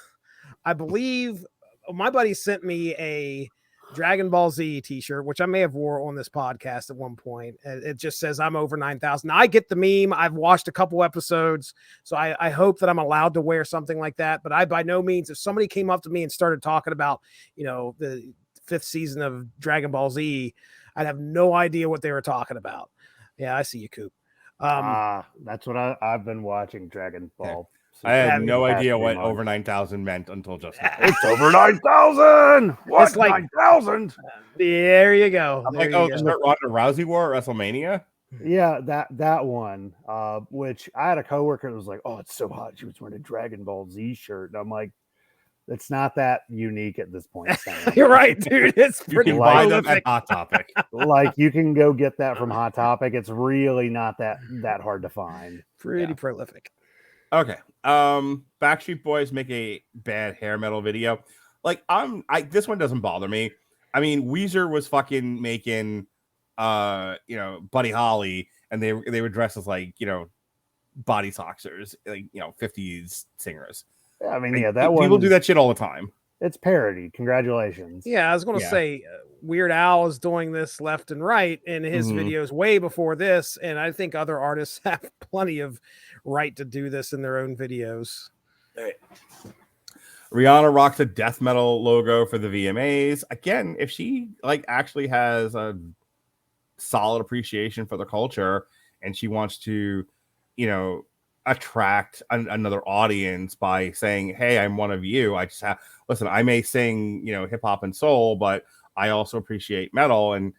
I believe my buddy sent me a Dragon Ball Z t-shirt, which I may have wore on this podcast at one point. It just says I'm over 9,000. I get the meme. I've watched a couple episodes, so I hope that I'm allowed to wear something like that. But I, by no means, if somebody came up to me and started talking about, the 5th season of Dragon Ball Z, I'd have no idea what they were talking about. Yeah, I see you, Coop. That's what I've been watching, Dragon Ball. I had no idea what over 9,000 meant until just now. It's over 9,000. What? It's like 9,000. There you go. I'm like, that's what Ronda Rousey wore at WrestleMania. Yeah, that one. Which I had a coworker that was like, "Oh, it's so hot." She was wearing a Dragon Ball Z shirt, and I'm like, "It's not that unique at this point." You're right, dude. It's pretty buy them at Hot Topic. Like you can go get that from Hot Topic. It's really not that hard to find. Pretty prolific. Okay. Backstreet Boys make a bad hair metal video. Like this one doesn't bother me. I mean, Weezer was fucking making Buddy Holly, and they were dressed as like, body soxers, like, 50s singers. Yeah, I mean, like, that one people do that shit all the time. It's parody. Congratulations. Yeah, I was going to say Weird Al is doing this left and right in his videos way before this, and I think other artists have plenty of right to do this in their own videos. Right. Rihanna rocks a death metal logo for the VMAs. Again, if she actually has a solid appreciation for the culture and she wants to, attract another audience by saying, hey, I'm one of you. I just listen, I may sing, hip hop and soul, but I also appreciate metal. And,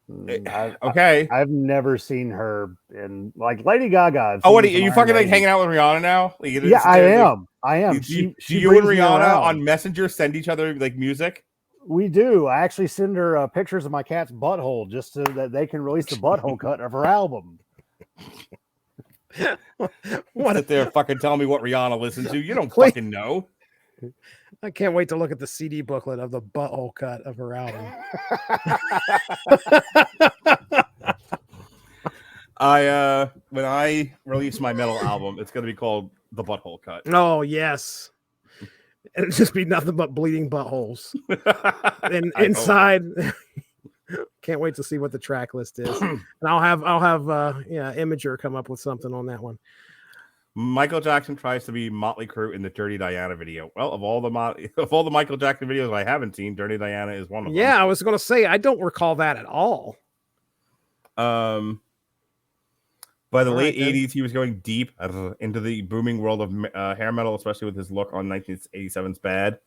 Okay. I've never seen her in like Lady Gaga. Oh, what are you fucking like hanging out with Rihanna now? Like, yeah, I am. Do She you and brings me Rihanna around. on Messenger send each other like music? We do. I actually send her pictures of my cat's butthole just so that they can release the butthole cut of her album. Sit there fucking tell me what Rihanna listens to. You don't fucking know. I can't wait to look at the CD booklet of the butthole cut of her album. When I release my metal album, it's gonna be called The Butthole Cut. Oh yes. It'll just be nothing but bleeding buttholes. And inside can't wait to see what the track list is. And I'll have Imager come up with something on that one. Michael Jackson tries to be Motley Crue in the Dirty Diana video. Well, of all the Michael Jackson videos I haven't seen, Dirty Diana is one of them. Yeah, I was going to say I don't recall that at all. By the late 80s, he was going deep into the booming world of hair metal, especially with his look on 1987's Bad.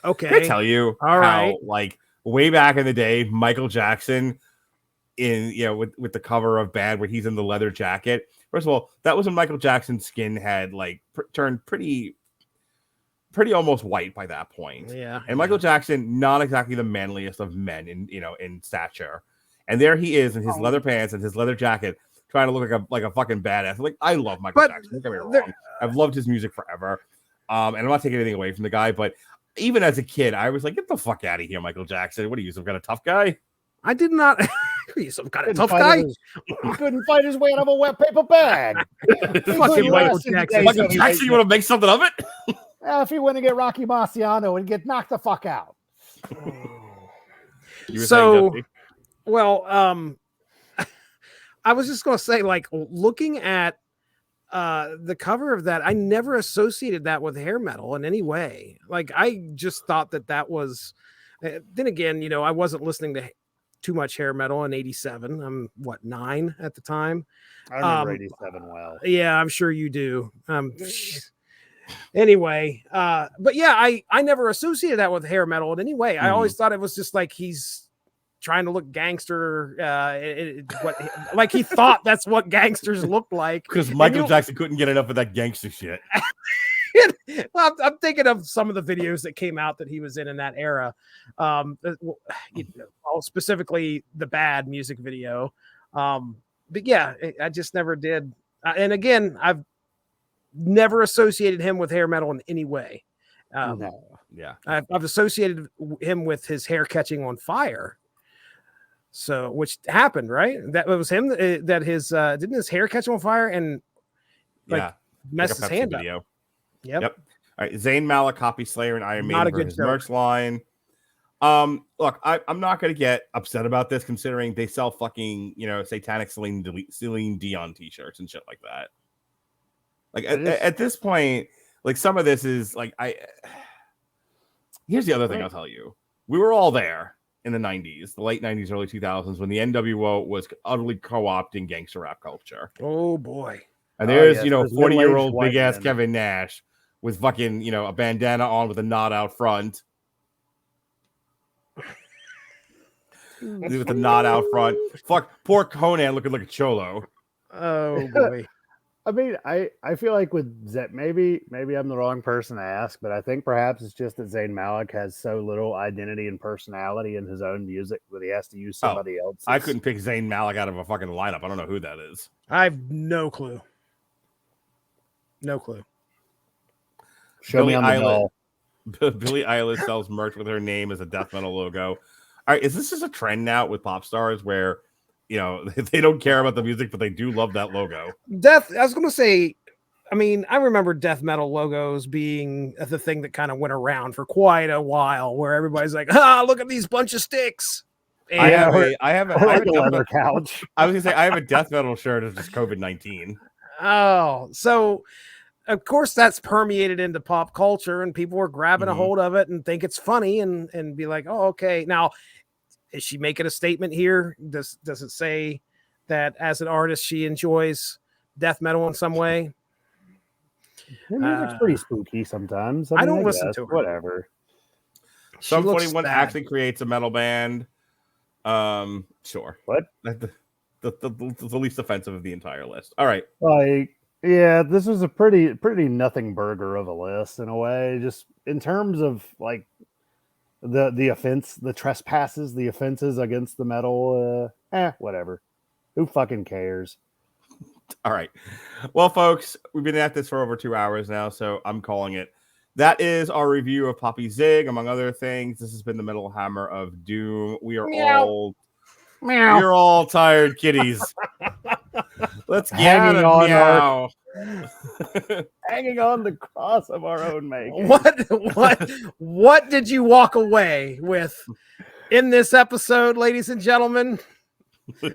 Okay, I tell you, all right, like way back in the day, Michael Jackson with the cover of Bad, where he's in the leather jacket. First of all, that was when Michael Jackson's skin had like turned pretty almost white by that point. Yeah. And Michael Jackson, not exactly the manliest of men in stature. And there he is in his leather pants and his leather jacket, trying to look like a fucking badass. Like, I love Michael Jackson. Don't get me wrong. I've loved his music forever. And I'm not taking anything away from the guy, but even as a kid, I was like, get the fuck out of here, Michael Jackson. What are you, some kind of tough guy? I did not. Are you some kind of tough guy? He couldn't fight his way out of a wet paper bag. Fucking Michael Jackson. Michael Jackson, you want to make something of it? If he went to get Rocky Marciano and get knocked the fuck out. I was just going to say, like, looking at the cover of that, I never associated that with hair metal in any way. Like, I just thought that was. Then again, I wasn't listening to too much hair metal in 87. I'm 9 at the time. I remember 87 well. Yeah, I'm sure you do. Anyway, but yeah, I never associated that with hair metal in any way. I always thought it was just like he's trying to look gangster, like he thought that's what gangsters looked like. Because Michael Jackson couldn't get enough of that gangster shit. Well, I'm thinking of some of the videos that came out that he was in that era, specifically the Bad music video. But yeah, I just never did. And again, I've never associated him with hair metal in any way. No. Yeah, I've associated him with his hair catching on fire. So, which happened, right? That was him. That his didn't his hair catch on fire and messed his hand up. Yep. All right. Zayn Malik copies Slayer and Iron Maiden for his merch line. Look, I'm not going to get upset about this, considering they sell fucking satanic Celine Dion t-shirts and shit like that. Like at this point, like some of this is like Here's the other thing I'll tell you: we were all there in the '90s, the late '90s, early 2000s, when the NWO was utterly co-opting gangster rap culture. Oh boy! And there's 40-year-old big ass Kevin Nash with fucking a bandana on with a knot out front. With the knot out front. Fuck, poor Conan looking like a cholo. Oh boy. I mean, I feel like with Zet, maybe I'm the wrong person to ask, but I think perhaps it's just that Zayn Malik has so little identity and personality in his own music that he has to use somebody else. I couldn't pick Zayn Malik out of a fucking lineup. I don't know who that is. I have no clue. No clue. Show me on the doll. Billie Eilish sells merch with her name as a death metal logo. All right, is this just a trend now with pop stars where they don't care about the music, but they do love that logo? I was going to say, I mean, I remember death metal logos being the thing that kind of went around for quite a while, where everybody's like, look at these bunch of sticks. And I have a leather couch. I was going to say, I have a death metal shirt of just COVID-19. Oh, so of course that's permeated into pop culture, and people are grabbing a hold of it and think it's funny and be like, oh, okay. Now, is she making a statement here? Does it say that as an artist she enjoys death metal in some way? Her music's pretty spooky sometimes. I don't listen to her. Whatever. Sum 41 actually creates a metal band. Sure. What? The least offensive of the entire list. All right. Like, yeah, this was a pretty nothing burger of a list in a way. Just in terms of like the offense, the trespasses, the offenses against the metal. Whatever. Who fucking cares? All right. Well, folks, we've been at this for over 2 hours now, so I'm calling it. That is our review of Poppy Zig, among other things. This has been the Metal Hammer of Doom. We are we're all tired kitties. Let's get Hanging on meow. Hanging on the cross of our own making. What did you walk away with in this episode, ladies and gentlemen?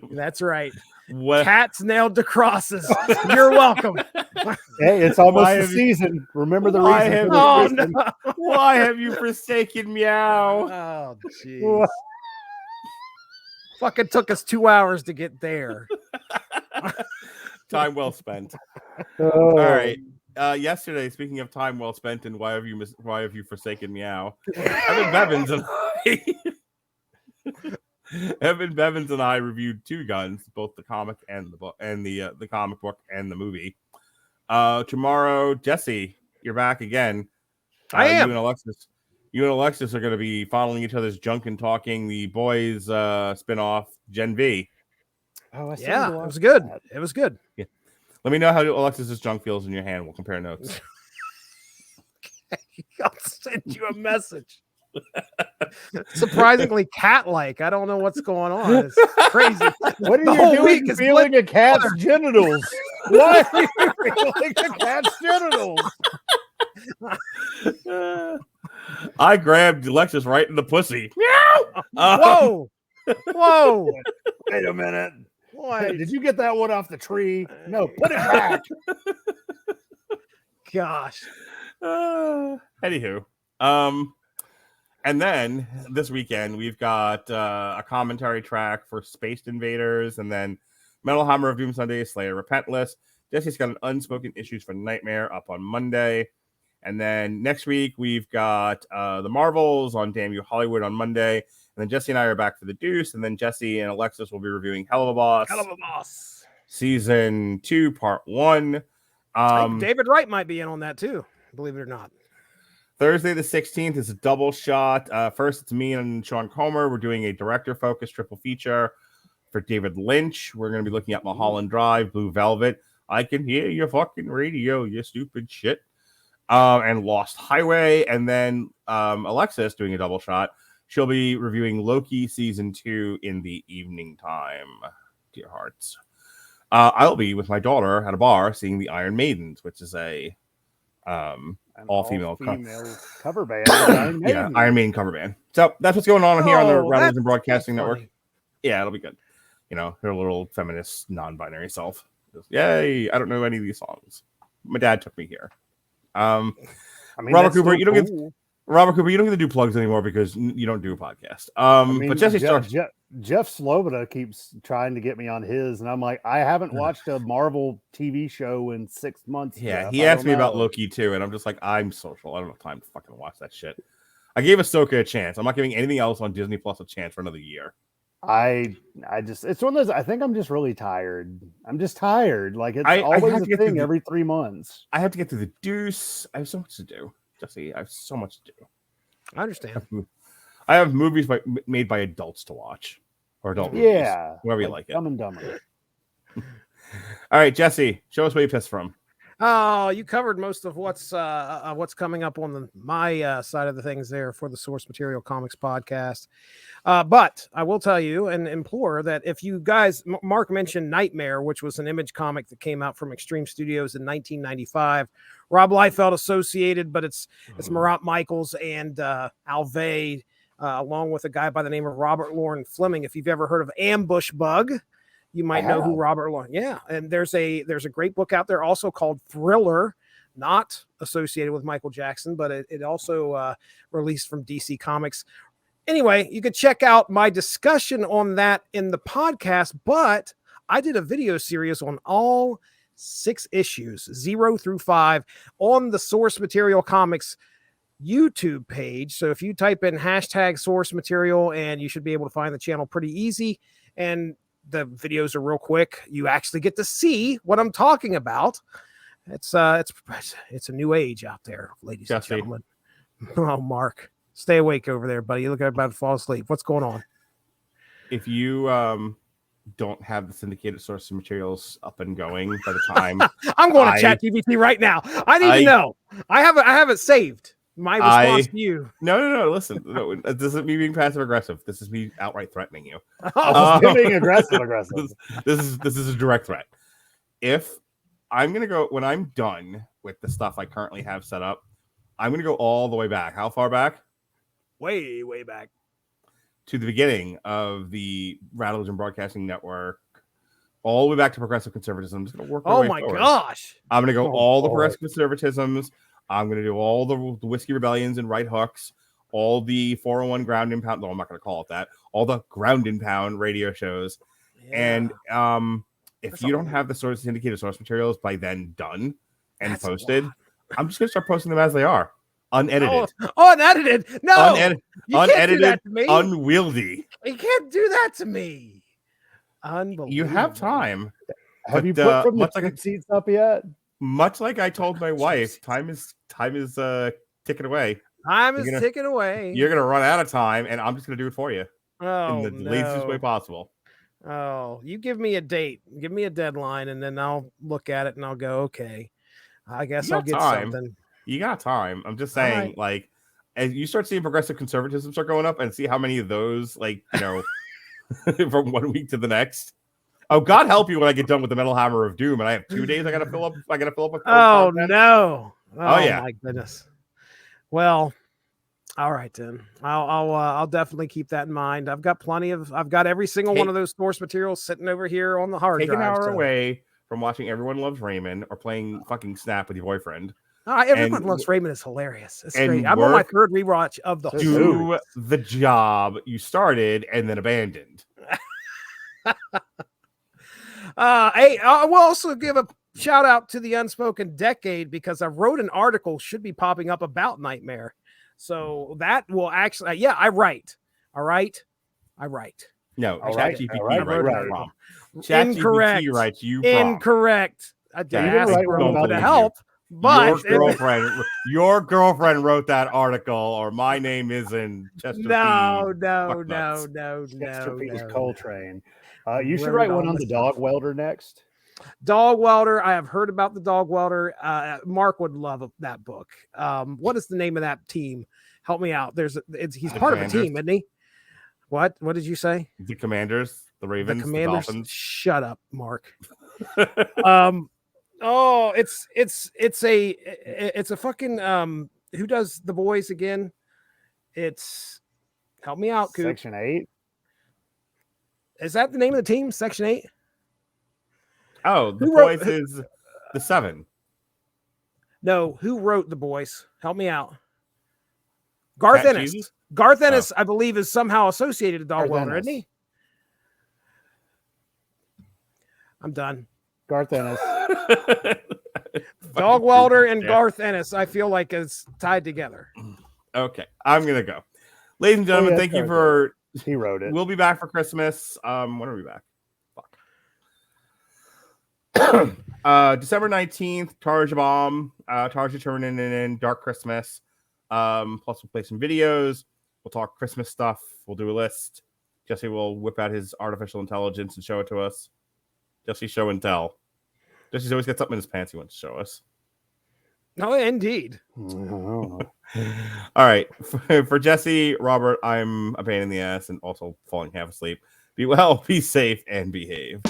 That's right. What? Cats nailed to crosses. You're welcome. Hey, it's almost the season. Remember the reason. Why have you forsaken meow? Oh, jeez. Fucking took us 2 hours to get there. Time well spent. All right. Yesterday, speaking of time well spent and why have you forsaken meow? Evan Bevins and I reviewed Two Guns, both the comic and the book, and the comic book and the movie. Tomorrow, Jesse, you're back again. I am. You and Alexis are going to be following each other's junk and talking the boys spinoff Gen V. Oh, yeah, it was good. It was good. Yeah. Let me know how Alexis's junk feels in your hand. We'll compare notes. I'll send you a message. Surprisingly cat-like. I don't know what's going on. It's crazy. What are you doing feeling a cat's genitals? Why are you feeling a cat's genitals? I grabbed Alexis right in the pussy. Whoa! Whoa! Wait a minute. What? Did you get that one off the tree? No, put it back. Gosh. Anywho, and then this weekend we've got a commentary track for Spaced Invaders, and then Metal Hammer of Doom Sunday, Slayer Repentless. Jesse's got an Unspoken Issues for Nightmare up on Monday, and then next week we've got the Marvels on Damn You Hollywood on Monday, and then Jesse and I are back for the Deuce, and then Jesse and Alexis will be reviewing Hell of a Boss, Season 2, Part 1. David Wright might be in on that too, believe it or not. Thursday the 16th is a double shot. First, it's me and Sean Comer. We're doing a director-focused triple feature for David Lynch. We're going to be looking at Mulholland Drive, Blue Velvet, I Can Hear Your Fucking Radio, You Stupid Shit, and Lost Highway. And then Alexis doing a double shot. She'll be reviewing Loki Season 2 in the evening time, dear hearts. I'll be with my daughter at a bar seeing the Iron Maidens, which is a all-female cover band. Iron Maiden cover band. So that's what's going on here on the Rattlers and Broadcasting Network. Yeah, it'll be good. You know, her little feminist, non-binary self. Yay! I don't know any of these songs. My dad took me here. Robert Cooper, you don't get to do plugs anymore because you don't do a podcast. But Jesse Jeff Sloboda keeps trying to get me on his, and I'm like, I haven't watched a Marvel TV show in 6 months. Yeah, Jeff. he asked me about Loki too, and I'm just like, I'm social. I don't have time to fucking watch that shit. I gave Ahsoka a chance. I'm not giving anything else on Disney Plus a chance for another year. I just, it's one of those, I think I'm just really tired. I'm just tired. Like it's always a thing every 3 months. I have to get through the Deuce. I have so much to do. Jesse, I have so much to do. I understand. I have movies made by adults to watch, or adult movies, wherever you like it. Dumb and Dumber. All right, Jesse, show us where you pissed from. Oh, you covered most of what's coming up on my side of the things there for the Source Material Comics podcast. But I will tell you and implore that if you guys, Mark mentioned Nightmare, which was an Image comic that came out from Extreme Studios in 1995. Rob Liefeld associated, but it's Marat Michaels and Alvey, along with a guy by the name of Robert Lauren Fleming. If you've ever heard of Ambush Bug, you might know who Robert Lauren. Yeah, and there's a great book out there also called Thriller, not associated with Michael Jackson, but it also released from DC Comics. Anyway, you could check out my discussion on that in the podcast, but I did a video series on all 6 issues, 0 through 5, on the Source Material Comics YouTube page. So if you type in hashtag Source Material, and you should be able to find the channel pretty easy. and the videos are real quick. You actually get to see what I'm talking about. It's a new age out there, ladies and gentlemen. Oh, Mark, stay awake over there, buddy. You look like you're about to fall asleep. What's going on? If you don't have the syndicated source of materials up and going by the time I'm going to ChatGPT right now. I need to know. I have it saved. My response to you. No. Listen, this isn't me being passive aggressive. This is me outright threatening you. Being aggressive. This is a direct threat. If I'm gonna go when I'm done with the stuff I currently have set up, I'm gonna go all the way back. How far back? Way back. To the beginning of the Radulich and Broadcasting Network, all the way back to progressive conservatism. I'm just going to work my way forward. Gosh. I'm going to go all the progressive conservatisms. I'm going to do all the Whiskey Rebellions and right hooks, all the 401 ground and pound. No, I'm not going to call it that. All the ground and pound radio shows. Yeah. And if you don't have the source syndicated source materials by then done and posted, I'm just going to start posting them as they are. Unedited. Unedited. No. Unedited. Unwieldy. You can't do that to me. Unbelievable. You have time. Have you put from the seats up yet? Much like I told my wife, time is ticking away. Time is ticking away. You're gonna run out of time, and I'm just gonna do it for you in the laziest way possible. Oh, you give me a date, give me a deadline, and then I'll look at it and I'll go, okay. I guess I'll get something. You got time. I'm just saying, like, as you start seeing progressive conservatism start going up and see how many of those, like, from 1 week to the next. Oh, God help you when I get done with the Metal Hammer of Doom and I have 2 days I gotta fill up with oh no. Oh yeah. My goodness. Well, all right then. I'll definitely keep that in mind. I've got every single one of those source materials sitting over here on the hard drive. Take an hour away from watching Everyone Loves Raymond or playing fucking Snap with your boyfriend. Everyone Loves Raymond is hilarious. It's great. I'm on my third rewatch of the whole series. The job you started and then abandoned. Hey, I will also give a shout out to the Unspoken Decade because I wrote an article should be popping up about Nightmare. So that will actually, I write. All right. I write. No, ChatGPT writes. Incorrect. ChatGPT writes you. Incorrect. I did ask for a little bit of help. But your girlfriend wrote that article, or my name isn't Chester. No. Chester P. Coltrane. You should write one on the dog welder next. Dog welder. I have heard about the dog welder. Mark would love that book. What is the name of that team? Help me out. He's part of a team, isn't he? What did you say? The Commanders, the Ravens, the Dolphins. Shut up, Mark. Oh, it's a fucking who does The Boys again? It's help me out, Coop. Section 8. Is that the name of the team? Section 8? Oh, The Boys is the 7. No, who wrote The Boys? Help me out. Garth Ennis. Jesus? Garth Ennis, I believe, is somehow associated with Dog Welder, isn't he? I'm done. Garth Ennis. Dog Welder and Garth Ennis, I feel like is tied together. Okay, I'm gonna go. Ladies and gentlemen, thank you for. He wrote it. We'll be back for Christmas. When are we back? December 19th, Tarja Bomb. Tarja turning in Dark Christmas. Plus, we'll play some videos. We'll talk Christmas stuff. We'll do a list. Jesse will whip out his artificial intelligence and show it to us. Jesse show and tell. Jesse's always got something in his pants he wants to show us. Oh, indeed. All right. For Jesse, Robert, I'm a pain in the ass and also falling half asleep. Be well, be safe, and behave.